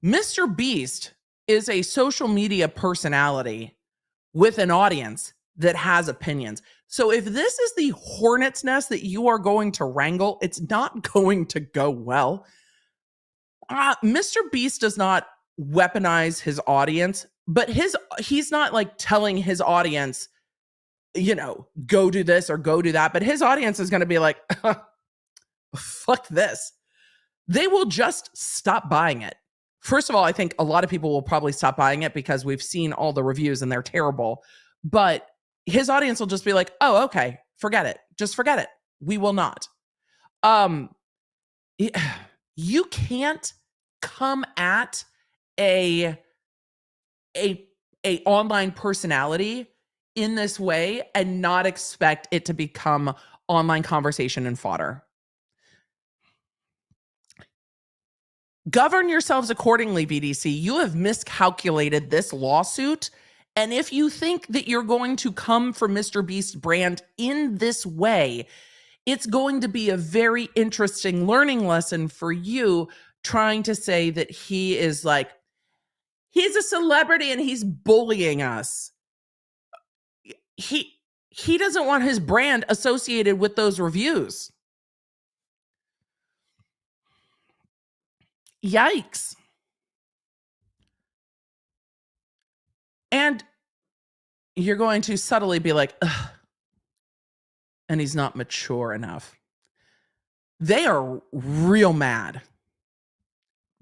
Mr. Beast is a social media personality with an audience that has opinions. So if this is the hornet's nest that you are going to wrangle, it's not going to go well. Mr. Beast does not weaponize his audience, but he's not telling his audience, go do this or go do that. But his audience is going to be like, fuck this. They will just stop buying it. First of all, I think a lot of people will probably stop buying it because we've seen all the reviews and they're terrible. But his audience will just be like, oh, okay, forget it. Just forget it. We will not. You can't come at a online personality in this way and not expect it to become online conversation and fodder. Govern yourselves accordingly, VDC. You have miscalculated this lawsuit. And if you think that you're going to come for Mr. Beast's brand in this way, it's going to be a very interesting learning lesson for you trying to say that he is he's a celebrity and he's bullying us. He doesn't want his brand associated with those reviews. Yikes. And you're going to subtly be like, ugh, and he's not mature enough. They are real mad.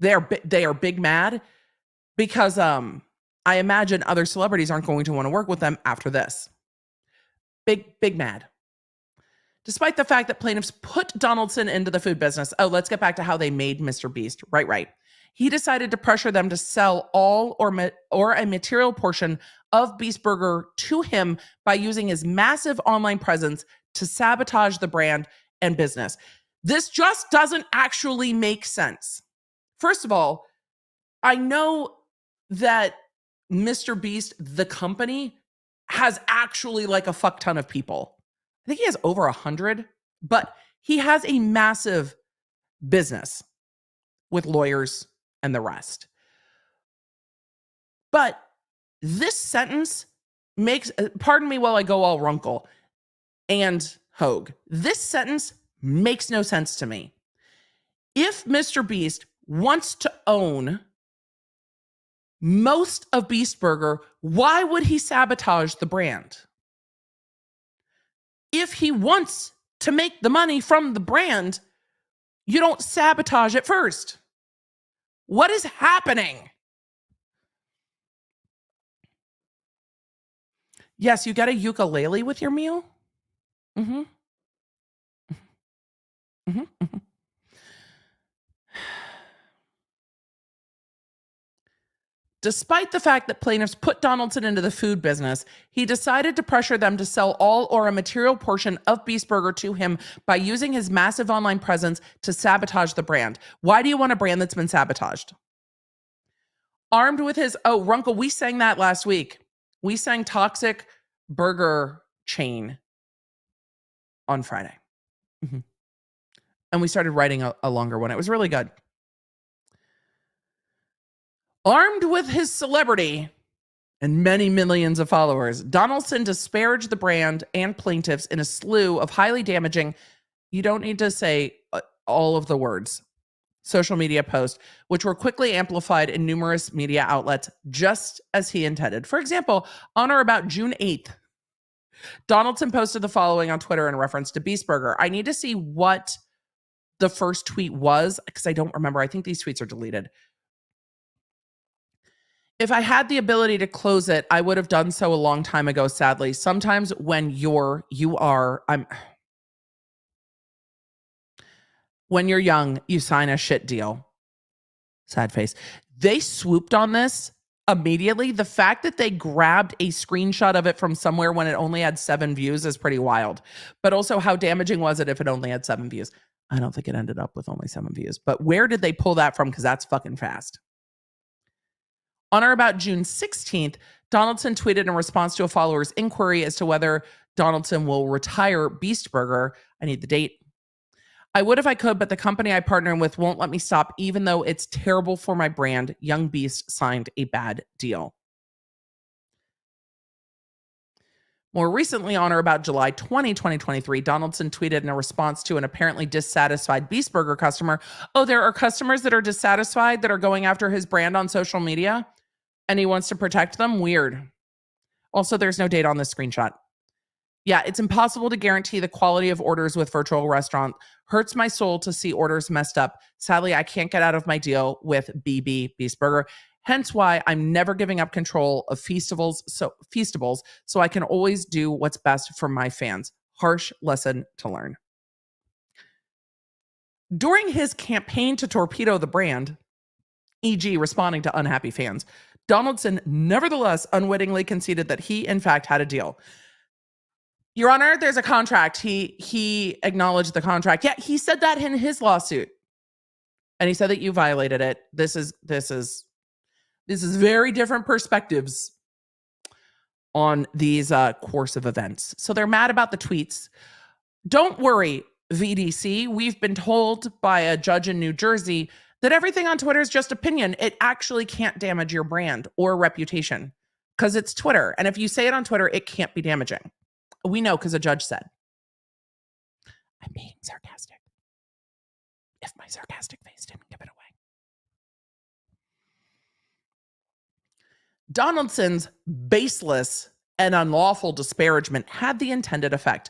They are big mad because I imagine other celebrities aren't going to want to work with them after this. Big mad. Despite the fact that plaintiffs put Donaldson into the food business. Oh, let's get back to how they made Mr. Beast. Right. He decided to pressure them to sell all or a material portion of BeastBurger to him by using his massive online presence to sabotage the brand and business. This just doesn't actually make sense. First of all, I know that Mr. Beast, the company, has actually like a fuck ton of people. I think he has over 100, but he has a massive business with lawyers and the rest. But this sentence makes, pardon me while I go all Runkle and Hogue, this sentence makes no sense to me. If Mr. Beast wants to own most of BeastBurger, why would he sabotage the brand? If he wants to make the money from the brand, you don't sabotage it first. What is happening? Yes, you got a ukulele with your meal? Mm-hmm. Mm-hmm. Mm-hmm. Despite the fact that plaintiffs put Donaldson into the food business, he decided to pressure them to sell all or a material portion of BeastBurger to him by using his massive online presence to sabotage the brand. Why do you want a brand that's been sabotaged? Armed with his, oh, Runkle, we sang that last week. We sang Toxic Burger Chain on Friday. Mm-hmm. And we started writing a longer one. It was really good. Armed with his celebrity and many millions of followers, Donaldson disparaged the brand and plaintiffs in a slew of highly damaging, you don't need to say all of the words, social media posts, which were quickly amplified in numerous media outlets, just as he intended. For example, on or about June 8th, Donaldson posted the following on Twitter in reference to BeastBurger. I need to see what the first tweet was, because I don't remember. I think these tweets are deleted. If I had the ability to close it, I would have done so a long time ago, sadly. Sometimes when you're young, you sign a shit deal. Sad face. They swooped on this immediately. The fact that they grabbed a screenshot of it from somewhere when it only had 7 views is pretty wild. But also, how damaging was it if it only had 7 views? I don't think it ended up with only 7 views. But where did they pull that from? Because that's fucking fast. On or about June 16th, Donaldson tweeted in response to a follower's inquiry as to whether Donaldson will retire BeastBurger. I need the date. I would if I could, but the company I partner with won't let me stop, even though it's terrible for my brand. Young Beast signed a bad deal. More recently, on or about July 20, 2023, Donaldson tweeted in a response to an apparently dissatisfied BeastBurger customer, oh, there are customers that are dissatisfied that are going after his brand on social media, and he wants to protect them? Weird. Also, there's no date on this screenshot. Yeah, it's impossible to guarantee the quality of orders with virtual restaurant. Hurts my soul to see orders messed up. Sadly, I can't get out of my deal with BeastBurger. Hence why I'm never giving up control of Feastables, so I can always do what's best for my fans. Harsh lesson to learn. During his campaign to torpedo the brand, e.g. responding to unhappy fans, Donaldson nevertheless unwittingly conceded that he, in fact, had a deal. Your Honor, there's a contract. He acknowledged the contract. Yeah, he said that in his lawsuit. And he said that you violated it. This is very different perspectives on these course of events. So they're mad about the tweets. Don't worry, VDC. We've been told by a judge in New Jersey that everything on Twitter is just opinion. It actually can't damage your brand or reputation because it's Twitter. And if you say it on Twitter, it can't be damaging. We know because a judge said. I'm being sarcastic. If my sarcastic face didn't give it away. Donaldson's baseless and unlawful disparagement had the intended effect.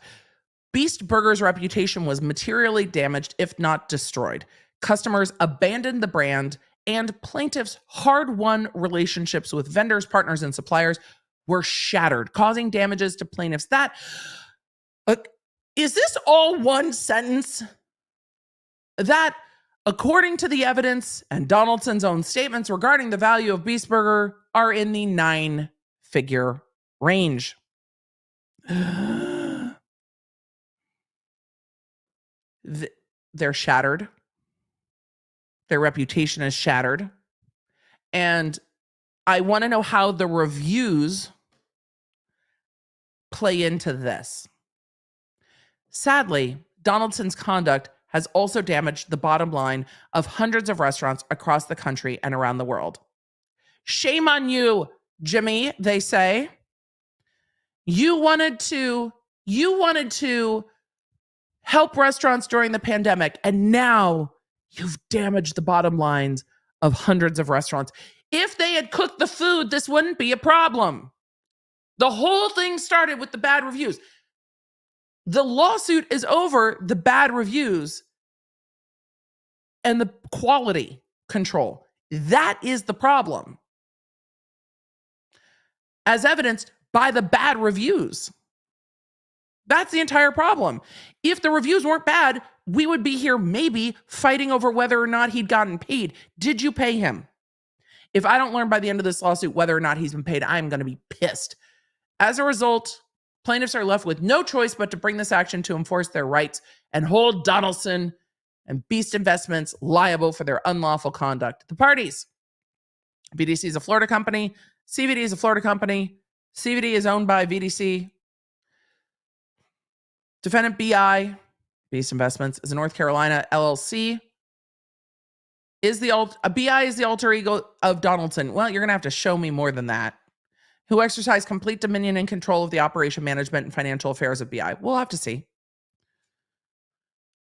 BeastBurger's reputation was materially damaged, if not destroyed. Customers abandoned the brand and plaintiffs' hard-won relationships with vendors, partners, and suppliers were shattered, causing damages to plaintiffs. That is this all one sentence? That, according to the evidence and Donaldson's own statements regarding the value of BeastBurger, are in the 9-figure range. They're shattered. Their reputation is shattered. And I want to know how the reviews play into this. Sadly, Donaldson's conduct has also damaged the bottom line of hundreds of restaurants across the country and around the world. Shame on you, Jimmy, they say. You wanted to help restaurants during the pandemic, and now you've damaged the bottom lines of hundreds of restaurants. If they had cooked the food, this wouldn't be a problem. The whole thing started with the bad reviews. The lawsuit is over the bad reviews and the quality control. That is the problem, as evidenced by the bad reviews. That's the entire problem. If the reviews weren't bad, we would be here maybe fighting over whether or not he'd gotten paid. Did you pay him? If I don't learn by the end of this lawsuit whether or not he's been paid, I'm going to be pissed. As a result, plaintiffs are left with no choice but to bring this action to enforce their rights and hold Donaldson and Beast Investments liable for their unlawful conduct. The parties: BDC is a Florida company. CVD is a Florida company. CVD is owned by VDC. Defendant BI, Beast Investments, is a North Carolina LLC. BI is the alter ego of Donaldson. Well, you're going to have to show me more than that. Who exercise complete dominion and control of the operation, management, and financial affairs of BI. We'll have to see.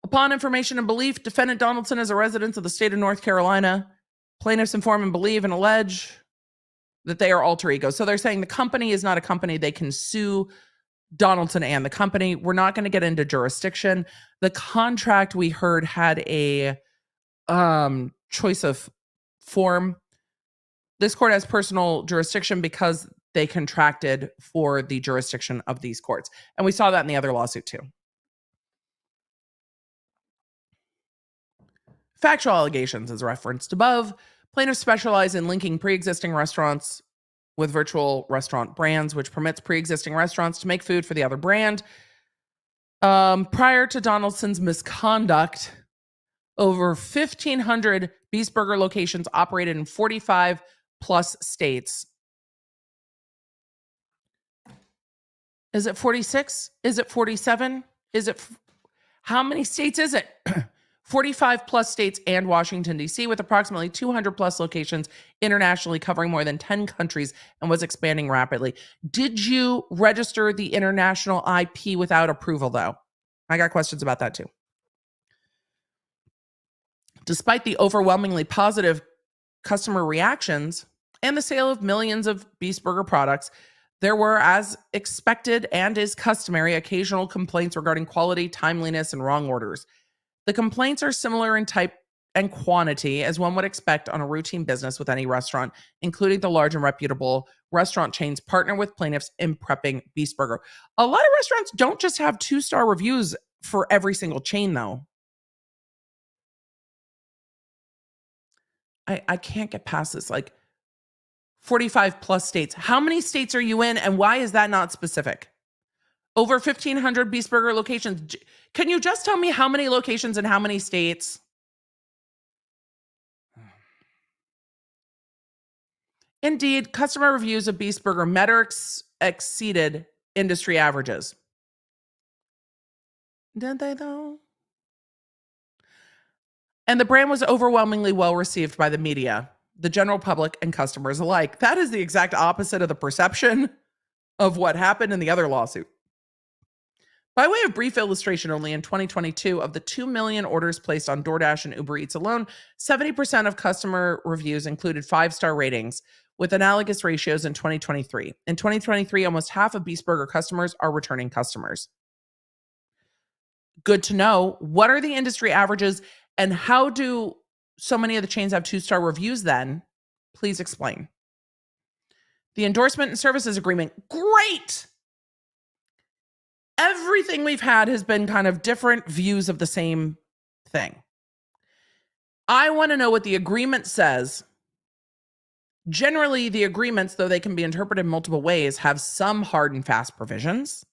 Upon information and belief, defendant Donaldson is a resident of the state of North Carolina. Plaintiffs inform and believe and allege that they are alter egos. So they're saying the company is not a company. They can sue Donaldson and the company. We're not going to get into jurisdiction. The contract we heard had a choice of form. This court has personal jurisdiction because they contracted for the jurisdiction of these courts. And we saw that in the other lawsuit too. Factual allegations as referenced above. Plaintiffs specialize in linking pre-existing restaurants with virtual restaurant brands, which permits pre-existing restaurants to make food for the other brand. Prior to Donaldson's misconduct, over 1,500 BeastBurger locations operated in 45 plus states. Is it 46? Is it 47? How many states is it? 45 plus states and Washington, D.C., with approximately 200 plus locations internationally, covering more than 10 countries, and was expanding rapidly. Did you register the international IP without approval, though? I got questions about that, too. Despite the overwhelmingly positive customer reactions and the sale of millions of BeastBurger products, there were, as expected and is customary, occasional complaints regarding quality, timeliness, and wrong orders. The complaints are similar in type and quantity as one would expect on a routine business with any restaurant, including the large and reputable restaurant chains partner with plaintiffs in prepping BeastBurger. A lot of restaurants don't just have 2-star reviews for every single chain, though. I can't get past this. Like 45 plus states. How many states are you in, and why is that not specific? Over 1,500 BeastBurger locations. Can you just tell me how many locations in how many states? Indeed, customer reviews of BeastBurger met or exceeded industry averages. Did they, though? And the brand was overwhelmingly well received by the media, the general public, and customers alike. That is the exact opposite of the perception of what happened in the other lawsuit. By way of brief illustration, only in 2022, of the 2 million orders placed on DoorDash and Uber Eats alone, 70% of customer reviews included 5-star ratings, with analogous ratios in 2023. In 2023, almost half of BeastBurger customers are returning customers. Good to know. What are the industry averages, and how do so many of the chains have 2-star reviews then? Please explain. The endorsement and services agreement, great. Everything we've had has been kind of different views of the same thing. I want to know what the agreement says. Generally, the agreements, though they can be interpreted in multiple ways, have some hard and fast provisions.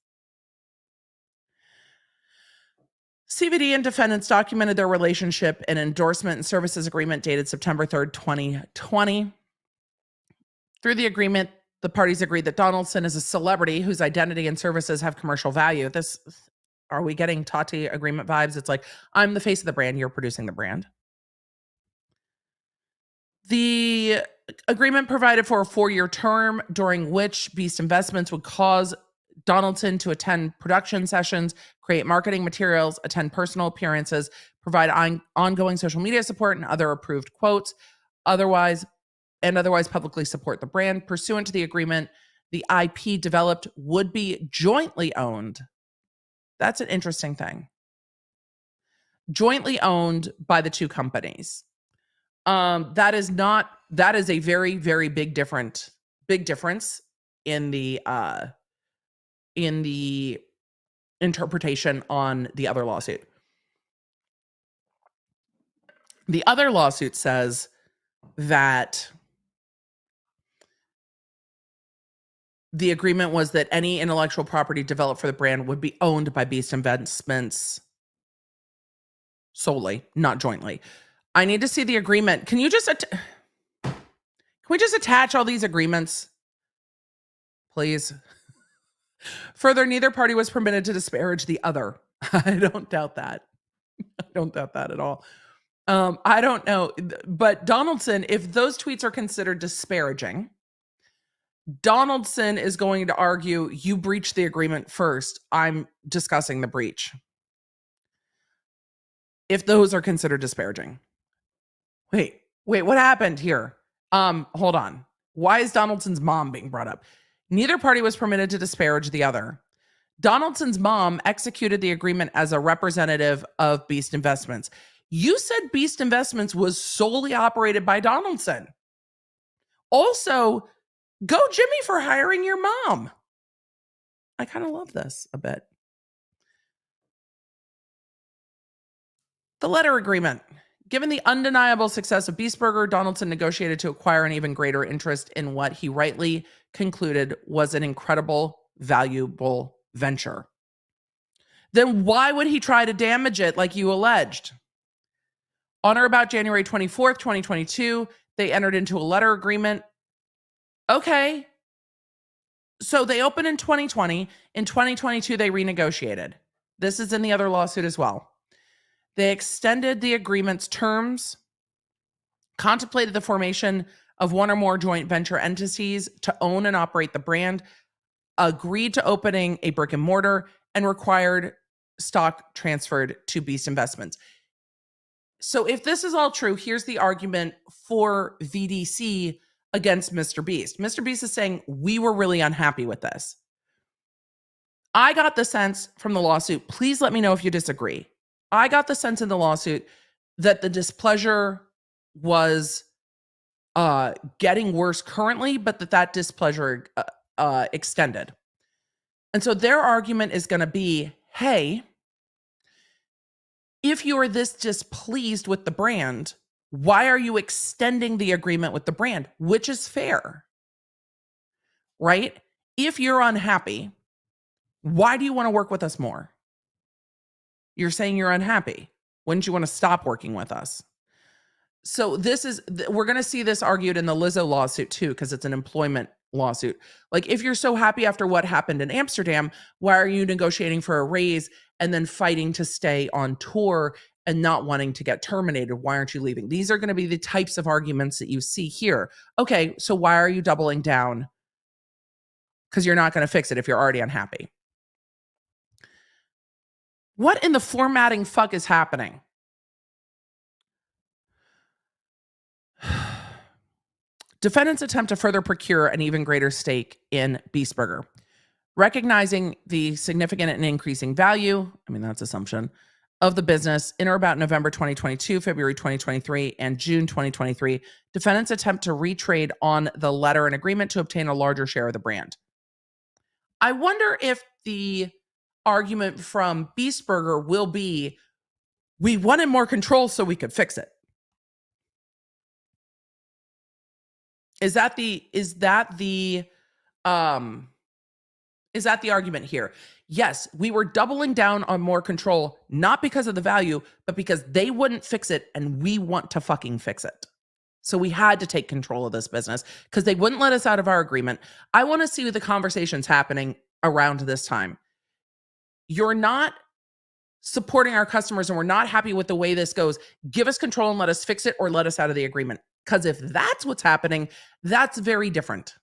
CVD and defendants documented their relationship in endorsement and services agreement dated September 3rd, 2020. Through the agreement, the parties agreed that Donaldson is a celebrity whose identity and services have commercial value. Are we getting Tati agreement vibes? It's like, I'm the face of the brand, you're producing the brand. The agreement provided for a 4-year term during which Beast Investments would cause Donaldson to attend production sessions, create marketing materials, attend personal appearances, provide ongoing social media support and other approved quotes, otherwise publicly support the brand. Pursuant to the agreement, the IP developed would be jointly owned. That's an interesting thing. Jointly owned by the two companies. That is a very, very big difference in the interpretation on the other lawsuit. The other lawsuit says that the agreement was that any intellectual property developed for the brand would be owned by Beast Investments solely, not jointly. I need to see the agreement. Can we just attach all these agreements, please? Further, neither party was permitted to disparage the other. I don't doubt that. I don't doubt that at all. I don't know. But Donaldson, if those tweets are considered disparaging, Donaldson is going to argue, you breached the agreement first. I'm discussing the breach. If those are considered disparaging. Wait, what happened here? Hold on. Why is Donaldson's mom being brought up? Neither party was permitted to disparage the other. Donaldson's mom executed the agreement as a representative of Beast Investments. You said Beast Investments was solely operated by Donaldson. Also, go Jimmy for hiring your mom. I kind of love this a bit. The letter agreement. Given the undeniable success of BeastBurger, Donaldson negotiated to acquire an even greater interest in what he rightly concluded was an incredible, valuable venture. Then why would he try to damage it like you alleged? On or about January 24th, 2022, they entered into a letter agreement. Okay. So they opened in 2020. In 2022, they renegotiated. This is in the other lawsuit as well. They extended the agreement's terms, contemplated the formation of one or more joint venture entities to own and operate the brand, agreed to opening a brick and mortar, and required stock transferred to Beast Investments. So if this is all true, here's the argument for VDC against Mr. Beast. Mr. Beast is saying, we were really unhappy with this. I got the sense from the lawsuit, please let me know if you disagree. I got the sense in the lawsuit that the displeasure was getting worse currently, but that displeasure extended. And so their argument is going to be, hey, if you are this displeased with the brand, why are you extending the agreement with the brand? Which is fair, right? If you're unhappy, why do you want to work with us more? You're saying you're unhappy. Wouldn't you want to stop working with us? So we're going to see this argued in the Lizzo lawsuit too, because it's an employment lawsuit. Like, if you're so happy after what happened in Amsterdam, why are you negotiating for a raise and then fighting to stay on tour and not wanting to get terminated? Why aren't you leaving? These are going to be the types of arguments that you see here. Okay, so why are you doubling down? Because you're not going to fix it if you're already unhappy. What in the formatting fuck is happening? Defendants attempt to further procure an even greater stake in BeastBurger. Recognizing the significant and increasing value, I mean, that's assumption, of the business in or about November 2022, February 2023, and June 2023, defendants attempt to retrade on the letter and agreement to obtain a larger share of the brand. I wonder if the argument from BeastBurger will be, we wanted more control so we could fix it. Is that the argument here? Yes, we were doubling down on more control, not because of the value, but because they wouldn't fix it and we want to fucking fix it. So we had to take control of this business because they wouldn't let us out of our agreement. I want to see the conversations happening around this time. You're not supporting our customers and we're not happy with the way this goes. Give us control and let us fix it or let us out of the agreement. Because if that's what's happening, that's very different.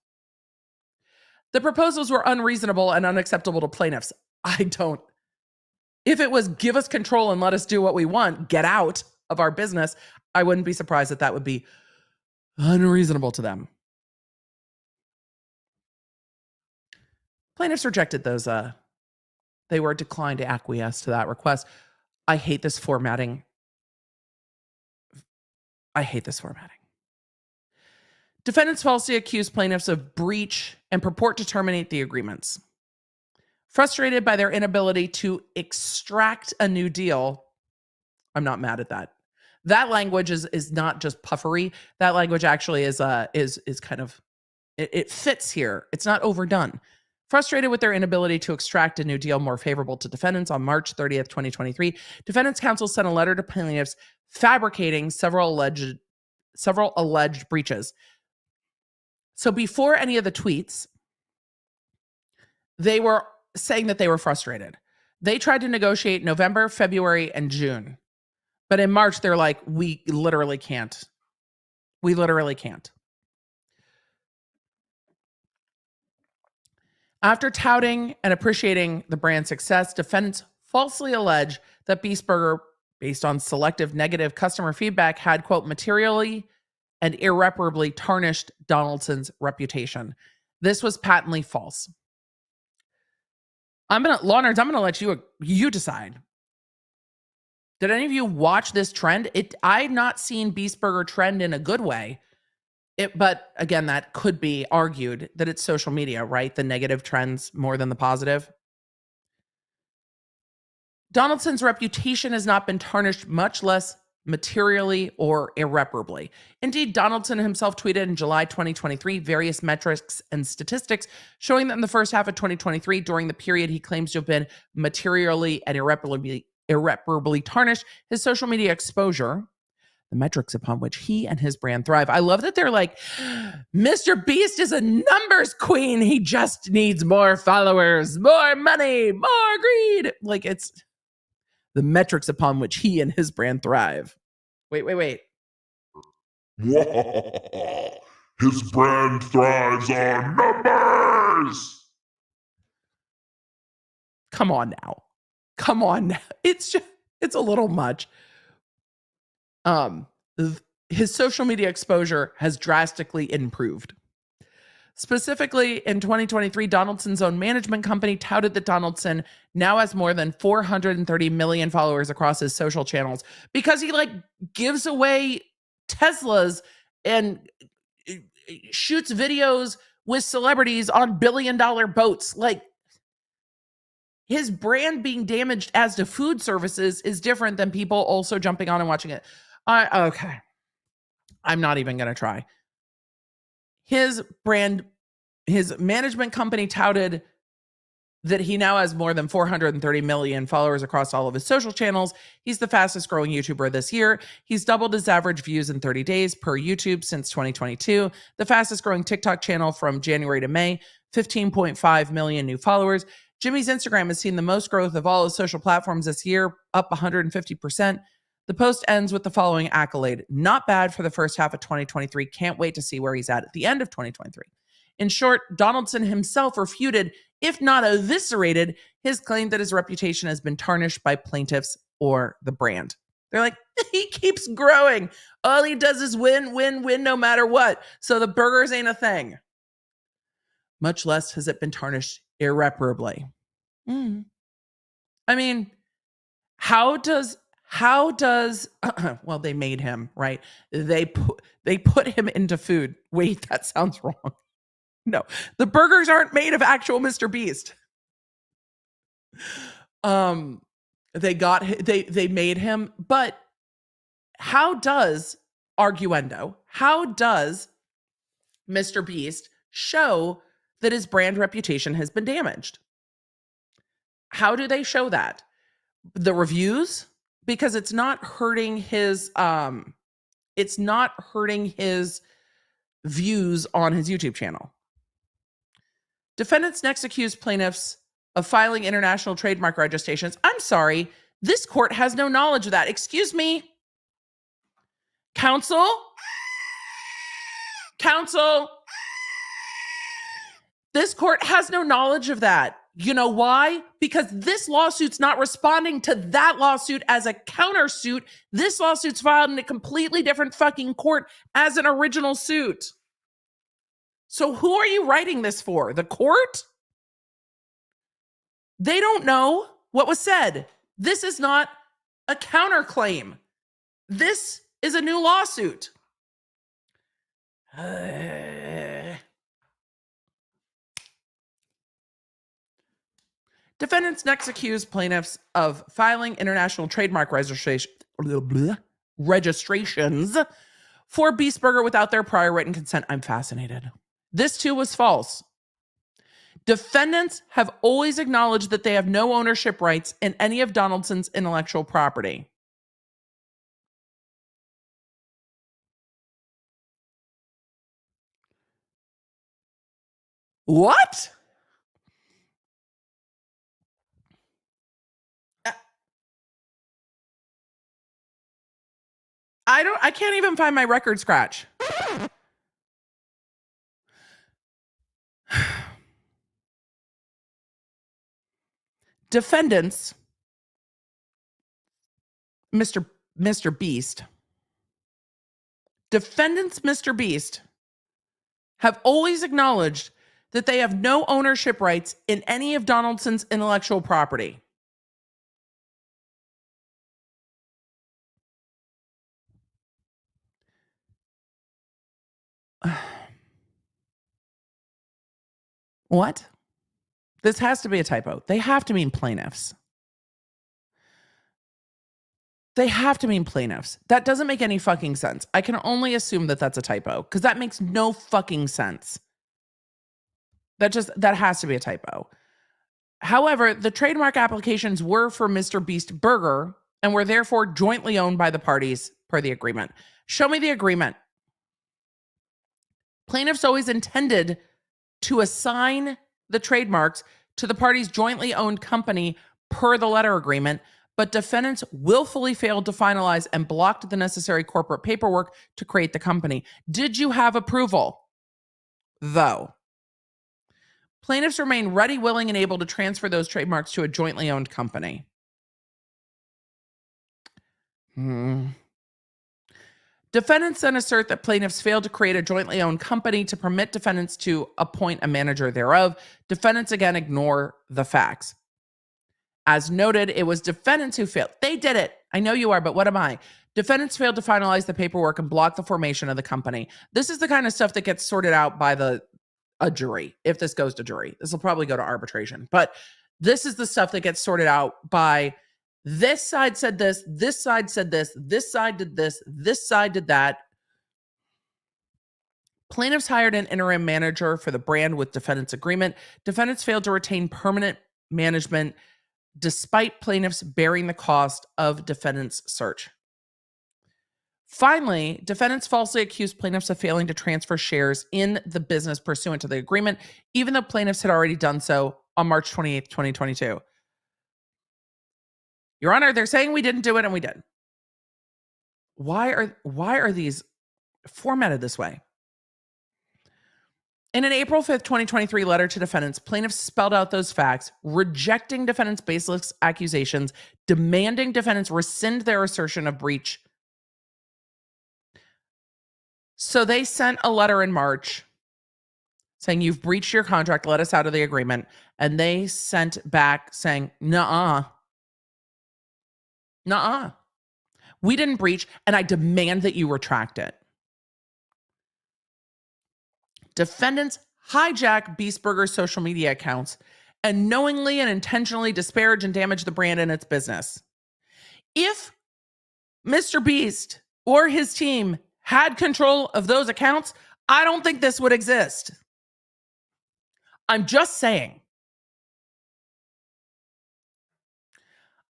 The proposals were unreasonable and unacceptable to plaintiffs. If it was give us control and let us do what we want, get out of our business, I wouldn't be surprised that would be unreasonable to them. Plaintiffs rejected those. They were declined to acquiesce to that request. I hate this formatting. Defendants falsely accuse plaintiffs of breach and purport to terminate the agreements. Frustrated by their inability to extract a new deal, I'm not mad at that. That language is not just puffery. That language actually is kind of, it fits here. It's not overdone. Frustrated with their inability to extract a new deal more favorable to defendants, on March 30th, 2023, defendants counsel sent a letter to plaintiffs fabricating several alleged breaches. So before any of the tweets, they were saying that they were frustrated. They tried to negotiate November, February, and June. But in March, they're like, we literally can't. After touting and appreciating the brand's success, defendants falsely allege that BeastBurger, based on selective negative customer feedback, had, quote, materially and irreparably tarnished Donaldson's reputation. This was patently false. Law nerds, I'm gonna let you decide. Did any of you watch this trend? I've not seen BeastBurger trend in a good way. But again, that could be argued that it's social media, right? The negative trends more than the positive. Donaldson's reputation has not been tarnished, much less materially or irreparably. Indeed, Donaldson himself tweeted in July 2023 various metrics and statistics showing that in the first half of 2023, during the period he claims to have been materially and irreparably tarnished, his social media exposure, the metrics upon which he and his brand thrive. I love that they're like, Mr. Beast is a numbers queen. He just needs more followers, more money, more greed. Like, it's the metrics upon which he and his brand thrive. Wait. His brand thrives on numbers. Come on now. It's a little much. His social media exposure has drastically improved. Specifically, in 2023, Donaldson's own management company touted that Donaldson now has more than 430 million followers across his social channels because he gives away Teslas and shoots videos with celebrities on billion-dollar boats. His brand being damaged as to food services is different than people also jumping on and watching it. Okay. I'm not even going to try. His management company touted that he now has more than 430 million followers across all of his social channels. He's the fastest growing YouTuber this year. He's doubled his average views in 30 days per YouTube since 2022. The fastest growing TikTok channel from January to May, 15.5 million new followers. Jimmy's Instagram has seen the most growth of all his social platforms this year, up 150%. The post ends with the following accolade. Not bad for the first half of 2023. Can't wait to see where he's at the end of 2023. In short, Donaldson himself refuted, if not eviscerated, his claim that his reputation has been tarnished by plaintiffs or the brand. They're like, he keeps growing. All he does is win no matter what. So the burgers ain't a thing. Much less has it been tarnished irreparably. I mean, How does well, they made him, right? They put him into food. Wait, that sounds wrong. No, the burgers aren't made of actual Mr. Beast. They made him, but how does how does Mr. Beast show that his brand reputation has been damaged? How do they show that? The reviews? Because it's not hurting his views on his YouTube channel. Defendants next accuse plaintiffs of filing international trademark registrations. I'm sorry, this court has no knowledge of that. Excuse me? Counsel? This court has no knowledge of that. You know why? Because this lawsuit's not responding to that lawsuit as a countersuit. This lawsuit's filed in a completely different fucking court as an original suit. So who are you writing this for? The court? They don't know what was said. This is not a counterclaim. This is a new lawsuit. Defendants next accuse plaintiffs of filing international trademark registrations for BeastBurger without their prior written consent. I'm fascinated. This too was false. Defendants have always acknowledged that they have no ownership rights in any of Donaldson's intellectual property. What? I can't even find my record scratch. Defendants, Mr. Beast, defendants, Mr. Beast, have always acknowledged that they have no ownership rights in any of Donaldson's intellectual property. What? This has to be a typo. They have to mean plaintiffs. They have to mean plaintiffs. That doesn't make any fucking sense. I can only assume that that's a typo because that makes no fucking sense. That has to be a typo. However, the trademark applications were for Mr. Beast Burger and were therefore jointly owned by the parties per the agreement. Show me the agreement. Plaintiffs always intended to assign the trademarks to the parties' jointly owned company per the letter agreement, but defendants willfully failed to finalize and blocked the necessary corporate paperwork to create the company. Did you have approval? Though. Plaintiffs remain ready, willing, and able to transfer those trademarks to a jointly owned company. Defendants then assert that plaintiffs failed to create a jointly owned company to permit defendants to appoint a manager thereof. Defendants again ignore the facts. As noted, it was defendants who failed. They did it. I know you are, but what am I? Defendants failed to finalize the paperwork and block the formation of the company. This is the kind of stuff that gets sorted out by a jury. If this goes to jury, this will probably go to arbitration. But this is the stuff that gets sorted out by this side said this side said this side did this side did that. Plaintiffs hired an interim manager for the brand with defendants' agreement. Defendants failed to retain permanent management despite plaintiffs bearing the cost of defendants' search. Finally, defendants falsely accused plaintiffs of failing to transfer shares in the business pursuant to the agreement, even though plaintiffs had already done so on March 28th, 2022. Your Honor, they're saying we didn't do it and we did. Why are these formatted this way? In an April 5th, 2023 letter to defendants, plaintiffs spelled out those facts, rejecting defendants' baseless accusations, demanding defendants rescind their assertion of breach. So they sent a letter in March saying, you've breached your contract, let us out of the agreement. And they sent back saying, nuh-uh. Nuh-uh. We didn't breach, and I demand that you retract it. Defendants hijack BeastBurger's social media accounts and knowingly and intentionally disparage and damage the brand and its business. If Mr. Beast or his team had control of those accounts, I don't think this would exist. I'm just saying.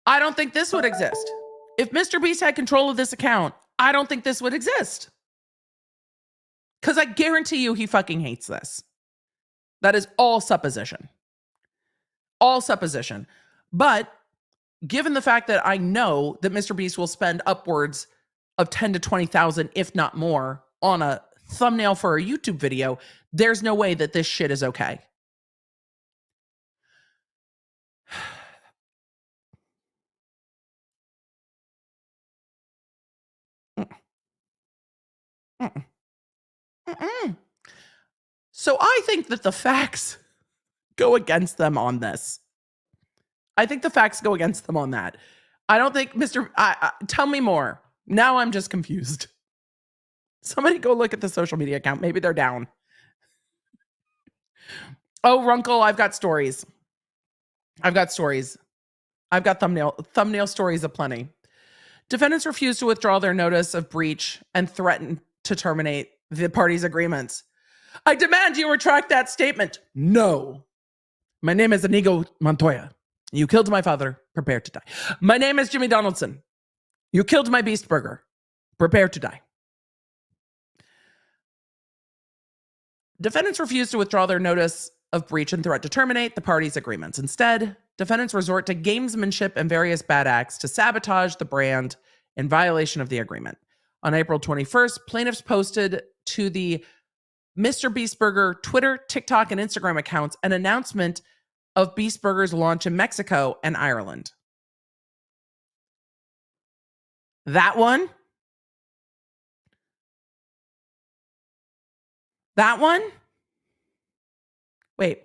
I don't think this would exist. If Mr. Beast had control of this account, I don't think this would exist. Because I guarantee you he fucking hates this. That is all supposition. All supposition. But given the fact that I know that Mr. Beast will spend upwards of 10 to 20,000, if not more, on a thumbnail for a YouTube video, there's no way that this shit is okay. So I think that the facts go against them on this. I think the facts go against them on that. I don't think tell me more. Now I'm just confused. Somebody go look at the social media account. Maybe they're down. Oh, Runkle, I've got stories. I've got thumbnail stories aplenty. Defendants refuse to withdraw their notice of breach and threaten to terminate the parties' agreements. I demand you retract that statement. No. My name is Inigo Montoya. You killed my father. Prepare to die. My name is Jimmy Donaldson. You killed my BeastBurger. Prepare to die. Defendants refuse to withdraw their notice of breach and threat to terminate the parties' agreements. Instead, defendants resort to gamesmanship and various bad acts to sabotage the brand in violation of the agreement. On April 21st, plaintiffs posted to the Mr. BeastBurger Twitter, TikTok, and Instagram accounts an announcement of BeastBurger's launch in Mexico and Ireland. That one? That one? Wait,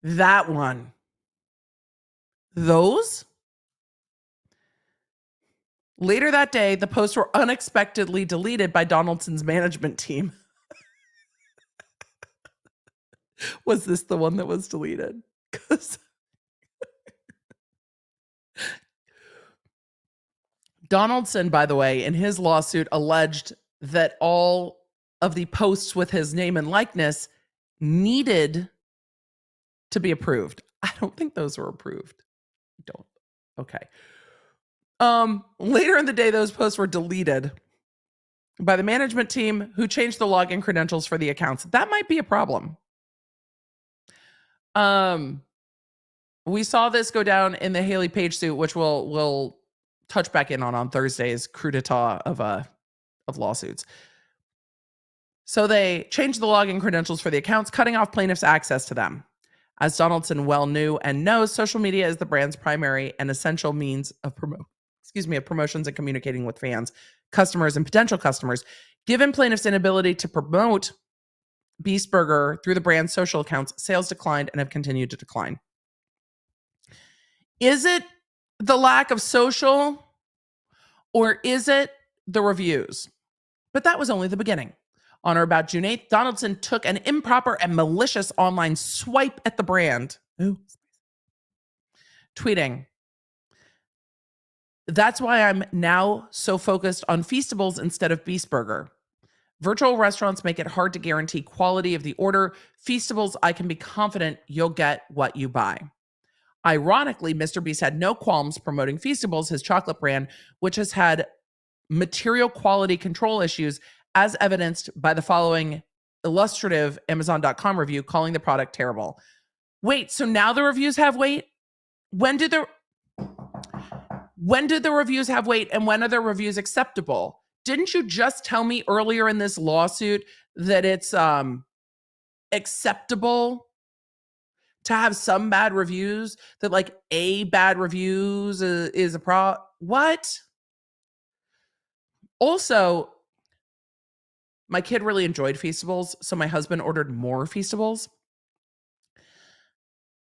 that one. Those? Later that day, the posts were unexpectedly deleted by Donaldson's management team. Was this the one that was deleted? Because Donaldson, by the way, in his lawsuit alleged that all of the posts with his name and likeness needed to be approved. I don't think those were approved. Don't. Okay. Later in the day, those posts were deleted by the management team who changed the login credentials for the accounts. That might be a problem. We saw this go down in the Haley Page suit, which we'll touch back in on Thursday's coup d'etat of lawsuits. So they changed the login credentials for the accounts, cutting off plaintiffs' access to them. As Donaldson well knew and knows, social media is the brand's primary and essential means of promotions and communicating with fans, customers, and potential customers. Given plaintiffs' inability to promote BeastBurger through the brand's social accounts, sales declined and have continued to decline. Is it the lack of social, or is it the reviews? But that was only the beginning. On or about June 8th, Donaldson took an improper and malicious online swipe at the brand. Ooh. Tweeting, "That's why I'm now so focused on Feastables instead of BeastBurger. Virtual restaurants make it hard to guarantee quality of the order. Feastables, I can be confident you'll get what you buy." Ironically, Mr. Beast had no qualms promoting Feastables, his chocolate brand, which has had material quality control issues, as evidenced by the following illustrative Amazon.com review calling the product terrible. Wait, so now the reviews have weight? When did the reviews have weight, and when are the reviews acceptable? Didn't you just tell me earlier in this lawsuit that it's acceptable to have some bad reviews, that like a bad reviews is a what? Also, my kid really enjoyed Feastables, so my husband ordered more Feastables.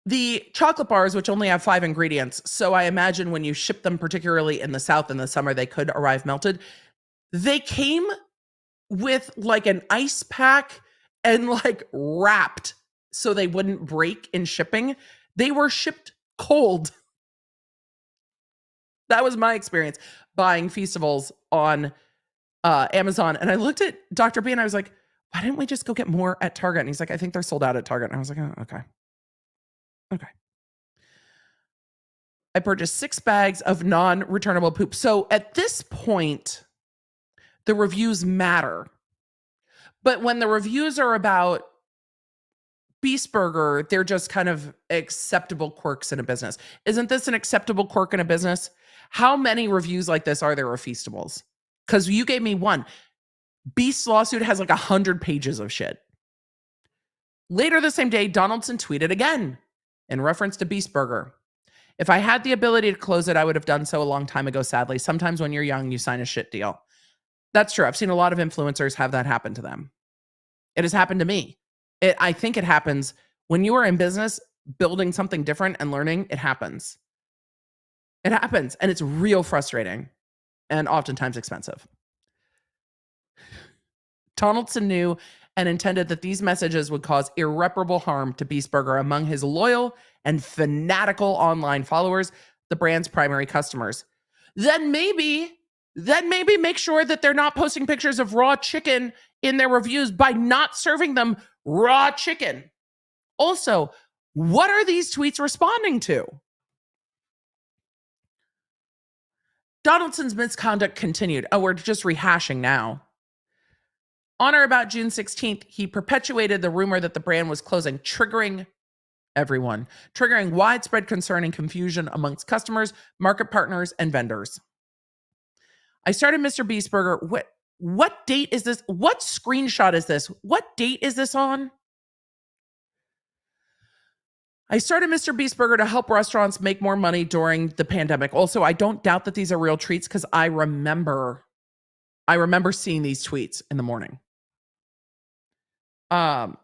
The chocolate bars, which only have 5 ingredients, so I imagine when you ship them, particularly in the South in the summer, they could arrive melted. They came with like an ice pack and like wrapped so they wouldn't break in shipping. They were shipped cold. That was my experience buying Feastables on Amazon. And I looked at Dr. B and I was like, why didn't we just go get more at Target? And he's like, I think they're sold out at Target. And I was like, oh, okay. Okay. I purchased 6 bags of non-returnable poop. So at this point, the reviews matter. But when the reviews are about BeastBurger, they're just kind of acceptable quirks in a business. Isn't this an acceptable quirk in a business? How many reviews like this are there of Feastables? Because you gave me one. Beast's lawsuit has like 100 pages of shit. Later the same day, Donaldson tweeted again in reference to BeastBurger. If I had the ability to close it, I would have done so a long time ago, sadly. Sometimes when you're young, you sign a shit deal. That's true. I've seen a lot of influencers have that happen to them. It has happened to me. I think it happens when you are in business, building something different and learning, it happens. It happens, and it's real frustrating and oftentimes expensive. Donaldson knew and intended that these messages would cause irreparable harm to BeastBurger among his loyal and fanatical online followers, the brand's primary customers. Then maybe make sure that they're not posting pictures of raw chicken in their reviews by not serving them raw chicken. Also, what are these tweets responding to? Donaldson's misconduct continued. Oh, we're just rehashing now. On or about June 16th, he perpetuated the rumor that the brand was closing, triggering everyone, triggering widespread concern and confusion amongst customers, market partners, and vendors. I started Mr. BeastBurger. What date is this? What screenshot is this? What date is this on? I started Mr. BeastBurger to help restaurants make more money during the pandemic. Also, I don't doubt that these are real tweets because I remember seeing these tweets in the morning. My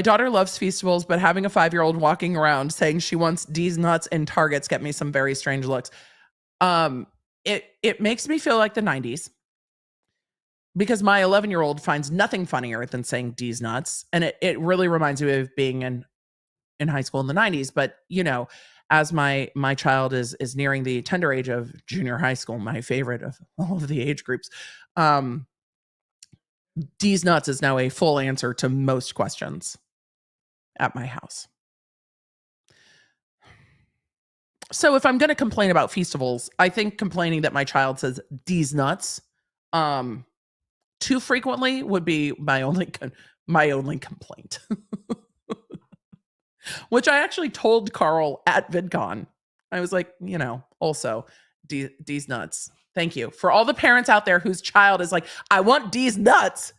daughter loves Feastables, but having a 5-year-old walking around saying she wants D's nuts in Targets get me some very strange looks. It makes me feel like the 90s because my 11-year-old finds nothing funnier than saying D's nuts. And it really reminds me of being in high school in the 90s. But, you know, as my child is nearing the tender age of junior high school, my favorite of all of the age groups, D's nuts is now a full answer to most questions at my house. So if I'm going to complain about Feastables, I think complaining that my child says D's nuts too frequently would be my only complaint. Which I actually told Carl at VidCon. I was like, you know, also D's nuts. Thank you. For all the parents out there whose child is like, I want D's nuts.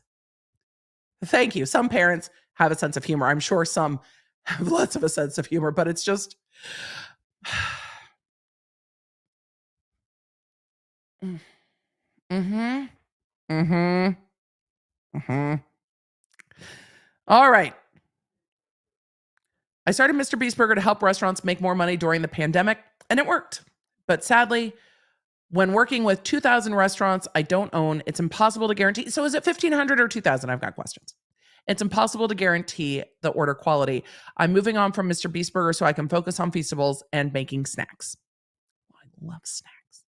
Thank you. Some parents have a sense of humor. I'm sure some have lots of a sense of humor, but it's just... All right. I started Mr. BeastBurger to help restaurants make more money during the pandemic, and it worked. But sadly, when working with 2,000 restaurants I don't own, it's impossible to guarantee. So is it 1,500 or 2,000? I've got questions. It's impossible to guarantee the order quality. I'm moving on from Mr. BeastBurger so I can focus on Feastables and making snacks. I love snacks.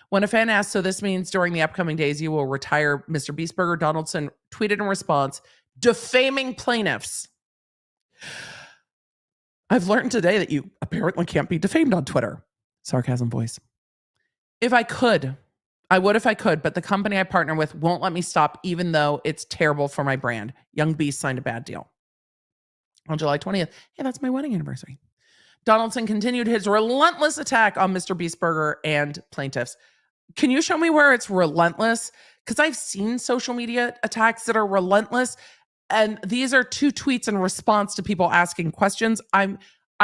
When a fan asked, so this means during the upcoming days you will retire Mr. BeastBurger, Donaldson tweeted in response, defaming plaintiffs. I've learned today that you apparently can't be defamed on Twitter. Sarcasm voice. If I could, I would if I could, but the company I partner with won't let me stop even though it's terrible for my brand. Young Beast signed a bad deal. On July 20th, hey, that's my wedding anniversary. Donaldson continued his relentless attack on Mr. BeastBurger and plaintiffs. Can you show me where it's relentless? Because I've seen social media attacks that are relentless. And these are 2 tweets in response to people asking questions. I'm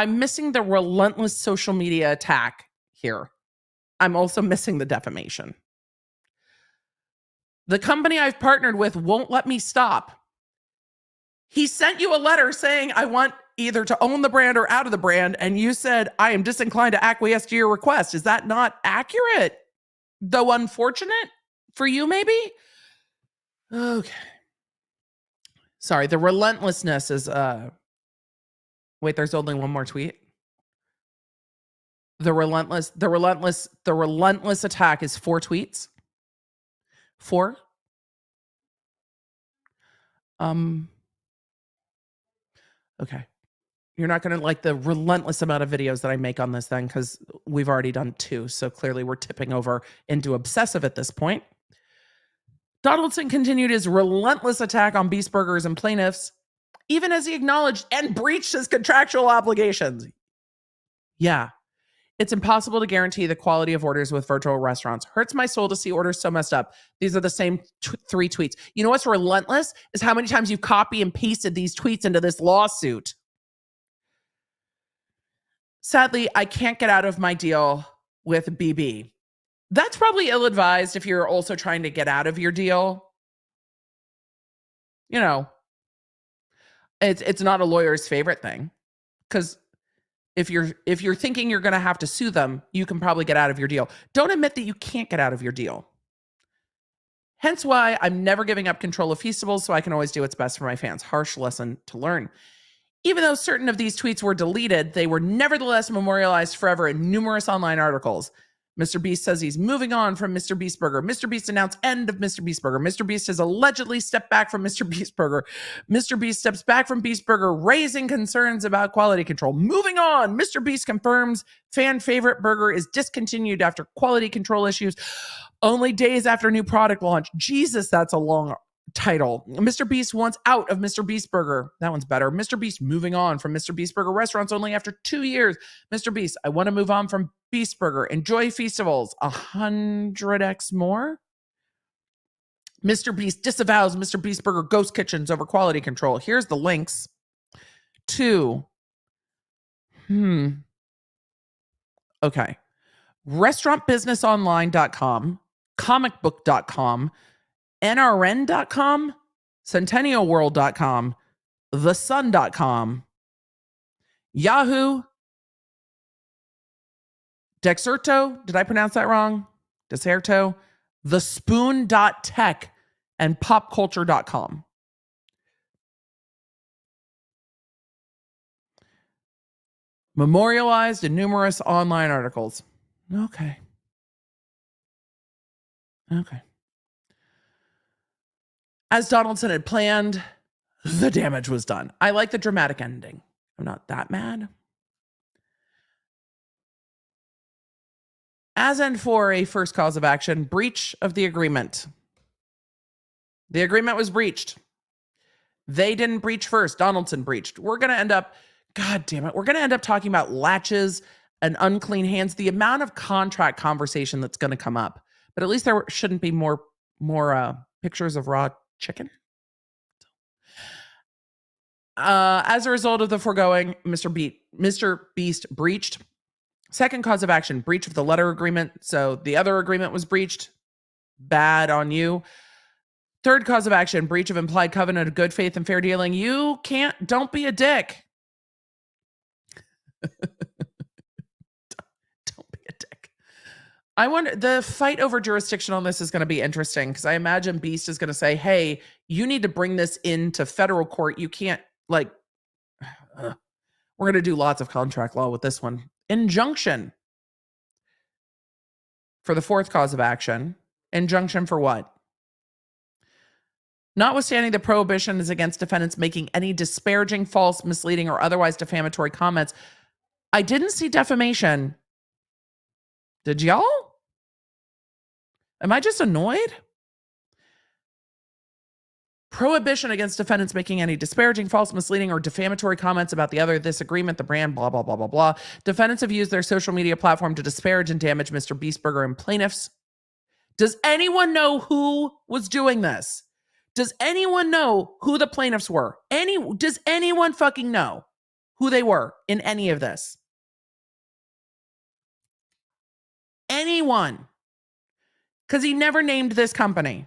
missing the relentless social media attack here. I'm also missing the defamation. The company I've partnered with won't let me stop. He sent you a letter saying, I want either to own the brand or out of the brand. And you said, I am disinclined to acquiesce to your request. Is that not accurate? Though unfortunate for you, maybe? Okay. Sorry, the relentlessness is, wait, there's only one more tweet. The relentless attack is 4 tweets. 4. Okay. You're not going to like the relentless amount of videos that I make on this then, because we've already done 2. So clearly we're tipping over into obsessive at this point. Donaldson continued his relentless attack on BeastBurgers and plaintiffs, even as he acknowledged and breached his contractual obligations. Yeah. It's impossible to guarantee the quality of orders with virtual restaurants. Hurts my soul to see orders so messed up. These are the same 3 tweets. You know what's relentless is how many times you copy and pasted these tweets into this lawsuit. Sadly, I can't get out of my deal with BB. That's probably ill-advised if you're also trying to get out of your deal. You know, it's not a lawyer's favorite thing, because if you're thinking you're going to have to sue them, you can probably get out of your deal. Don't admit that you can't get out of your deal. Hence why I'm never giving up control of Feastables, so I can always do what's best for my fans. Harsh lesson to learn. Even though certain of these tweets were deleted, they were nevertheless memorialized forever in numerous online articles. Mr. Beast says he's moving on from Mr. BeastBurger. Mr. Beast announced end of Mr. BeastBurger. Mr. Beast has allegedly stepped back from Mr. BeastBurger. Mr. Beast steps back from BeastBurger, raising concerns about quality control. Moving on, Mr. Beast confirms fan favorite burger is discontinued after quality control issues only days after new product launch. Jesus, that's a long title. Mr. Beast wants out of Mr. BeastBurger. That one's better. Mr. Beast moving on from Mr. BeastBurger restaurants only after 2 years. Mr. Beast, I want to move on from BeastBurger. Enjoy Feastables. 100x more. Mr. Beast disavows Mr. BeastBurger ghost kitchens over quality control. Here's the links to okay. Restaurantbusinessonline.com, comicbook.com, nrn.com, centennialworld.com, thesun.com, Yahoo, Dexerto, did I pronounce that wrong? Deserto, thespoon.tech, and popculture.com. Memorialized in numerous online articles. Okay. As Donaldson had planned, the damage was done. I like the dramatic ending. I'm not that mad. As and for a first cause of action, breach of the agreement. The agreement was breached. They didn't breach first. Donaldson breached. We're going to end up, God damn it, we're going to end up talking about latches and unclean hands, the amount of contract conversation that's going to come up. But at least there shouldn't be more pictures of raw chicken. As a result of the foregoing, Mr. Beast breached. Second cause of action, breach of the letter agreement. So the other agreement was breached. Bad on you. Third cause of action, breach of implied covenant of good faith and fair dealing. Don't be a dick. Don't be a dick. I wonder, the fight over jurisdiction on this is going to be interesting, because I imagine Beast is going to say, hey, you need to bring this into federal court. You can't, we're going to do lots of contract law with this one. Injunction for the fourth cause of action. Injunction for what? Notwithstanding the prohibition is against defendants making any disparaging, false, misleading, or otherwise defamatory comments. I didn't see defamation. Did y'all? Am I just annoyed? Prohibition against defendants making any disparaging, false, misleading, or defamatory comments about this agreement, the brand, blah, blah, blah, blah, blah. Defendants have used their social media platform to disparage and damage Mr. BeastBurger and plaintiffs. Does anyone know who was doing this? Does anyone know who the plaintiffs were? Does anyone fucking know who they were in any of this? Anyone? Because he never named this company.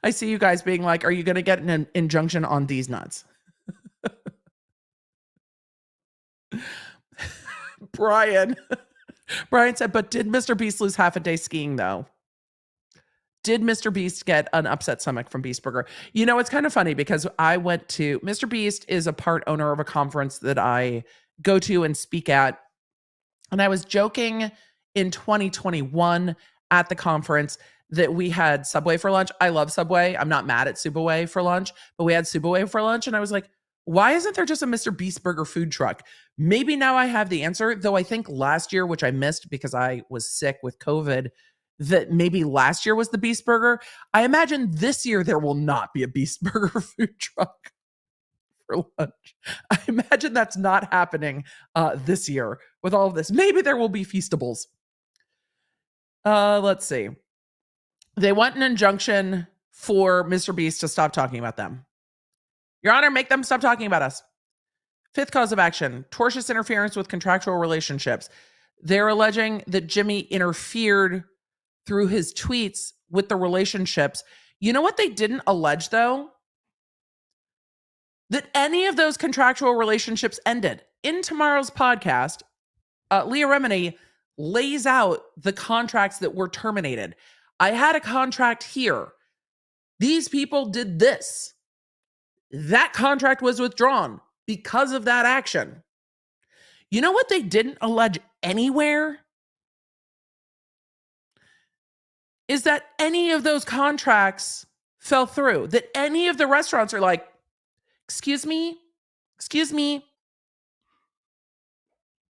I see you guys being like, are you going to get an injunction on these nuts? Brian said, but did Mr. Beast lose half a day skiing though? Did Mr. Beast get an upset stomach from BeastBurger? You know, it's kind of funny because I went to, Mr. Beast is a part owner of a conference that I go to and speak at. And I was joking in 2021 at the conference that we had Subway for lunch. I love Subway. I'm not mad at Subway for lunch, but we had Subway for lunch. And I was like, why isn't there just a Mr. BeastBurger food truck? Maybe now I have the answer, though I think last year, which I missed because I was sick with COVID, that maybe last year was the BeastBurger. I imagine this year there will not be a BeastBurger food truck for lunch. I imagine that's not happening this year with all of this. Maybe there will be Feastables. Let's see. They want an injunction for Mr. Beast to stop talking about them. Your Honor, make them stop talking about us. Fifth cause of action, tortious interference with contractual relationships. They're alleging that Jimmy interfered through his tweets with the relationships. You know what they didn't allege, though? That any of those contractual relationships ended. In tomorrow's podcast, Leah Remini lays out the contracts that were terminated. I had a contract here. These people did this. That contract was withdrawn because of that action. You know what they didn't allege anywhere? Is that any of those contracts fell through. That any of the restaurants are like, excuse me?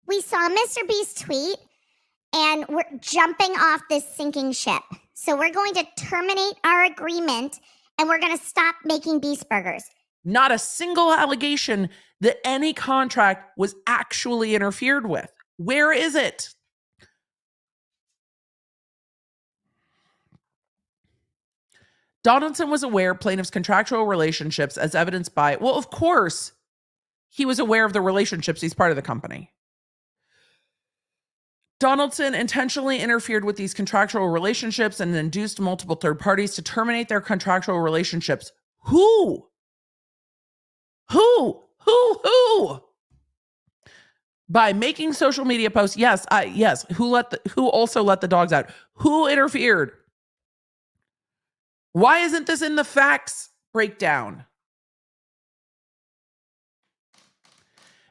We saw Mr. Beast tweet, and we're jumping off this sinking ship. So we're going to terminate our agreement, and we're going to stop making BeastBurgers. Not a single allegation that any contract was actually interfered with. Where is it? Donaldson was aware of plaintiff's contractual relationships as evidenced by, well, of course, he was aware of the relationships. He's part of the company. Donaldson intentionally interfered with these contractual relationships and induced multiple third parties to terminate their contractual relationships. Who? By making social media posts. Yes. Who also let the dogs out? Who interfered? Why isn't this in the facts breakdown?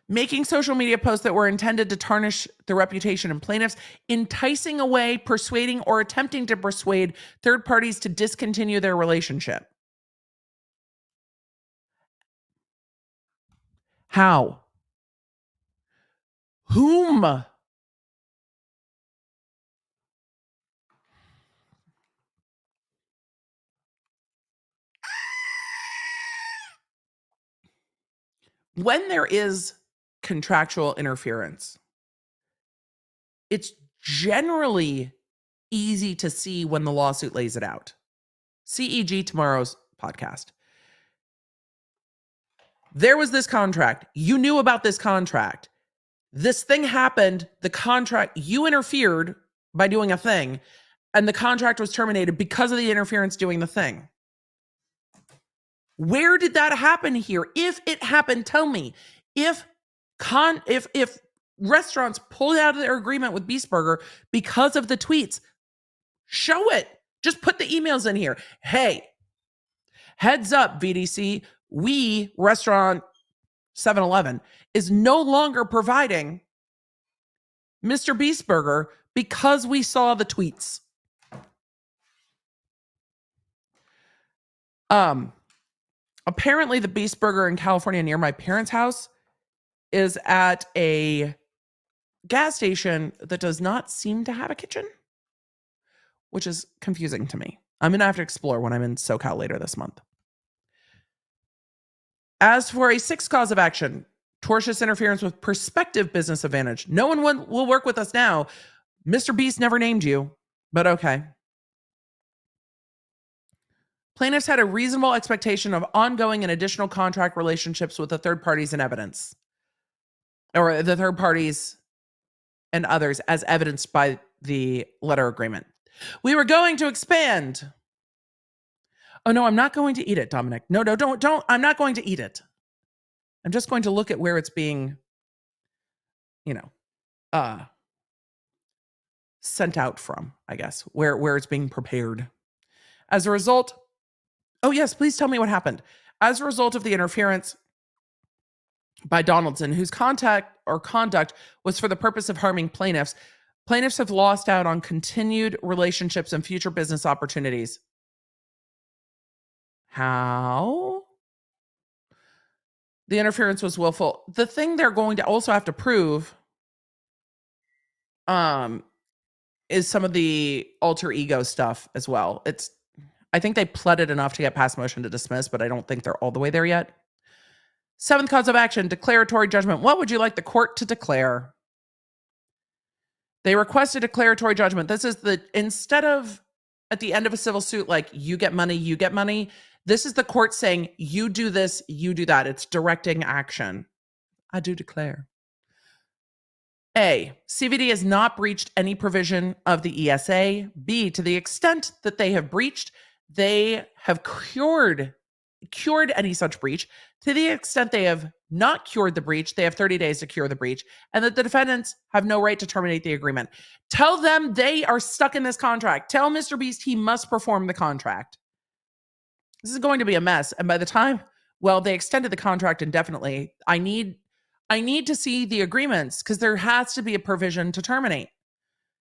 Making social media posts that were intended to tarnish the reputation of plaintiffs, enticing away, persuading, or attempting to persuade third parties to discontinue their relationship. How? Whom? When there is contractual interference, it's generally easy to see when the lawsuit lays it out. CEG tomorrow's podcast. There was this contract. You knew about this contract. This thing happened. The contract, you interfered by doing a thing, and the contract was terminated because of the interference doing the thing. Where did that happen here? If it happened, tell me. If restaurants pulled out of their agreement with BeastBurger because of the tweets, show it. Just put the emails in here. Hey, heads up, VDC, we, restaurant 7-Eleven, is no longer providing Mr. BeastBurger because we saw the tweets. Apparently the BeastBurger in California near my parents' house is at a gas station that does not seem to have a kitchen, which is confusing to me. I'm going to have to explore when I'm in SoCal later this month. As for a sixth cause of action, tortious interference with prospective business advantage. No one will work with us now. Mr. Beast never named you, but okay. Plaintiffs had a reasonable expectation of ongoing and additional contract relationships with the third parties and evidence, or the third parties and others as evidenced by the letter agreement. We were going to expand Oh no, I'm not going to eat it, Dominic. No, don't. I'm not going to eat it. I'm just going to look at where it's being, sent out from, I guess, where it's being prepared. As a result, oh yes, please tell me what happened. As a result of the interference by Donaldson, whose conduct was for the purpose of harming plaintiffs, plaintiffs have lost out on continued relationships and future business opportunities. How? The interference was willful. The thing they're going to also have to prove is some of the alter ego stuff as well. I think they pleaded enough to get past motion to dismiss, but I don't think they're all the way there yet. Seventh cause of action, declaratory judgment. What would you like the court to declare? They requested declaratory judgment. This is instead of at the end of a civil suit, like you get money. This is the court saying, you do this, you do that. It's directing action. I do declare. A, CVD has not breached any provision of the ESA. B, to the extent that they have breached, they have cured any such breach. To the extent they have not cured the breach, they have 30 days to cure the breach, and that the defendants have no right to terminate the agreement. Tell them they are stuck in this contract. Tell Mr. Beast he must perform the contract. This is going to be a mess. And by the time, they extended the contract indefinitely, I need to see the agreements because there has to be a provision to terminate.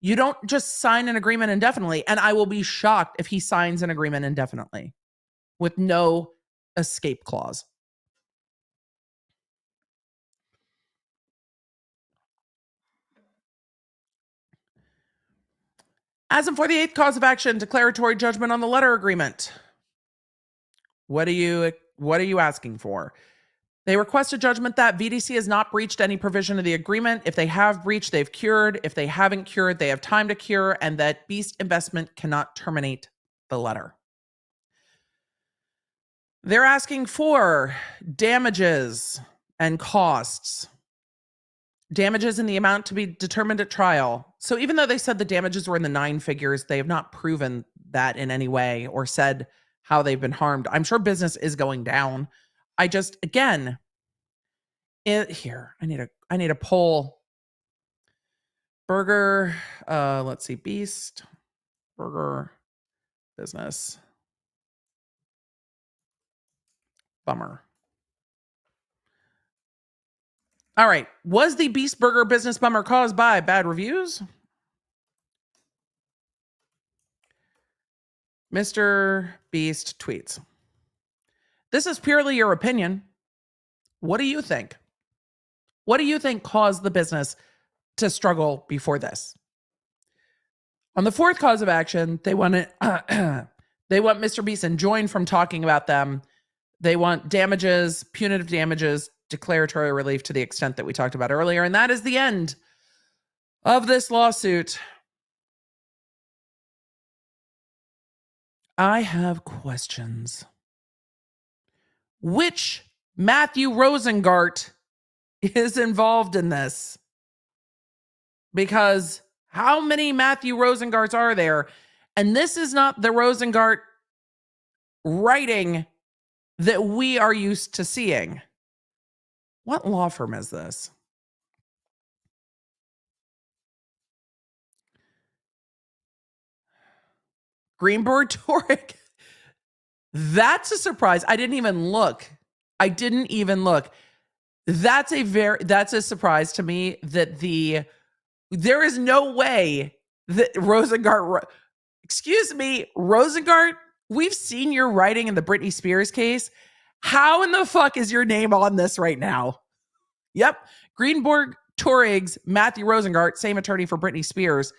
You don't just sign an agreement indefinitely, and I will be shocked if he signs an agreement indefinitely with no escape clause. As in for the eighth cause of action, declaratory judgment on the letter agreement. What are you asking for? They request a judgment that VDC has not breached any provision of the agreement. If they have breached, they've cured. If they haven't cured, they have time to cure, and that Beast Investment cannot terminate the letter. They're asking for damages and costs. Damages in the amount to be determined at trial. So even though they said the damages were in the 9 figures, they have not proven that in any way or said how they've been harmed. I'm sure business is going down. I just, again, I need a poll. Burger, let's see, Beast, Burger, business. Bummer. All right. Was the BeastBurger business bummer caused by bad reviews? Mr. Beast tweets, "This is purely your opinion. What do you think? What do you think caused the business to struggle before this?" On the fourth cause of action, they want Mr. Beast enjoined from talking about them. They want damages, punitive damages, declaratory relief to the extent that we talked about earlier. And that is the end of this lawsuit. I have questions. Which Matthew Rosengart is involved in this? Because how many Matthew Rosengarts are there? And this is not the Rosengart writing that we are used to seeing. What law firm is this? Greenberg Toric. That's a surprise. I didn't even look. That's a surprise to me that there is no way that Rosengart, Rosengart, we've seen your writing in the Britney Spears case. How in the fuck is your name on this right now? Yep. Greenberg Torig's Matthew Rosengart, same attorney for Britney Spears.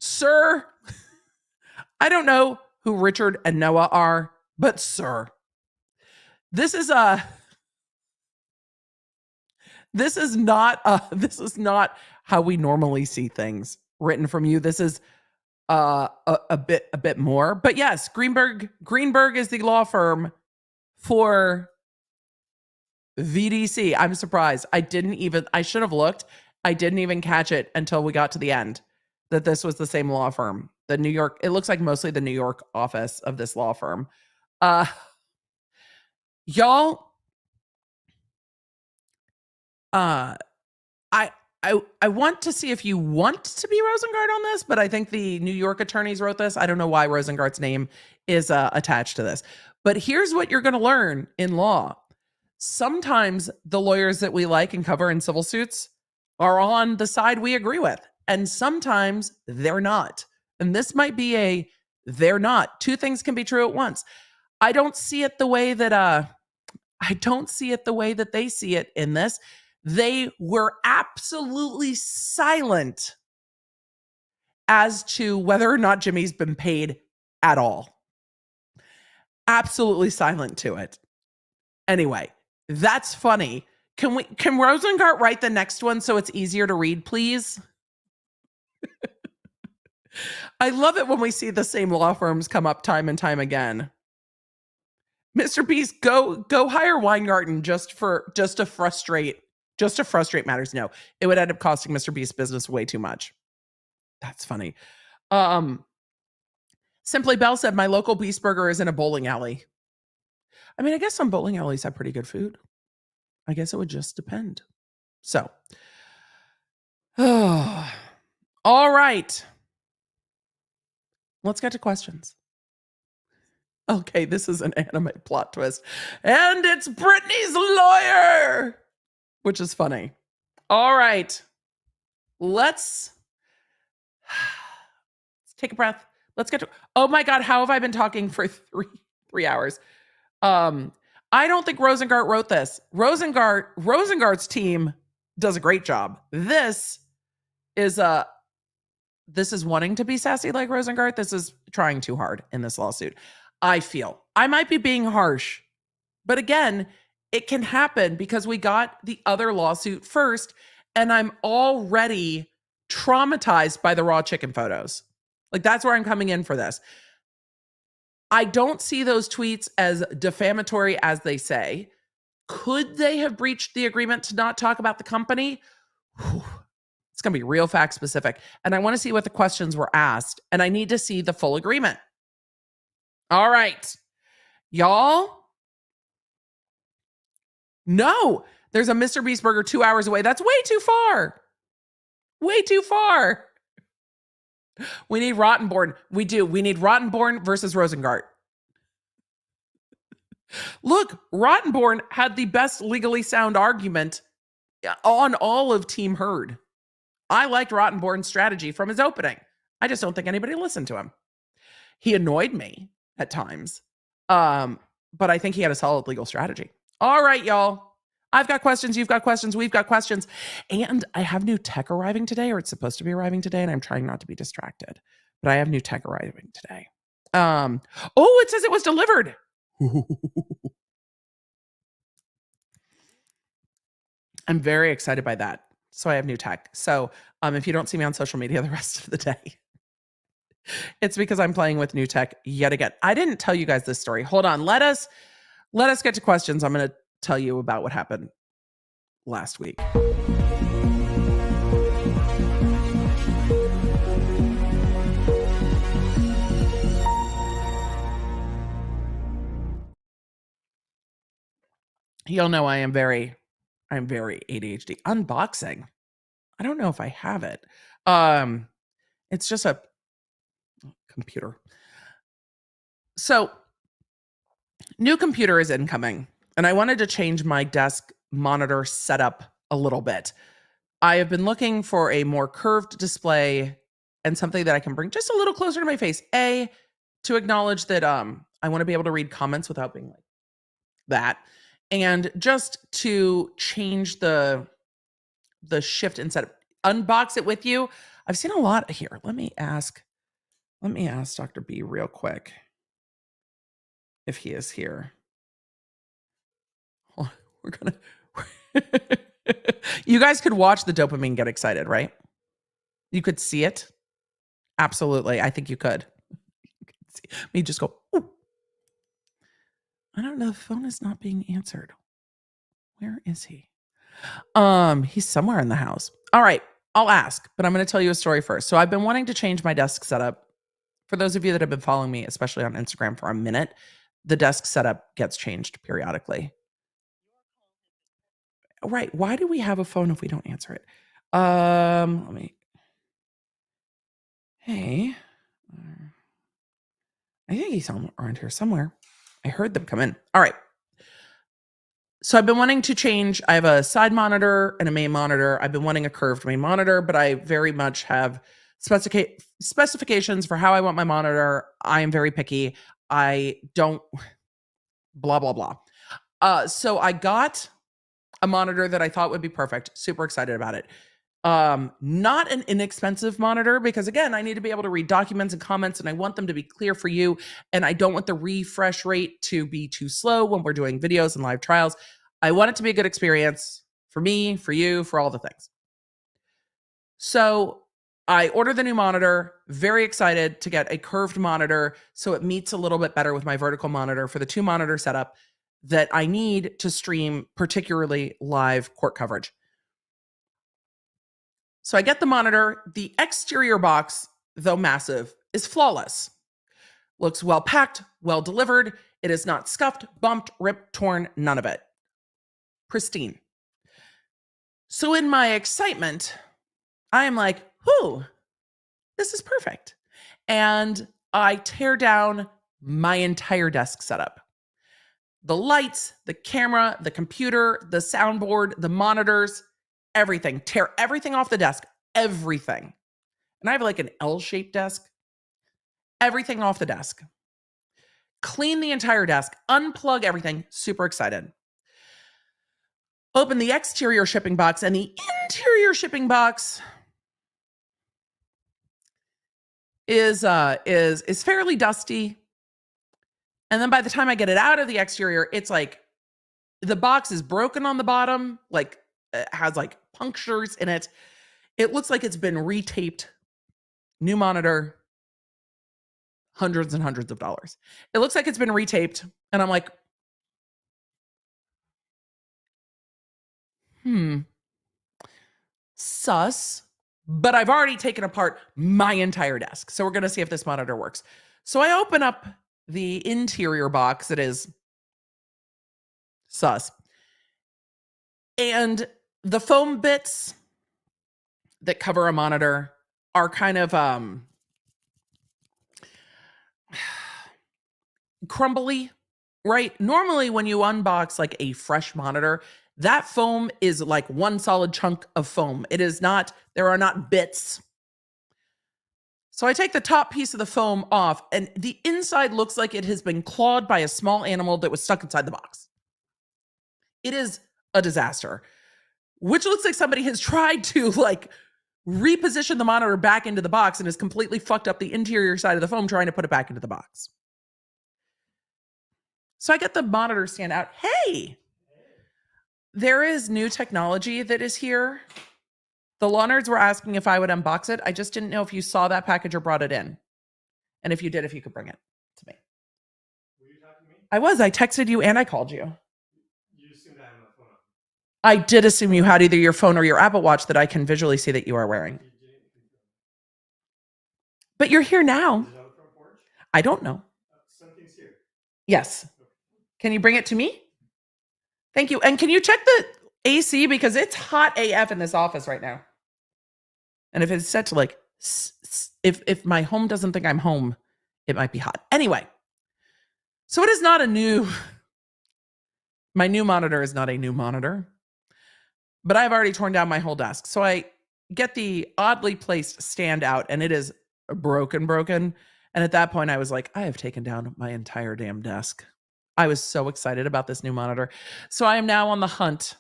Sir, I don't know who Richard and Noah are, but sir, this is not how we normally see things written from you. This is a bit more, but yes, Greenberg is the law firm for VDC. I'm surprised. I should have looked. I didn't even catch it until we got to the end. that this was the same law firm. The New York, it looks like mostly the New York office of this law firm. Y'all, I want to see if you want to be Rosengart on this, but I think the New York attorneys wrote this. I don't know why Rosengart's name is attached to this. But here's what you're going to learn in law. Sometimes the lawyers that we like and cover in civil suits are on the side we agree with, and sometimes they're not. And this might be a they're not. Two things can be true at once. I don't see it the way that they see it in this. They were absolutely silent as to whether or not Jimmy's been paid at all. Absolutely silent to it. Anyway, that's funny. Can Rosengart write the next one so it's easier to read, please? I love it when we see the same law firms come up time and time again. Mr. Beast, go hire Weingarten just to frustrate matters. No, it would end up costing Mr. Beast's business way too much. That's funny. Simply Bell said, my local BeastBurger is in a bowling alley. I mean, I guess some bowling alleys have pretty good food. I guess it would just depend. So, all right. Let's get to questions. Okay, this is an anime plot twist. And it's Brittany's lawyer, which is funny. All right. Let's take a breath. Let's get to, oh my God, how have I been talking for three hours? I don't think Rosengart wrote this. Rosengart's team does a great job. This is wanting to be sassy like Rosengart. This is trying too hard in this lawsuit. I feel I might be being harsh, but again, it can happen because we got the other lawsuit first, and I'm already traumatized by the raw chicken photos. Like, that's where I'm coming in for this. I don't see those tweets as defamatory as they say. Could they have breached the agreement to not talk about the company? Whew. It's going to be real fact specific. And I want to see what the questions were asked. And I need to see the full agreement. All right. Y'all. No, there's a Mr. BeastBurger 2 hours away. That's way too far. Way too far. We need Rottenborn. We do. We need Rottenborn versus Rosengart. Look, Rottenborn had the best legally sound argument on all of Team Herd. I liked Rottenborn's strategy from his opening. I just don't think anybody listened to him. He annoyed me at times, but I think he had a solid legal strategy. All right, y'all. I've got questions. You've got questions. We've got questions. And I have new tech arriving today, or it's supposed to be arriving today, and I'm trying not to be distracted. But I have new tech arriving today. Oh, it says it was delivered. I'm very excited by that. So I have new tech. So if you don't see me on social media the rest of the day, it's because I'm playing with new tech yet again. I didn't tell you guys this story. Hold on. Let us get to questions. I'm going to tell you about what happened last week. You'll know I'm very ADHD. Unboxing. I don't know if I have it. It's just a computer. So, new computer is incoming, and I wanted to change my desk monitor setup a little bit. I have been looking for a more curved display and something that I can bring just a little closer to my face. A, to acknowledge that I want to be able to read comments without being like that. And just to change the shift and setup. Unbox it with you. I've seen a lot here. Let me ask Dr. B real quick if he is here. We're gonna you guys could watch the dopamine get excited, right? You could see it. Absolutely. I think you could. Me just go, ooh. I don't know. The phone is not being answered. Where is he? He's somewhere in the house. All right. I'll ask, but I'm going to tell you a story first. So I've been wanting to change my desk setup. For those of you that have been following me, especially on Instagram for a minute, the desk setup gets changed periodically. Right. Why do we have a phone if we don't answer it? Let me. Hey. I think he's around here somewhere. I heard them come in. All right. So I've been wanting to change. I have a side monitor and a main monitor. I've been wanting a curved main monitor, but I very much have specifications for how I want my monitor. I am very picky. I don't blah, blah, blah. So I got a monitor that I thought would be perfect. Super excited about it. Not an inexpensive monitor because again, I need to be able to read documents and comments and I want them to be clear for you. And I don't want the refresh rate to be too slow when we're doing videos and live trials. I want it to be a good experience for me, for you, for all the things. So I ordered the new monitor, very excited to get a curved monitor so it meets a little bit better with my vertical monitor for the 2-monitor setup that I need to stream particularly live court coverage. So I get the monitor. The exterior box, though massive, is flawless. Looks well packed, well delivered. It is not scuffed, bumped, ripped, torn, none of it. Pristine. So in my excitement, I am like, whoo, this is perfect. And I tear down my entire desk setup. The lights, the camera, the computer, the soundboard, the monitors, everything. Tear everything off the desk. Everything. And I have like an L-shaped desk. Everything off the desk. Clean the entire desk. Unplug everything. Super excited. Open the exterior shipping box and the interior shipping box is fairly dusty. And then by the time I get it out of the exterior, it's like the box is broken on the bottom, like it has like punctures in it. It looks like it's been retaped. New monitor, hundreds and hundreds of dollars. It looks like it's been retaped. And I'm like, sus. But I've already taken apart my entire desk. So we're going to see if this monitor works. So I open up the interior box. It is sus. And the foam bits that cover a monitor are kind of crumbly, right? Normally when you unbox like a fresh monitor, that foam is like one solid chunk of foam. It is not, there are not bits. So I take the top piece of the foam off and the inside looks like it has been clawed by a small animal that was stuck inside the box. It is a disaster, which looks like somebody has tried to like reposition the monitor back into the box and has completely fucked up the interior side of the foam trying to put it back into the box. So I get the monitor stand out. Hey, there is new technology that is here. The law nerds were asking if I would unbox it. I just didn't know if you saw that package or brought it in. And if you did, if you could bring it to me. Were you talking to me? I was. I texted you and I called you. You assumed I had my phone on. I did assume you had either your phone or your Apple Watch that I can visually see that you are wearing. You didn't confirm. But you're here now. Is it on the front porch? I don't know. Something's here. Yes. Can you bring it to me? Thank you. And can you check the AC? Because it's hot AF in this office right now. And if it's set to like, if my home doesn't think I'm home, it might be hot. Anyway, so it is not a new, my new monitor is not a new monitor, but I've already torn down my whole desk. So I get the oddly placed stand out and it is broken. And at that point I was like, I have taken down my entire damn desk. I was so excited about this new monitor. So I am now on the hunt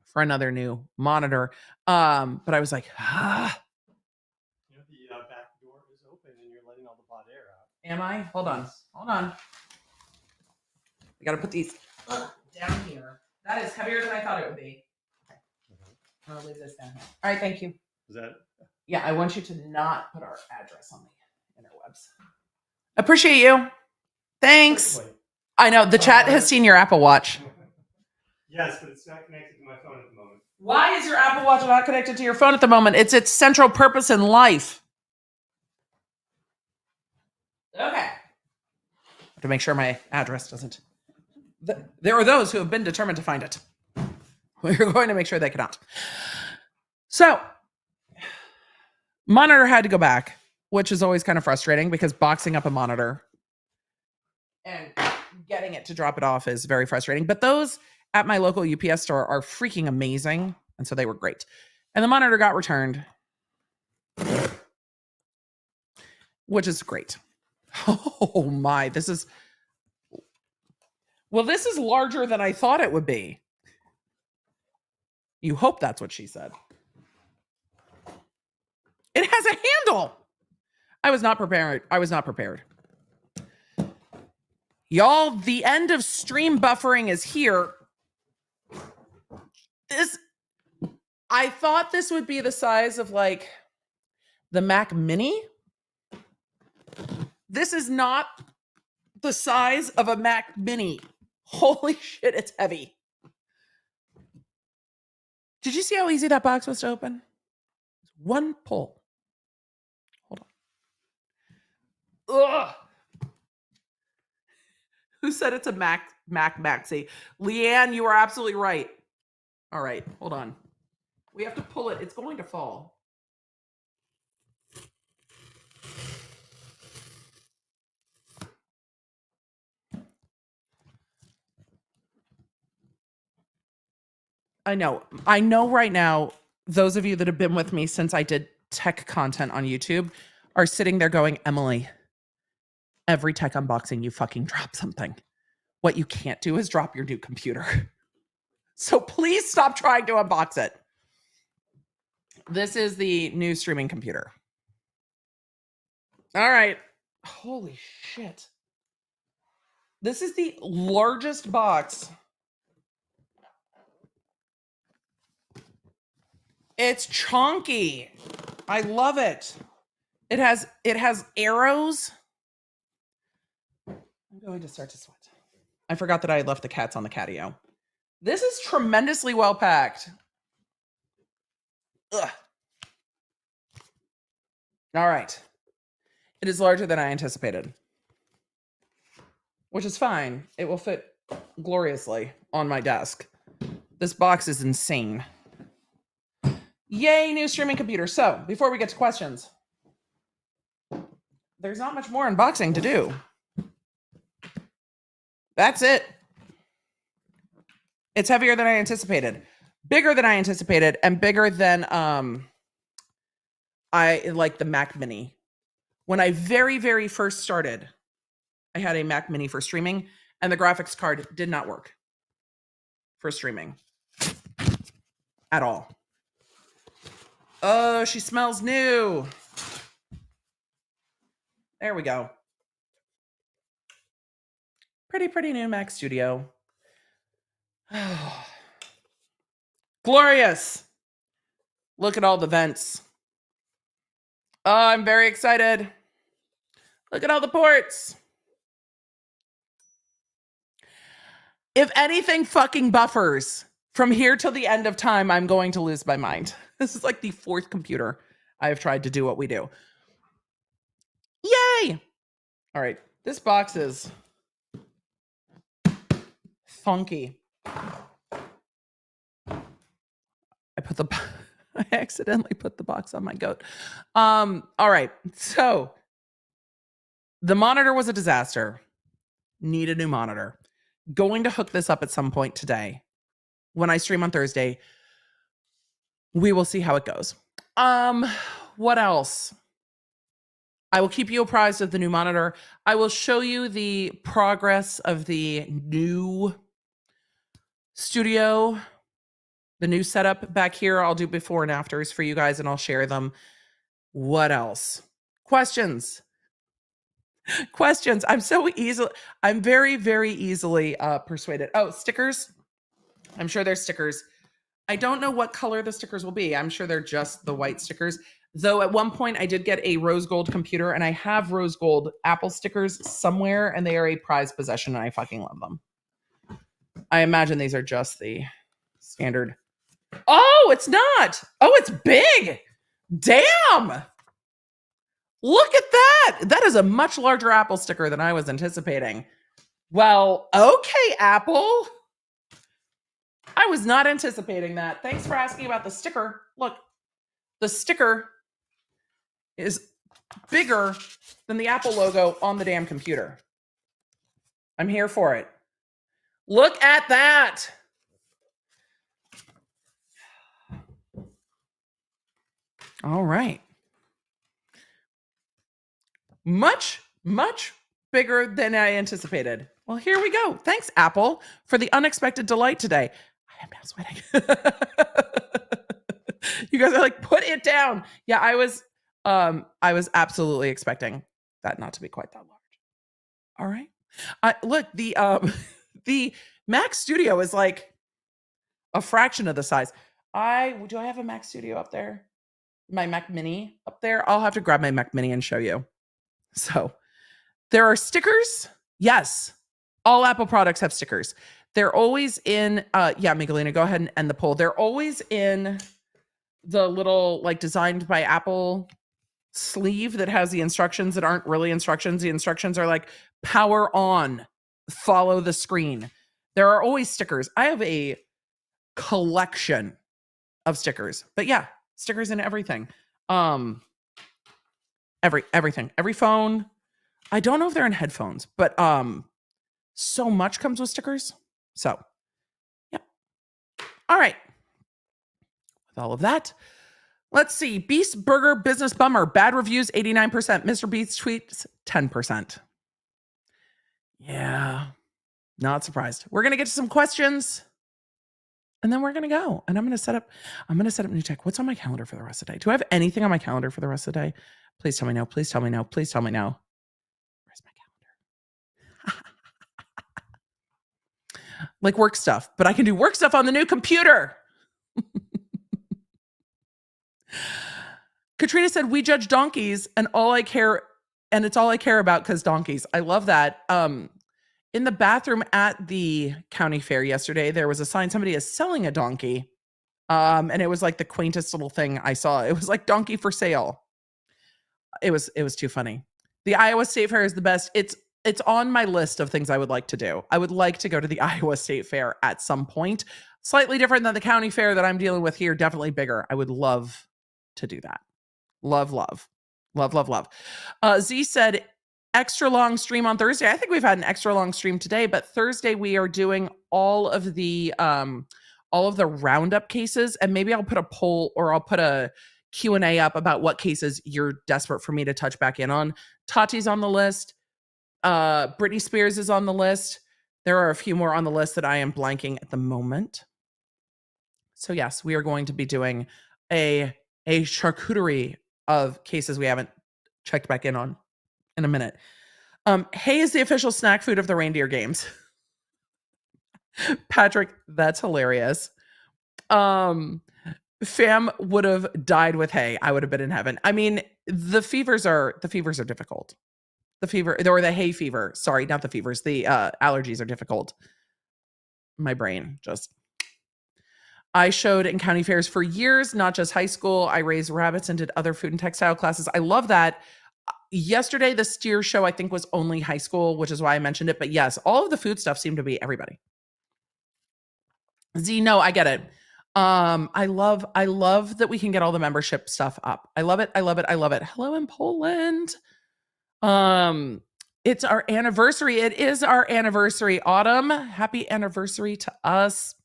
for another new monitor. But I was like, You know, the back door is open and you're letting all the hot air out. Am I? Hold on. I got to put these down here. That is heavier than I thought it would be. I'm going to leave this down here. All right, thank you. Is that? Yeah, I want you to not put our address on the interwebs. Appreciate you. Thanks. Certainly. I know the chat has seen your Apple Watch. Yes, but it's not connected to my phone at the moment. Why is your Apple Watch not connected to your phone at the moment? It's its central purpose in life. Okay. I have to make sure my address doesn't. There are those who have been determined to find it. We're going to make sure they cannot. So, monitor had to go back, which is always kind of frustrating because boxing up a monitor and getting it to drop it off is very frustrating. But those at my local UPS store are freaking amazing. And so they were great. And the monitor got returned, which is great. Oh my, this is larger than I thought it would be. You hope that's what she said. It has a handle. I was not prepared. Y'all, the end of stream buffering is here. I thought this would be the size of like the Mac Mini. This is not the size of a Mac Mini. Holy shit, it's heavy. Did you see how easy that box was to open? One pull. Hold on. Ugh. Who said it's a Mac Maxi? Leanne, you are absolutely right. All right, hold on. We have to pull it. It's going to fall. I know right now, those of you that have been with me since I did tech content on YouTube are sitting there going, Emily, every tech unboxing, you fucking drop something. What you can't do is drop your new computer. So please stop trying to unbox it. This is the new streaming computer. All right. Holy shit. This is the largest box. It's chunky. I love it. It has arrows. I'm going to start to sweat. I forgot that I had left the cats on the catio. This is tremendously well packed. Ugh. All right. It is larger than I anticipated, which is fine. It will fit gloriously on my desk. This box is insane. Yay, new streaming computer. So, before we get to questions, there's not much more unboxing to do. That's it. It's heavier than I anticipated, bigger than I anticipated, and bigger than I like the Mac Mini. When I very, very first started, I had a Mac Mini for streaming, and the graphics card did not work for streaming at all. Oh, she smells new. There we go. Pretty new Mac Studio. Glorious. Look at all the vents. Oh, I'm very excited. Look at all the ports. If anything fucking buffers from here till the end of time, I'm going to lose my mind. This is like the fourth computer I have tried to do what we do. Yay! All right, this box is funky. I accidentally put the box on my goat. All right, so the monitor was a disaster. Need a new monitor. Going to hook this up at some point today. When I stream on Thursday, we will see how it goes. What else? I will keep you apprised of the new monitor. I will show you the progress of the new studio, the new setup back here. I'll do before and afters for you guys and I'll share them. What else? Questions? Questions. I'm very, very easily persuaded. Oh, stickers. I'm sure there's stickers. I don't know what color the stickers will be. I'm sure they're just the white stickers. Though at one point I did get a rose gold computer and I have rose gold Apple stickers somewhere and they are a prized possession and I fucking love them. I imagine these are just the standard Oh, it's not. Oh, it's big. Damn. Look at that. That is a much larger Apple sticker than I was anticipating. Well, okay, Apple. I was not anticipating that. Thanks for asking about the sticker. Look, the sticker is bigger than the Apple logo on the damn computer. I'm here for it. Look at that. All right. Much, much bigger than I anticipated. Well, here we go. Thanks, Apple, for the unexpected delight today. I am now sweating. You guys are like, put it down. Yeah, I was absolutely expecting that not to be quite that large. All right. Look, the Mac Studio is like a fraction of the size. Do I have a Mac Studio up there? My Mac Mini up there? I'll have to grab my Mac Mini and show you. So there are stickers. Yes. All Apple products have stickers. They're always in, Miguelina, go ahead and end the poll. They're always in the little like designed by Apple sleeve that has the instructions that aren't really instructions. The instructions are like power on, follow the screen. There are always stickers. I have a collection of stickers, but yeah, stickers in everything. Everything, every phone. I don't know if they're in headphones, but so much comes with stickers. So, yeah. All right. With all of that, let's see. BeastBurger business bummer. Bad reviews 89%. Mr. Beast tweets 10%. Yeah, not surprised. We're gonna get to some questions, and then we're gonna go. And I'm gonna set up new tech. What's on my calendar for the rest of the day? Do I have anything on my calendar for the rest of the day? Please tell me no. Please tell me no. Please tell me no. Where's my calendar? Like work stuff, but I can do work stuff on the new computer. Katrina said, we judge donkeys and it's all I care about because donkeys. I love that. In the bathroom at the county fair yesterday, there was a sign somebody is selling a donkey. And it was like the quaintest little thing I saw. It was like donkey for sale. It was too funny. The Iowa State Fair is the best. It's on my list of things I would like to do. I would like to go to the Iowa State Fair at some point. Slightly different than the county fair that I'm dealing with here. Definitely bigger. I would love to do that. Love. Z said, extra long stream on Thursday. I think we've had an extra long stream today, but Thursday we are doing all of the roundup cases, and maybe I'll put a poll or I'll put a Q&A up about what cases you're desperate for me to touch back in on. Tati's on the list. Britney Spears is on the list. There are a few more on the list that I am blanking at the moment. So yes, we are going to be doing a charcuterie of cases we haven't checked back in on in a minute. Hay is the official snack food of the reindeer games. Patrick, that's hilarious. Fam would have died with hay. I would have been in heaven. I mean, the fevers are difficult. The hay fever. Sorry, not the fevers. The allergies are difficult. My brain just. I showed in county fairs for years, not just high school. I raised rabbits and did other food and textile classes. I love that. Yesterday, the steer show, I think, was only high school, which is why I mentioned it. But yes, all of the food stuff seemed to be everybody. Z, no, I get it. I love that we can get all the membership stuff up. I love it. Hello in Poland. It's our anniversary. It is our anniversary. Autumn, happy anniversary to us.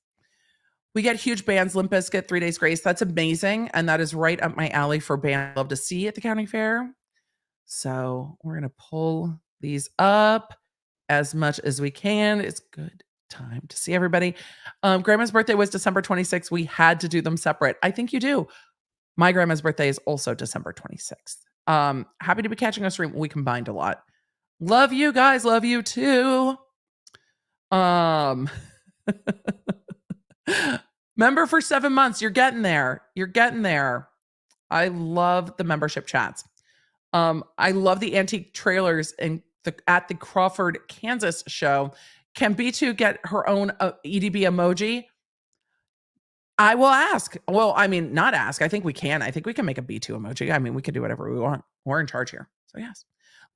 We get huge bands. Limp Bizkit, 3 Days Grace. That's amazing. And that is right up my alley for band I love to see at the county fair. So we're going to pull these up as much as we can. It's good time to see everybody. Grandma's birthday was December 26th. We had to do them separate. I think you do. My grandma's birthday is also December 26th. Happy to be catching a stream. We combined a lot. Love you guys. Love you too. Member for 7 months. You're getting there. I love the membership chats. I love the antique trailers at the Crawford, Kansas show. Can B2 get her own EDB emoji? I will ask. Well, I mean, not ask. I think we can. I think we can make a B2 emoji. I mean, we can do whatever we want. We're in charge here. So yes.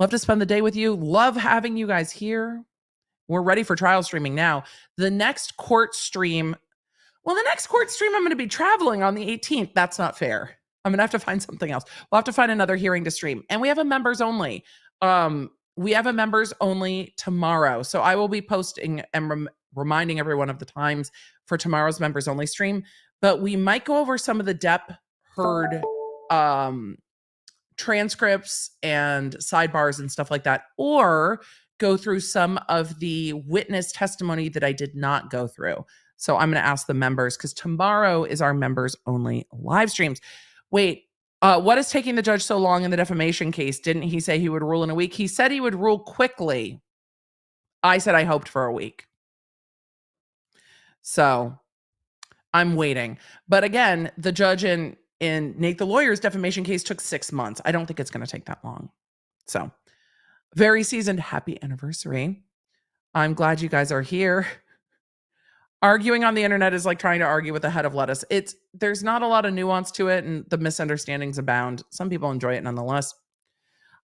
Love to spend the day with you. Love having you guys here. We're ready for trial streaming now. The next court stream, I'm going to be traveling on the 18th. That's not fair. I'm going to have to find something else. We'll have to find another hearing to stream. And we have a members only. We have a members only tomorrow. So I will be posting and reminding everyone of the times for tomorrow's members only stream. But we might go over some of the DEP heard transcripts and sidebars and stuff like that, or go through some of the witness testimony that I did not go through. So I'm going to ask the members, because tomorrow is our members only live streams. Wait, what is taking the judge so long in the defamation case? Didn't he say he would rule in a week? He said he would rule quickly. I said I hoped for a week. So I'm waiting. But again, the judge in Nate the Lawyer's defamation case took 6 months. I don't think it's going to take that long. So very seasoned. Happy anniversary. I'm glad you guys are here. Arguing on the internet is like trying to argue with a head of lettuce. There's not a lot of nuance to it, and the misunderstandings abound. Some people enjoy it nonetheless.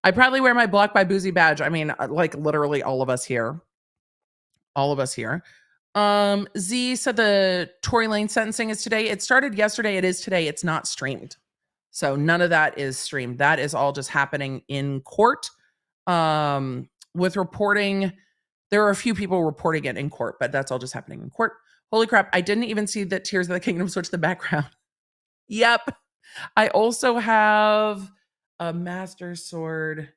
I proudly wear my Blocked by Boozy badge. I mean, like literally all of us here. All of us here. Z said the Tory Lane sentencing is today. It started yesterday. It is today. It's not streamed. So none of that is streamed. That is all just happening in court. With reporting, there are a few people reporting it in court, but that's all just happening in court. Holy crap. I didn't even see that Tears of the Kingdom switched the background. Yep. I also have a Master Sword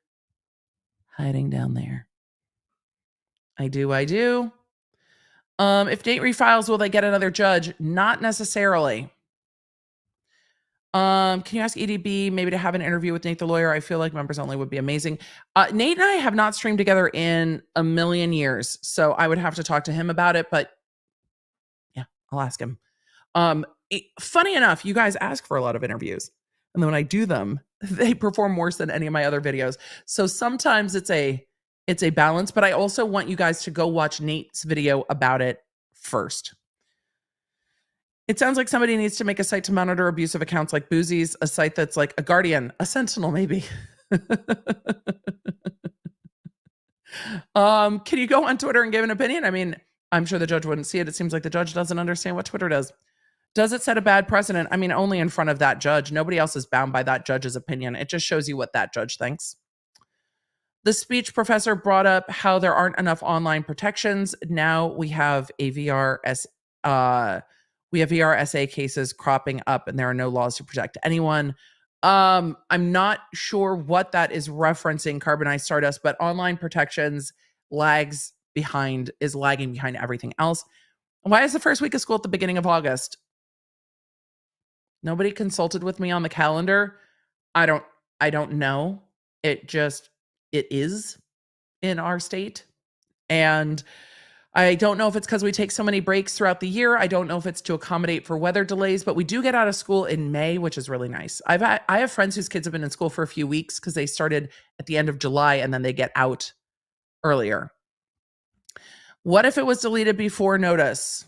hiding down there. I do. If Nate refiles, will they get another judge? Not necessarily. Can you ask EDB maybe to have an interview with Nate the Lawyer? I feel like members only would be amazing. Nate and I have not streamed together in a million years, so I would have to talk to him about it, but yeah, I'll ask him. Funny enough, you guys ask for a lot of interviews, and then when I do them, they perform worse than any of my other videos. So sometimes it's a balance, but I also want you guys to go watch Nate's video about it first. It sounds like somebody needs to make a site to monitor abusive accounts like Boozy's, a site that's like a Guardian, a Sentinel, maybe. Can you go on Twitter and give an opinion? I mean, I'm sure the judge wouldn't see it. It seems like the judge doesn't understand what Twitter does. Does it set a bad precedent? I mean, only in front of that judge. Nobody else is bound by that judge's opinion. It just shows you what that judge thinks. The speech professor brought up how there aren't enough online protections. Now we have VRSA cases cropping up, and there are no laws to protect anyone. I'm not sure what that is referencing, Carbonized Stardust, but online protections lagging behind everything else. Why is the first week of school at the beginning of August? Nobody consulted with me on the calendar. I don't know. It is in our state. And I don't know if it's because we take so many breaks throughout the year. I don't know if it's to accommodate for weather delays, but we do get out of school in May, which is really nice. I have friends whose kids have been in school for a few weeks because they started at the end of July and then they get out earlier. What if it was deleted before notice?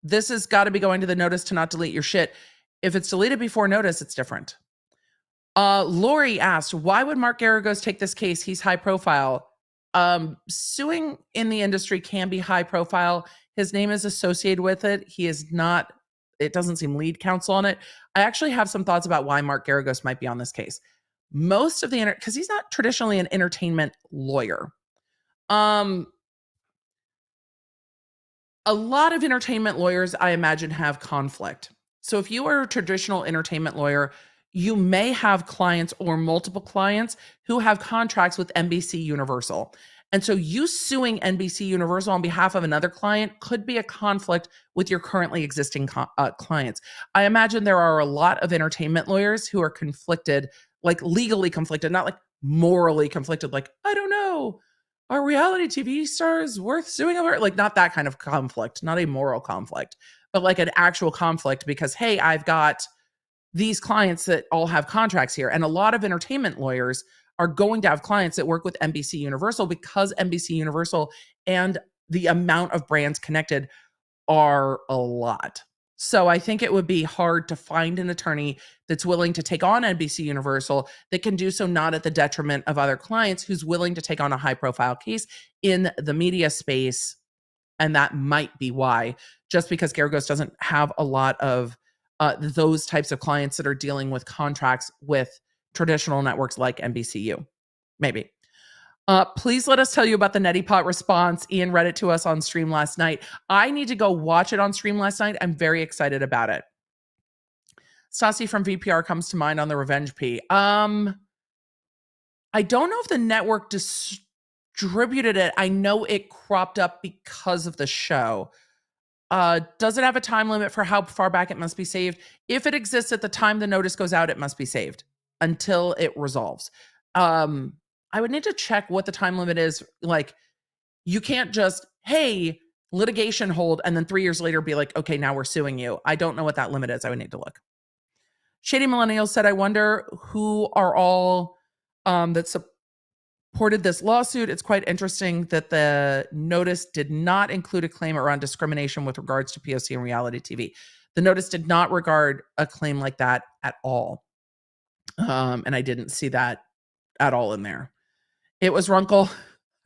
This has got to be going to the notice to not delete your shit. If it's deleted before notice, it's different. Lori asked, why would Mark Garagos take this case? He's high profile. Suing in the industry can be high profile. His name is associated with it. He is not, it doesn't seem lead counsel on it. I actually have some thoughts about why Mark Garagos might be on this case. Most of the, because he's not traditionally an entertainment lawyer. A lot of entertainment lawyers, I imagine, have conflict. So if you are a traditional entertainment lawyer, you may have clients or multiple clients who have contracts with NBC Universal. And so you suing NBC Universal on behalf of another client could be a conflict with your currently existing clients. I imagine there are a lot of entertainment lawyers who are conflicted, like legally conflicted, not like morally conflicted, like, I don't know, are reality TV stars worth suing over? Like, not that kind of conflict, not a moral conflict, but like an actual conflict because, hey, I've got these clients that all have contracts here. And a lot of entertainment lawyers are going to have clients that work with NBC Universal because NBC Universal and the amount of brands connected are a lot. So I think it would be hard to find an attorney that's willing to take on NBC Universal that can do so not at the detriment of other clients, who's willing to take on a high profile case in the media space. And that might be why, just because Garagos doesn't have a lot of those types of clients that are dealing with contracts with traditional networks like NBCU. Maybe. Please let us tell you about the Neti Pot response. Ian read it to us on stream last night. I need to go watch it on stream last night. I'm very excited about it. Stassi from VPR comes to mind on the Revenge P. I don't know if the network distributed it. I know it cropped up because of the show. Does it have a time limit for how far back it must be saved? If it exists at the time the notice goes out, it must be saved until it resolves. I would need to check what the time limit is. Like, you can't just, hey, litigation hold, and then 3 years later be like, okay, now we're suing you. I don't know what that limit is. I would need to look. Shady Millennials said, I wonder who are all that supported this lawsuit. It's quite interesting that the notice did not include a claim around discrimination with regards to POC and reality TV. The notice did not regard a claim like that at all. And I didn't see that at all in there. It was Runkle.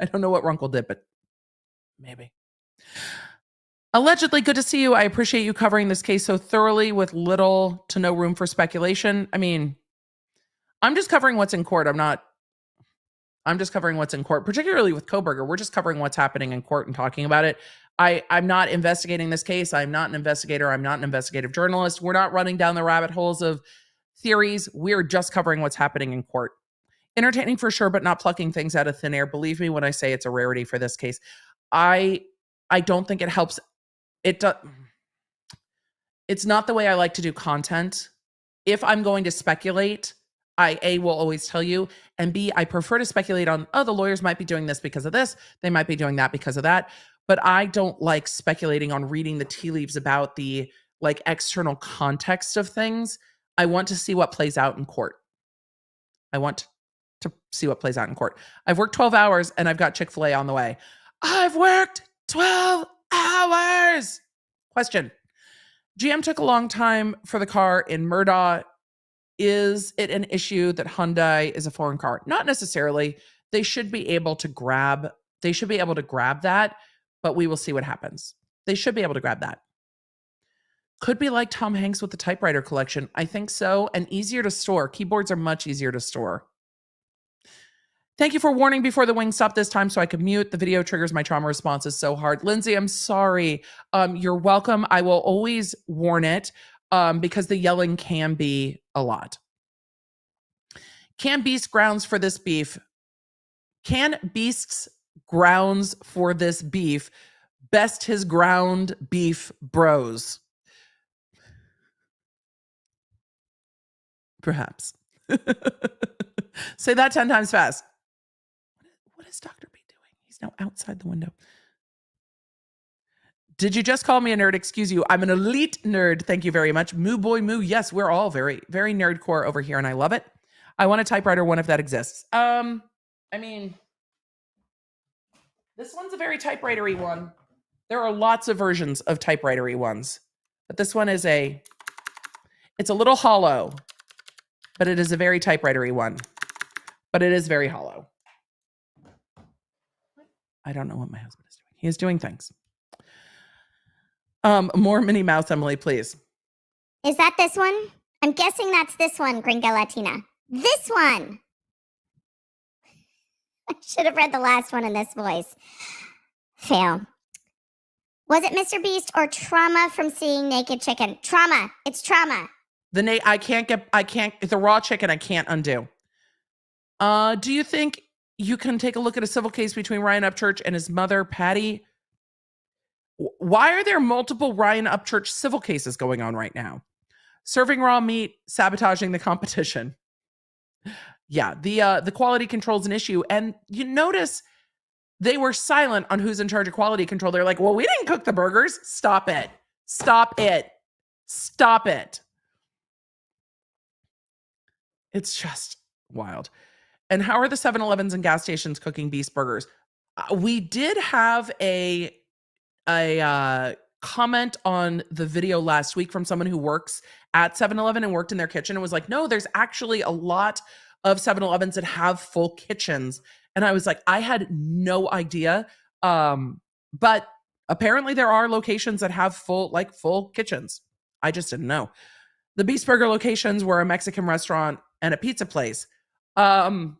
I don't know what Runkle did, but maybe. Allegedly, good to see you. I appreciate you covering this case so thoroughly with little to no room for speculation. I mean, I'm just covering what's in court. I'm just covering what's in court, particularly with Kohberger. We're just covering what's happening in court and talking about it. I'm not investigating this case. I'm not an investigator. I'm not an investigative journalist. We're not running down the rabbit holes of theories. We're just covering what's happening in court. Entertaining for sure, but not plucking things out of thin air. Believe me when I say it's a rarity for this case. I don't think it helps. It's not the way I like to do content. If I'm going to speculate, I A, will always tell you, and B, I prefer to speculate on, oh, the lawyers might be doing this because of this. They might be doing that because of that. But I don't like speculating on reading the tea leaves about the like external context of things. I want to see what plays out in court. I want to see what plays out in court. I've worked 12 hours and I've got Chick-fil-A on the way. I've worked 12 hours. Question. GM took a long time for the car in Murdaugh. Is it an issue that Hyundai is a foreign car? Not necessarily. They should be able to grab that, but we will see what happens. They should be able to grab that. Could be like Tom Hanks with the typewriter collection. I think so. And easier to store. Keyboards are much easier to store. Thank you for warning before the wing stop this time so I could mute. The video triggers my trauma responses so hard. Lindsay, I'm sorry. You're welcome. I will always warn it because the yelling can be a lot. Can Beast grounds for this beef? Can Beast's grounds for this beef best his ground beef bros? Perhaps. Say that 10 times fast. What is Dr. B doing? He's now outside the window. Did you just call me a nerd? Excuse you. I'm an elite nerd. Thank you very much. Moo boy moo. Yes, we're all very, very nerdcore over here, and I love it. I want a typewriter one if that exists. I mean, this one's a very typewriter-y one. There are lots of versions of typewriter-y ones, but this one is it's a little hollow, but it is a very typewriter-y one. But it is very hollow. I don't know what my husband is doing. He is doing things. More Minnie Mouse, Emily, please. Is that this one? I'm guessing that's this one, Gringa Latina. This one! I should have read the last one in this voice. Fail. Was it Mr. Beast or trauma from seeing naked chicken? Trauma. It's trauma. The raw chicken I can't undo. Do you think you can take a look at a civil case between Ryan Upchurch and his mother, Patty? Why are there multiple Ryan Upchurch civil cases going on right now? Serving raw meat, sabotaging the competition. Yeah, the quality control is an issue. And you notice they were silent on who's in charge of quality control. They're like, well, we didn't cook the burgers. Stop it. Stop it. Stop it. It's just wild. And how are the 7-Elevens and gas stations cooking BeastBurgers? We did have a comment on the video last week from someone who works at 7-Eleven and worked in their kitchen and was like, no, there's actually a lot of 7-Elevens that have full kitchens. And I was like, I had no idea. But apparently there are locations that have full kitchens. I just didn't know. The BeastBurger locations were a Mexican restaurant and a pizza place. Yeah,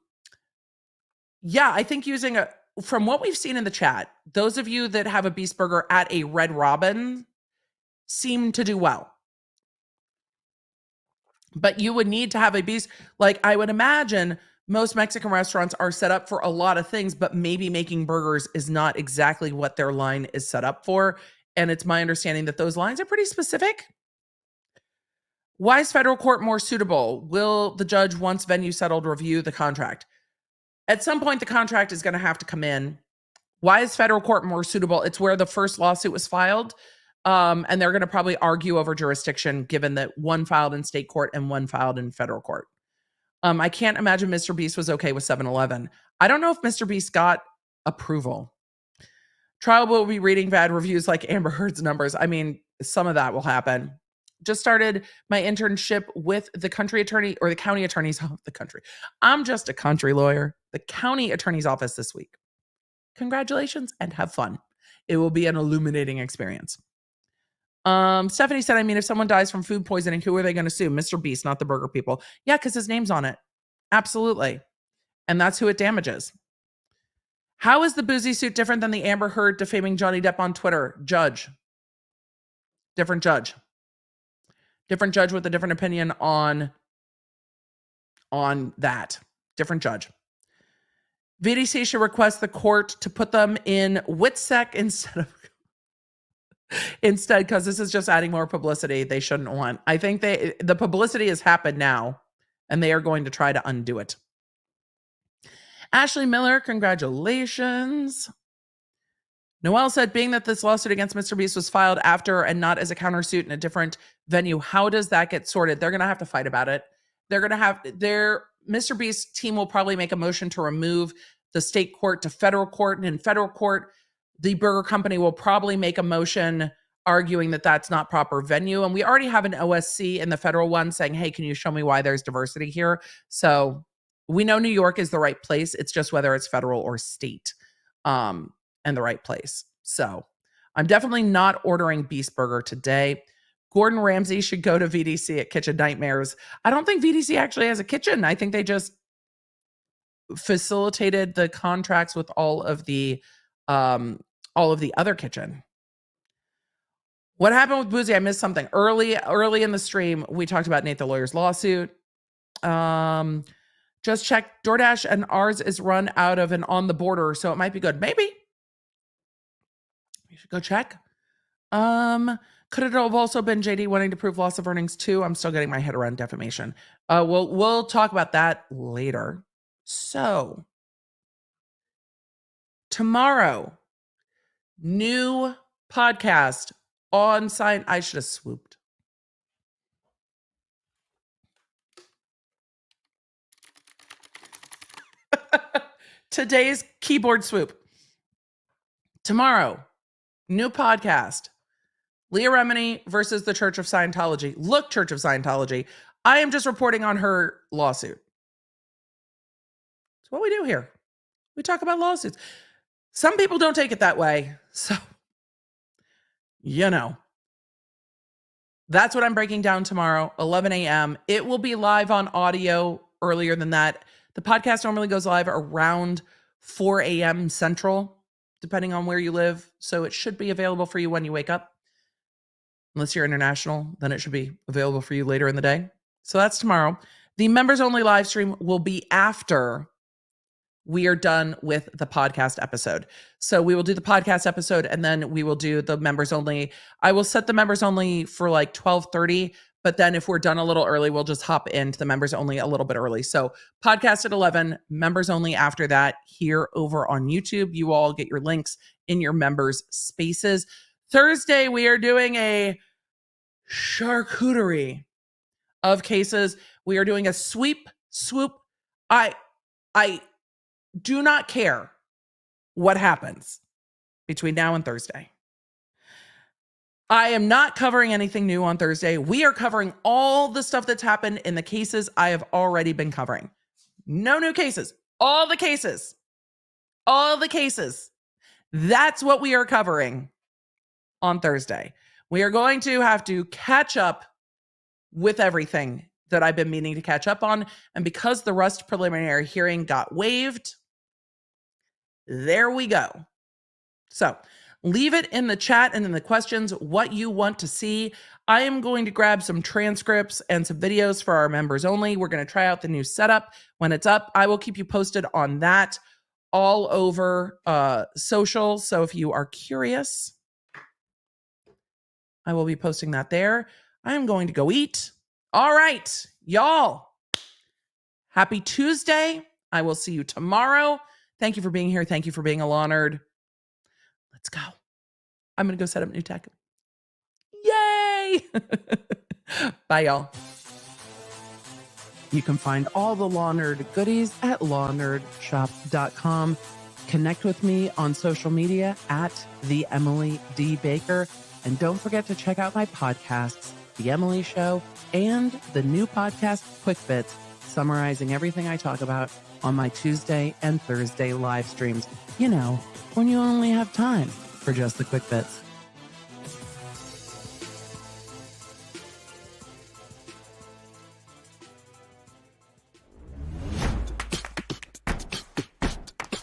I think from what we've seen in the chat, those of you that have a BeastBurger at a Red Robin seem to do well. But you would need to have a Beast. Like, I would imagine most Mexican restaurants are set up for a lot of things, but maybe making burgers is not exactly what their line is set up for. And it's my understanding that those lines are pretty specific. Why is federal court more suitable? Will the judge, once venue settled, review the contract? At some point, the contract is going to have to come in. Why is federal court more suitable? It's where the first lawsuit was filed. And they're going to probably argue over jurisdiction, given that one filed in state court and one filed in federal court. I can't imagine Mr. Beast was okay with 7-Eleven. I don't know if Mr. Beast got approval. Trial will be reading bad reviews like Amber Heard's numbers. I mean, some of that will happen. Just started my internship with the county attorney's I'm just a country lawyer. The county attorney's office this week. Congratulations and have fun. It will be an illuminating experience. Stephanie said, I mean, if someone dies from food poisoning, who are they going to sue? Mr. Beast, not the burger people. Yeah, because his name's on it. Absolutely. And that's who it damages. How is the boozy suit different than the Amber Heard defaming Johnny Depp on Twitter? Judge. Different judge. Different judge with a different opinion on that. Different judge. VDC should request the court to put them in WITSEC instead, because this is just adding more publicity they shouldn't want. I think the publicity has happened now, and they are going to try to undo it. Ashley Miller, congratulations. Noelle said, being that this lawsuit against Mr. Beast was filed after and not as a countersuit in a different venue, how does that get sorted? They're going to have to fight about it. They're going to have Mr. Beast's team will probably make a motion to remove the state court to federal court. And in federal court, the burger company will probably make a motion arguing that that's not proper venue. And we already have an OSC in the federal one saying, hey, can you show me why there's diversity here? So we know New York is the right place. It's just whether it's federal or state. And the right place. So I'm definitely not ordering BeastBurger today. Gordon Ramsay should go to VDC at Kitchen Nightmares. I don't think VDC actually has a kitchen. I think they just facilitated the contracts with all of the other kitchen. What happened with Boozy? I missed something early in the stream. We talked about NateTheLawyer's lawsuit. Just check DoorDash, and ours is run out of and on the border, so it might be good. Maybe. You should go check. Could it have also been JD wanting to prove loss of earnings too? I'm still getting my head around defamation. We'll talk about that later. So tomorrow, new podcast on site. I should have swooped. Today's keyboard swoop. Tomorrow, new podcast. Leah Remini versus the Church of Scientology. Look, Church of Scientology. I am just reporting on her lawsuit. It's what we do here. We talk about lawsuits. Some people don't take it that way. So, that's what I'm breaking down tomorrow, 11 a.m. It will be live on audio earlier than that. The podcast normally goes live around 4 a.m. Central, depending on where you live. So it should be available for you when you wake up. Unless you're international, then it should be available for you later in the day. So that's tomorrow. The members only live stream will be after we are done with the podcast episode. So we will do the podcast episode and then we will do the members only. I will set the members only for like 12:30, but then if we're done a little early, we'll just hop into the members only a little bit early. So podcast at 11, members only after that here over on YouTube. You all get your links in your members spaces. Thursday, we are doing a charcuterie of cases. We are doing a swoop. I do not care what happens between now and Thursday. I am not covering anything new on Thursday. We are covering all the stuff that's happened in the cases I have already been covering. No new cases. All the cases. All the cases. That's what we are covering on Thursday. We are going to have to catch up with everything that I've been meaning to catch up on. And because the Rust preliminary hearing got waived, there we go. So leave it in the chat and in the questions what you want to see. I am going to grab some transcripts and some videos for our members only. We're going to try out the new setup. When it's up, I will keep you posted on that all over social. So if you are curious, I will be posting that there. I am going to go eat. All right, y'all. Happy Tuesday. I will see you tomorrow. Thank you for being here. Thank you for being a law nerd. Let's go. I'm going to go set up new tech. Yay! Bye, y'all. You can find all the Law Nerd goodies at lawnerdshop.com. Connect with me on social media at the Emily D. Baker. And don't forget to check out my podcasts, The Emily Show, and the new podcast, Quick Bits, summarizing everything I talk about on my Tuesday and Thursday live streams. You know, when you only have time for just the quick bits.